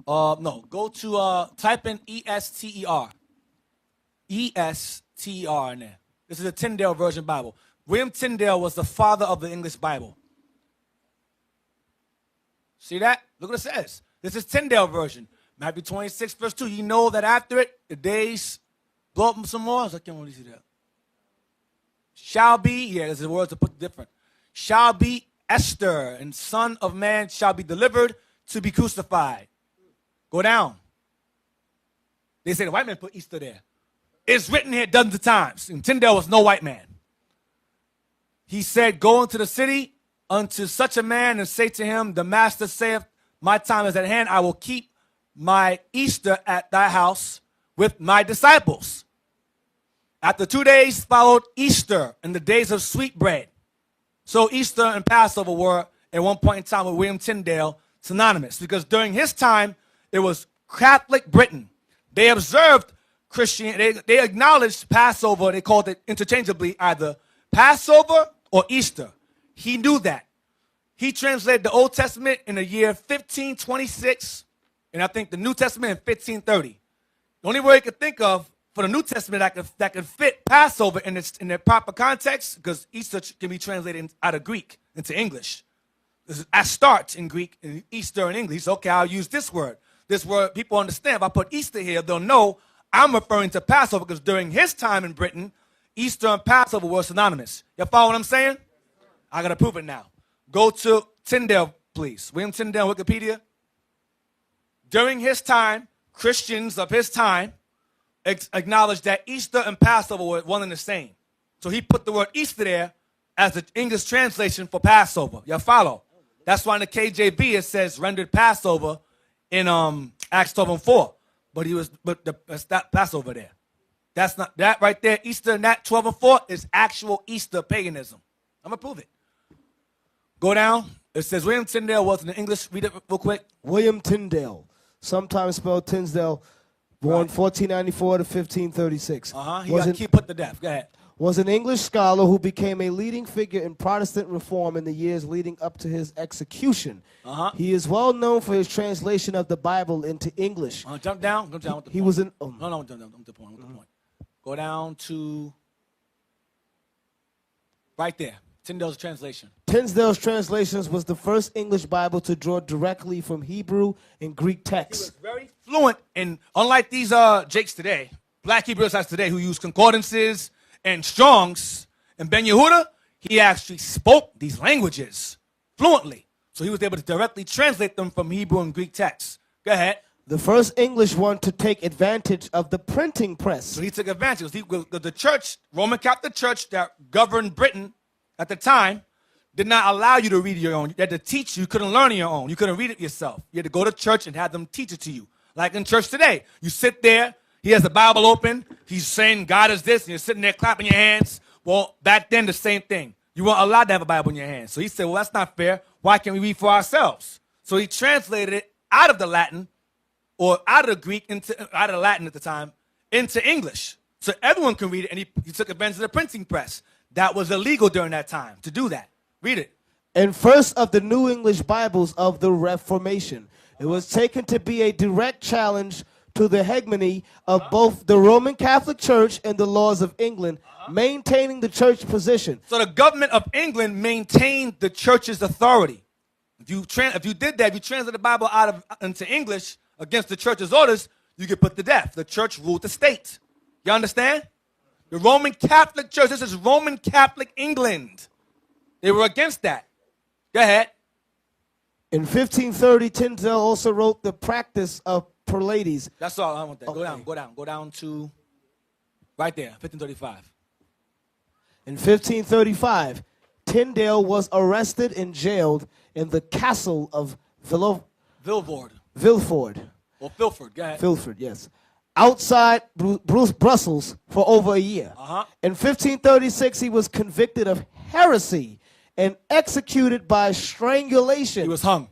Go to type in E-S-T-E-R. E-S-T-E-R in there. This is a Tyndale Version Bible. William Tyndale was the father of the English Bible. See that? Look what it says. This is Tyndale Version. Matthew 26, verse 2. You know that after it, the days blow up some more. I can't really see that. Shall be, yeah, there's the words to put different. Shall be Esther, and Son of Man shall be delivered to be crucified. Go down. They say the white man put Easter there. It's written here dozens of times. And Tyndale was no white man. He said, go into the city unto such a man and say to him, the master saith, my time is at hand. I will keep my Easter at thy house with my disciples. After 2 days followed Easter and the days of sweet bread. So Easter and Passover were, at one point in time with William Tyndale, synonymous. Because during his time, it was Catholic Britain. They observed Christian, they acknowledged Passover, they called it interchangeably either Passover or Easter. He knew that. He translated the Old Testament in the year 1526, and I think the New Testament in 1530. The only way he could think of for the New Testament that could fit Passover in their proper context, because Easter can be translated out of Greek into English. This is Astarte in Greek and Easter in English. Okay, I'll use this word. This word people understand. If I put Easter here, they'll know I'm referring to Passover, because during his time in Britain, Easter and Passover were synonymous. You follow what I'm saying? I got to prove it now. Go to Tyndale, please. William Tyndale, Wikipedia. During his time, Christians of his time acknowledged that Easter and Passover were one and the same. So he put the word Easter there as the English translation for Passover. You follow? That's why in the KJV it says rendered Passover in Acts 12:4. That's not Passover there. That's not that right there. Easter and that 12:4 is actual Easter paganism. I'm gonna prove it. Go down. It says William Tyndale was in the English. Read it real quick. William Tyndale, sometimes spelled Tinsdale, born 1494 to 1536. He got put to death. Go ahead. Was an English scholar who became a leading figure in Protestant reform in the years leading up to his execution. He is well known for his translation of the Bible into English. Jump down. With the point. He was in. No, jump down. With the point. Go down to right there. Tyndale's translation. Tyndale's translations was the first English Bible to draw directly from Hebrew and Greek texts. He was very fluent, and unlike these Jakes today, black Hebrew Israelites today who use concordances and Strongs, and Ben Yehuda, he actually spoke these languages fluently. So he was able to directly translate them from Hebrew and Greek texts. Go ahead. The first English one to take advantage of the printing press. So he took advantage. The church, Roman Catholic Church that governed Britain at the time, did not allow you to read your own. They had to teach you. You couldn't learn on your own. You couldn't read it yourself. You had to go to church and have them teach it to you. Like in church today. You sit there. He has the Bible open. He's saying God is this. And you're sitting there clapping your hands. Well, back then, the same thing. You weren't allowed to have a Bible in your hands. So he said, well, that's not fair. Why can't we read for ourselves? So he translated it out of the Latin, or out of the Greek, out of the Latin at the time, into English. So everyone can read it. And he took advantage of the printing press. That was illegal during that time to do that. Read it. And first of the New English Bibles of the Reformation. It was taken to be a direct challenge to the hegemony of both the Roman Catholic Church and the laws of England, maintaining the church position. So the government of England maintained the church's authority. If you did that, if you translated the Bible into English against the church's orders, you get put to death. The church ruled the state. You understand? The Roman Catholic Church, this is Roman Catholic England. They were against that. Go ahead. In 1530, Tyndale also wrote The Practice of Prelades. That's all I want that. Okay. Go down to right there, 1535. In 1535, Tyndale was arrested and jailed in the castle of Vilford. Or Filford, go ahead. Filford, yes. Outside Brussels for over a year. In 1536, he was convicted of heresy and executed by strangulation. He was hung.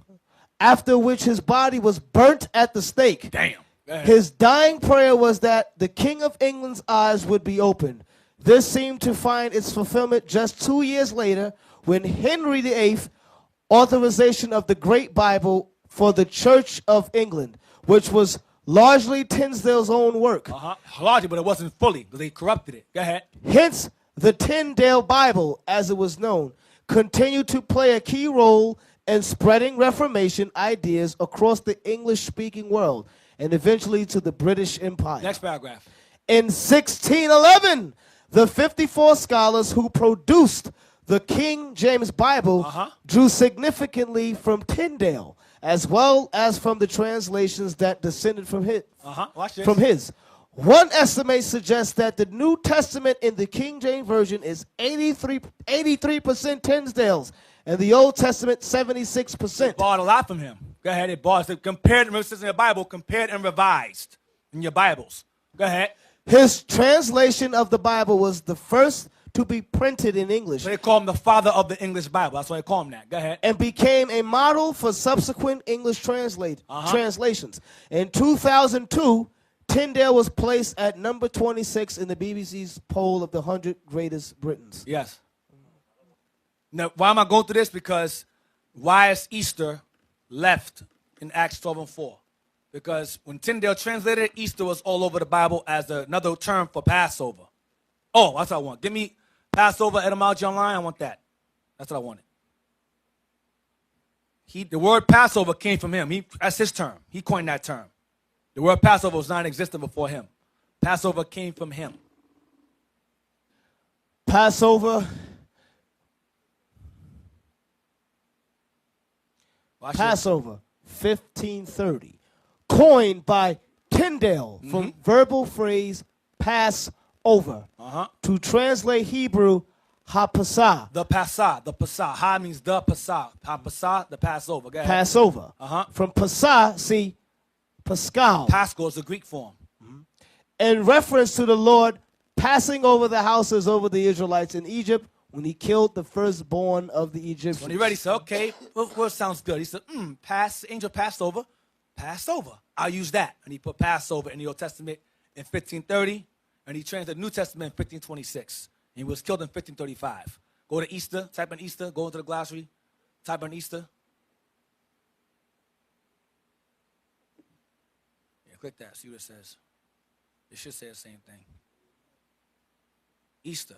After which his body was burnt at the stake. Damn. His dying prayer was that the King of England's eyes would be opened. This seemed to find its fulfillment just 2 years later when Henry VIII authorization of the Great Bible for the Church of England, which was largely Tyndale's own work. Largely, but it wasn't fully because they corrupted it. Go ahead. Hence, the Tyndale Bible, as it was known, continued to play a key role in spreading Reformation ideas across the English-speaking world and eventually to the British Empire. Next paragraph. In 1611, the 54 scholars who produced the King James Bible drew significantly from Tyndale, as well as from the translations that descended from his. Watch this. From his. One estimate suggests that the New Testament in the King James Version is 83% Tyndale's, and the Old Testament 76%. Borrowed a lot from him. Go ahead. It borrowed. So compared, remember it says in the Bible, compared and revised in your Bibles. Go ahead. His translation of the Bible was the first to be printed in English. So they call him the father of the English Bible. That's why they call him that. Go ahead. And became a model for subsequent English translations. In 2002, Tyndale was placed at number 26 in the BBC's poll of the 100 greatest Britons. Yes. Now, why am I going through this? Because why is Easter left in Acts 12:4? Because when Tyndale translated it, Easter was all over the Bible as another term for Passover. Oh, that's what I want. Give me Passover etymology online. I want that. That's what I wanted. The word Passover came from him. That's his term. He coined that term. The word Passover was non-existent before him. Passover came from him. Passover. Passover, 1530. Coined by Tyndale from verbal phrase Passover. To translate Hebrew, ha-pasah. The Passah. Ha means the Passah. Ha-pasah, the Passover. Go ahead. Passover. From Passah, see, Pascal. Pascal is the Greek form. In reference to the Lord passing over the houses over the Israelites in Egypt when he killed the firstborn of the Egyptians. When he read, he said, okay, well, sounds good. He said, angel passed over. Passover. I'll use that. And he put Passover in the Old Testament in 1530, and he translated the New Testament in 1526. And he was killed in 1535. Go to Easter, type in Easter, go into the glossary, type in Easter. Yeah, click that, see what it says. It should say the same thing. Easter.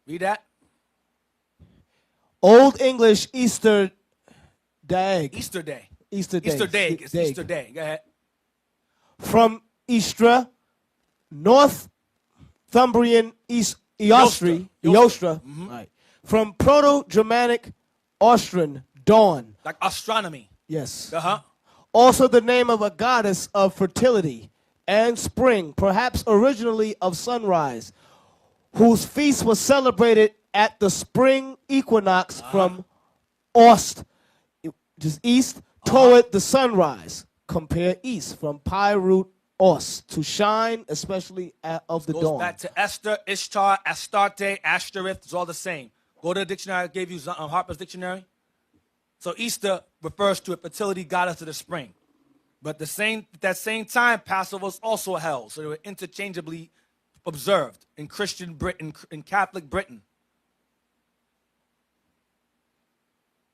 Read that. Old English Easter Day. Easter Day. Easter Day. Easter Day. It's Easter Day. Go ahead. From Istra, Northumbrian Eostri. Right. From Proto-Germanic Austrian, dawn. Like astronomy. Yes. Uh-huh. Also the name of a goddess of fertility and spring, perhaps originally of sunrise, whose feast was celebrated at the spring equinox from Ost, just east, toward the sunrise. Compare east from pi root Ost, to shine, especially of the dawn. Goes back to Esther, Ishtar, Astarte, Ashtoreth. It's all the same. Go to the dictionary I gave you, Harper's Dictionary. So Easter refers to a fertility goddess of the spring. But at that same time, Passover was also held. So they were interchangeably observed in Christian Britain, in Catholic Britain.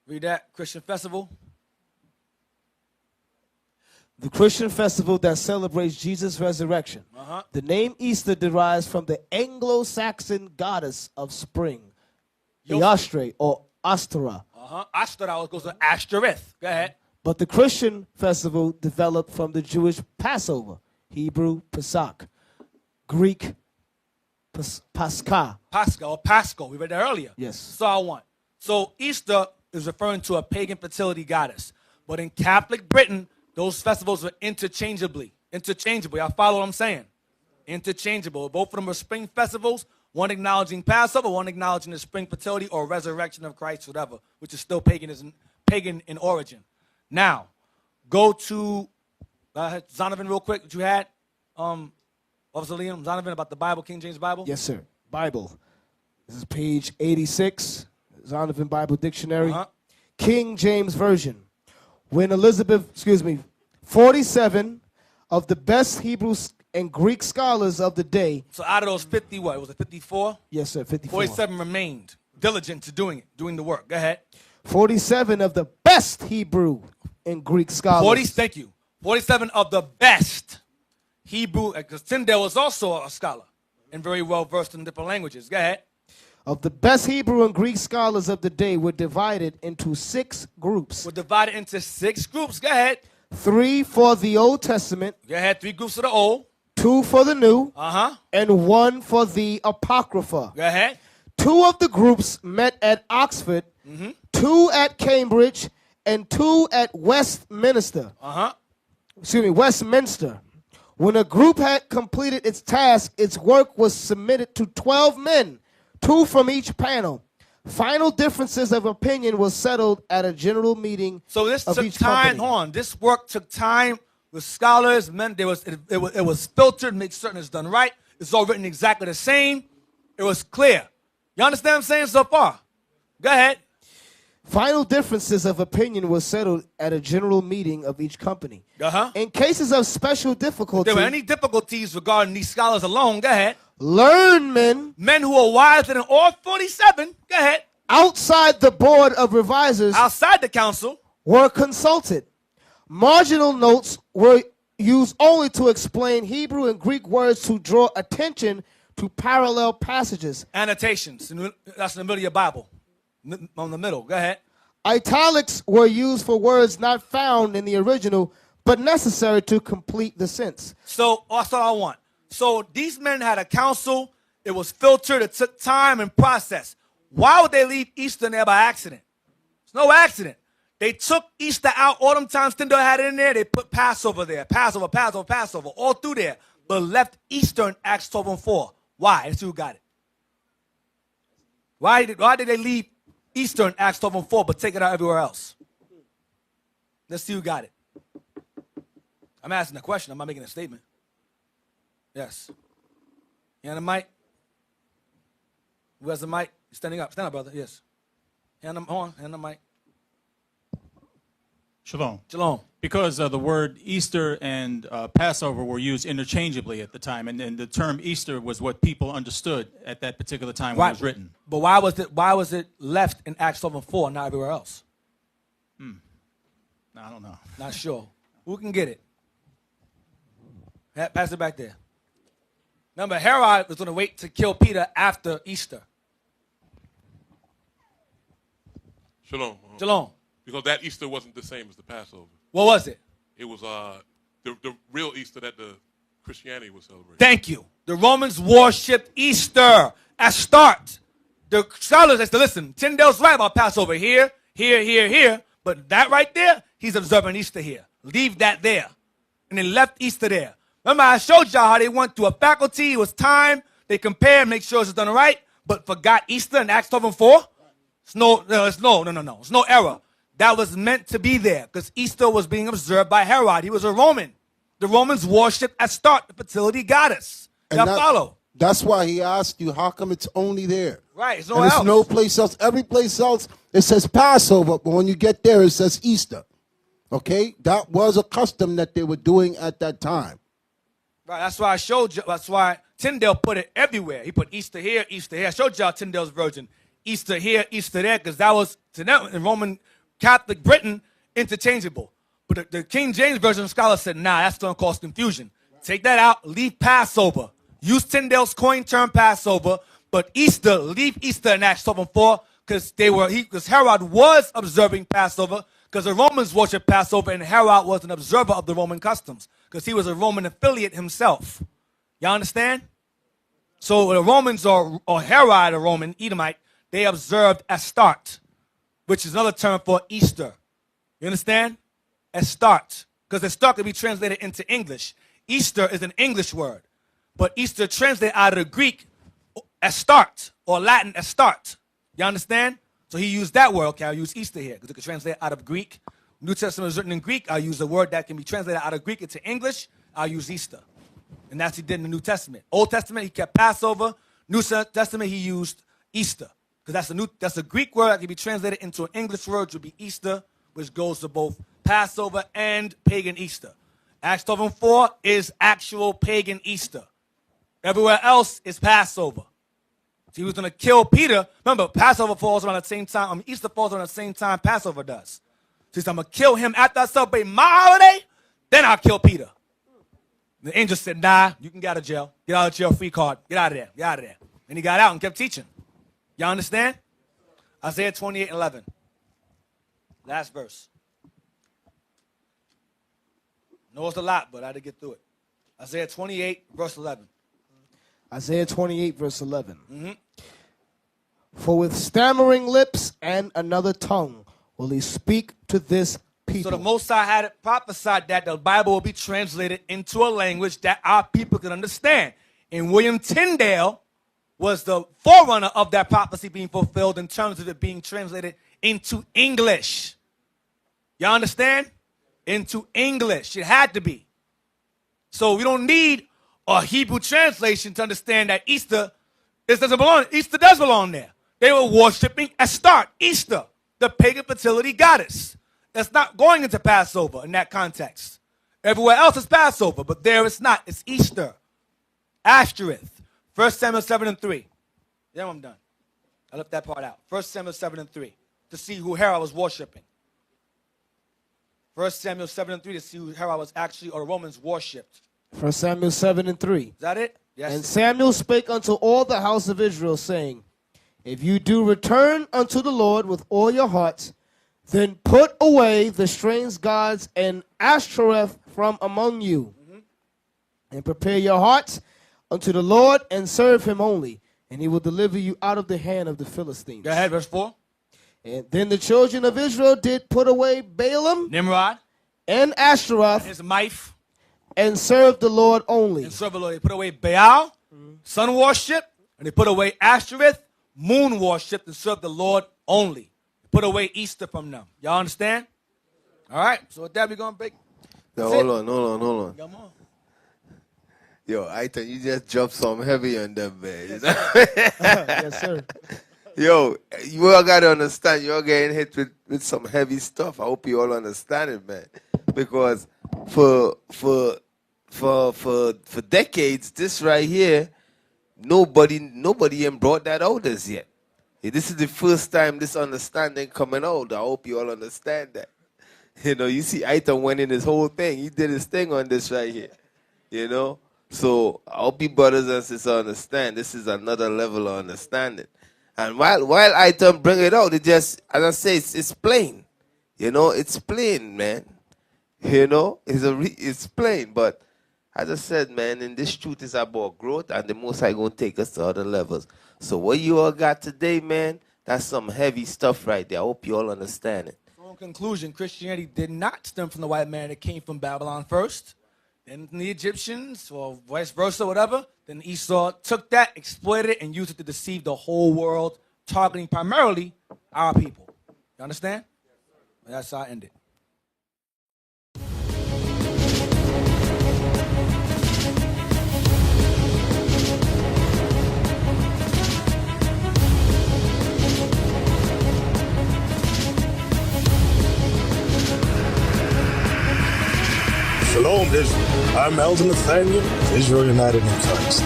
Read that, Christian festival. The Christian festival that celebrates Jesus' resurrection. The name Easter derives from the Anglo-Saxon goddess of spring, Eostre or Astara. Astara goes to Ashtoreth. Go ahead. But the Christian festival developed from the Jewish Passover, Hebrew Pesach, Greek Pascha. Pascha or Paschal. We read that earlier. Yes. So I want. So Easter is referring to a pagan fertility goddess. But in Catholic Britain, those festivals were interchangeable. I follow what I'm saying. Interchangeable. Both of them were spring festivals, one acknowledging Passover, one acknowledging the spring fertility or resurrection of Christ, whatever, which is still pagan in origin. Now, go to Zonovan real quick. What you had, Officer Liam, Zonovan, about the Bible, King James Bible? Yes, sir. Bible. This is page 86, Zonovan Bible Dictionary. King James Version. When 47 of the best Hebrew and Greek scholars of the day. So out of those 50, what? Was it 54? Yes, sir, 54. 47 remained diligent to doing the work. Go ahead. 47 of the best Hebrew and Greek scholars. Thank you. 47 of the best Hebrew, because Tyndale was also a scholar and very well versed in different languages. Go ahead. Of the best Hebrew and Greek scholars of the day were divided into 6 groups. Go ahead. 3 for the Old Testament. Go ahead. 3 groups of the Old. 2 for the New. And 1 for the Apocrypha. Go ahead. 2 of the groups met at Oxford. 2 at Cambridge, and 2 at Westminster. Westminster. When a group had completed its task, its work was submitted to 12 men, 2 from each panel. Final differences of opinion was settled at a general meeting. So this of took each time. company. Hold on. This work took time with scholars. Men, it was filtered, make certain it's done right. It's all written exactly the same. It was clear. You understand what I'm saying so far? Go ahead. Final differences of opinion was settled at a general meeting of each company. Uh-huh. In cases of special If difficulty, there were any difficulties regarding these scholars alone, go ahead. learned men Men who are wiser than all 47, go ahead. outside the board of revisers Outside the council, were consulted. Marginal notes were used only to explain Hebrew and Greek words to draw attention to parallel passages. annotations. That's in the middle of your Bible. On the middle. Go ahead. Italics were used for words not found in the original, but necessary to complete the sense. So that's all I want. So these men had a council. It was filtered. It took time and process. Why would they leave Easter in there by accident? It's no accident. They took Easter out. All them times Tyndale had it in there. They put Passover there. Passover, all through there. But left Easter in Acts 12 and 4. Why? Let's see who got it. Why did they leave Easter in Acts 12 and 4 but take it out everywhere else? Let's see who got it. I'm asking a question. I'm not making a statement. Yes. You on the mic? Who has the mic? You're standing up. Stand up, brother. Yes. Hand on the mic. Shalom. Shalom. Because the word Easter and Passover were used interchangeably at the time, and the term Easter was what people understood at that particular time when it was written. But why was it left in Acts 12 and 4 and not everywhere else? I don't know. Not sure. Who can get it? Pass it back there. Remember, Herod was going to wait to kill Peter after Easter. Shalom. Shalom. Because that Easter wasn't the same as the Passover. What was it? It was the real Easter that the Christianity was celebrating. Thank you. The Romans worshipped Easter at start. The scholars has to listen. Tyndale's right about Passover here, but that right there, he's observing Easter here. Leave that there. And they left Easter there. Remember, I showed y'all how they went through a faculty. It was time. They compared, make sure it's done right, but forgot Easter in Acts 12 and 4. It's no. It's no error. That was meant to be there because Easter was being observed by Herod. He was a Roman. The Romans worshipped at start the fertility goddess. Y'all follow? That's why he asked you, how come it's only there? Right, it's and nowhere else. It's no place else. Every place else, it says Passover, but when you get there, it says Easter. Okay? That was a custom that they were doing at that time. Right, that's why I showed you. That's why Tyndale put it everywhere. He put Easter here, Easter here. I showed y'all Tyndale's version. Easter here, Easter there, because that was, to them, in Roman Catholic Britain, interchangeable. But the King James Version scholar said, nah, that's going to cause confusion. Take that out, leave Passover. Use Tyndale's coin term Passover, but Easter, leave Easter in Acts 12 and 4, because Herod was observing Passover, because the Romans worshiped Passover, and Herod was an observer of the Roman customs, because he was a Roman affiliate himself. Y'all understand? So the Romans, or Herod, a Roman Edomite, they observed Astarte, which is another term for Easter. You understand? Astarte. Because Astarte can be translated into English. Easter is an English word. But Easter translated out of the Greek, Astarte, or Latin Astarte. You understand? So he used that word. Okay, I'll use Easter here, because it can translate out of Greek. New Testament is written in Greek. I'll use a word that can be translated out of Greek into English. I'll use Easter. And that's what he did in the New Testament. Old Testament, he kept Passover. New Testament, he used Easter. Because that's a Greek word that can be translated into an English word, which would be Easter, which goes to both Passover and pagan Easter. Acts 12 and 4 is actual pagan Easter. Everywhere else is Passover. So he was going to kill Peter. Remember, Passover falls around the same time. Easter falls around the same time Passover does. So he said, I'm going to kill him after I celebrate my holiday, then I'll kill Peter. The angel said, nah, you can get out of jail. Get out of jail, free card. Get out of there. Get out of there. And he got out and kept teaching. Y'all understand? Isaiah 28:11. Last verse. No, it's a lot, but I had to get through it. Isaiah 28, verse 11. Isaiah 28, verse 11. For with stammering lips and another tongue will he speak to this people. So the Most High had it prophesied that the Bible will be translated into a language that our people can understand. And William Tyndale was the forerunner of that prophecy being fulfilled in terms of it being translated into English. Y'all understand? Into English. It had to be. So we don't need a Hebrew translation to understand that Easter doesn't belong. Easter does belong there. They were worshiping Astarte, Easter, the pagan fertility goddess. That's not going into Passover in that context. Everywhere else is Passover, but there it's not. It's Easter. Ashtoreth. 1 Samuel 7:3. Yeah, I'm done. I left that part out. 1 Samuel 7:3 to see who Herod was worshiping. 1 Samuel 7:3 to see who Herod was actually, or the Romans worshipped. 1 Samuel 7:3. Is that it? Yes. And Samuel spake unto all the house of Israel, saying, if you do return unto the Lord with all your hearts, then put away the strange gods and Ashtoreth from among you, and prepare your hearts unto the Lord, and serve him only, and he will deliver you out of the hand of the Philistines. Go ahead, verse 4. And then the children of Israel did put away Balaam Nimrod and Ashtoreth, his wife, and served the Lord only. and served the Lord. They put away Baal, sun worship, and they put away Ashtoreth, moon worship, and served the Lord only. They put away Easter from them. Y'all understand? All right. So with that, we're going to break. Now, That's hold on. Come on. Yo, Eythan, you just dropped some heavy on them, man. You know? Yes, sir. Yo, you all got to understand, you're getting hit with some heavy stuff. I hope you all understand it, man. Because for decades, this right here, nobody ain't brought that out as yet. This is the first time this understanding coming out. I hope you all understand that. You know, you see Eythan went in his whole thing. He did his thing on this right here. You know? So I hope you brothers and sisters understand. This is another level of understanding. And while Eythan bring it out, it just, as I say, it's plain. You know, it's plain, man. You know, it's plain. But as I said, man, in this truth is about growth, and the Most High going to take us to other levels. So what you all got today, man, that's some heavy stuff right there. I hope you all understand it. So in conclusion, Christianity did not stem from the white man. It came from Babylon first, then the Egyptians, or vice versa, whatever. Then Esau took that, exploited it, and used it to deceive the whole world, targeting primarily our people. You understand? That's how I end it. Shalom, Israel. I'm Elder Nathaniel of Israel United in Christ.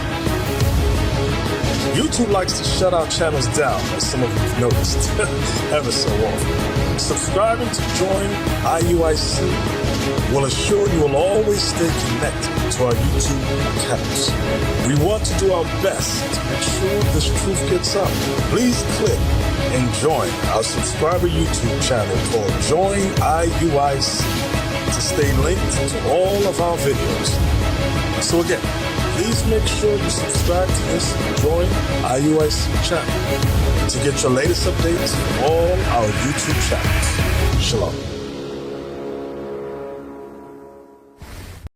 YouTube likes to shut our channels down, as some of you have noticed, ever so often. Subscribing to join IUIC will assure you will always stay connected to our YouTube accounts. We want to do our best to make sure this truth gets out. Please click and join our subscriber YouTube channel called Join IUIC to stay linked to all of our videos. So again, please make sure you subscribe to this Join IUIC channel to get your latest updates from all our YouTube channels. Shalom.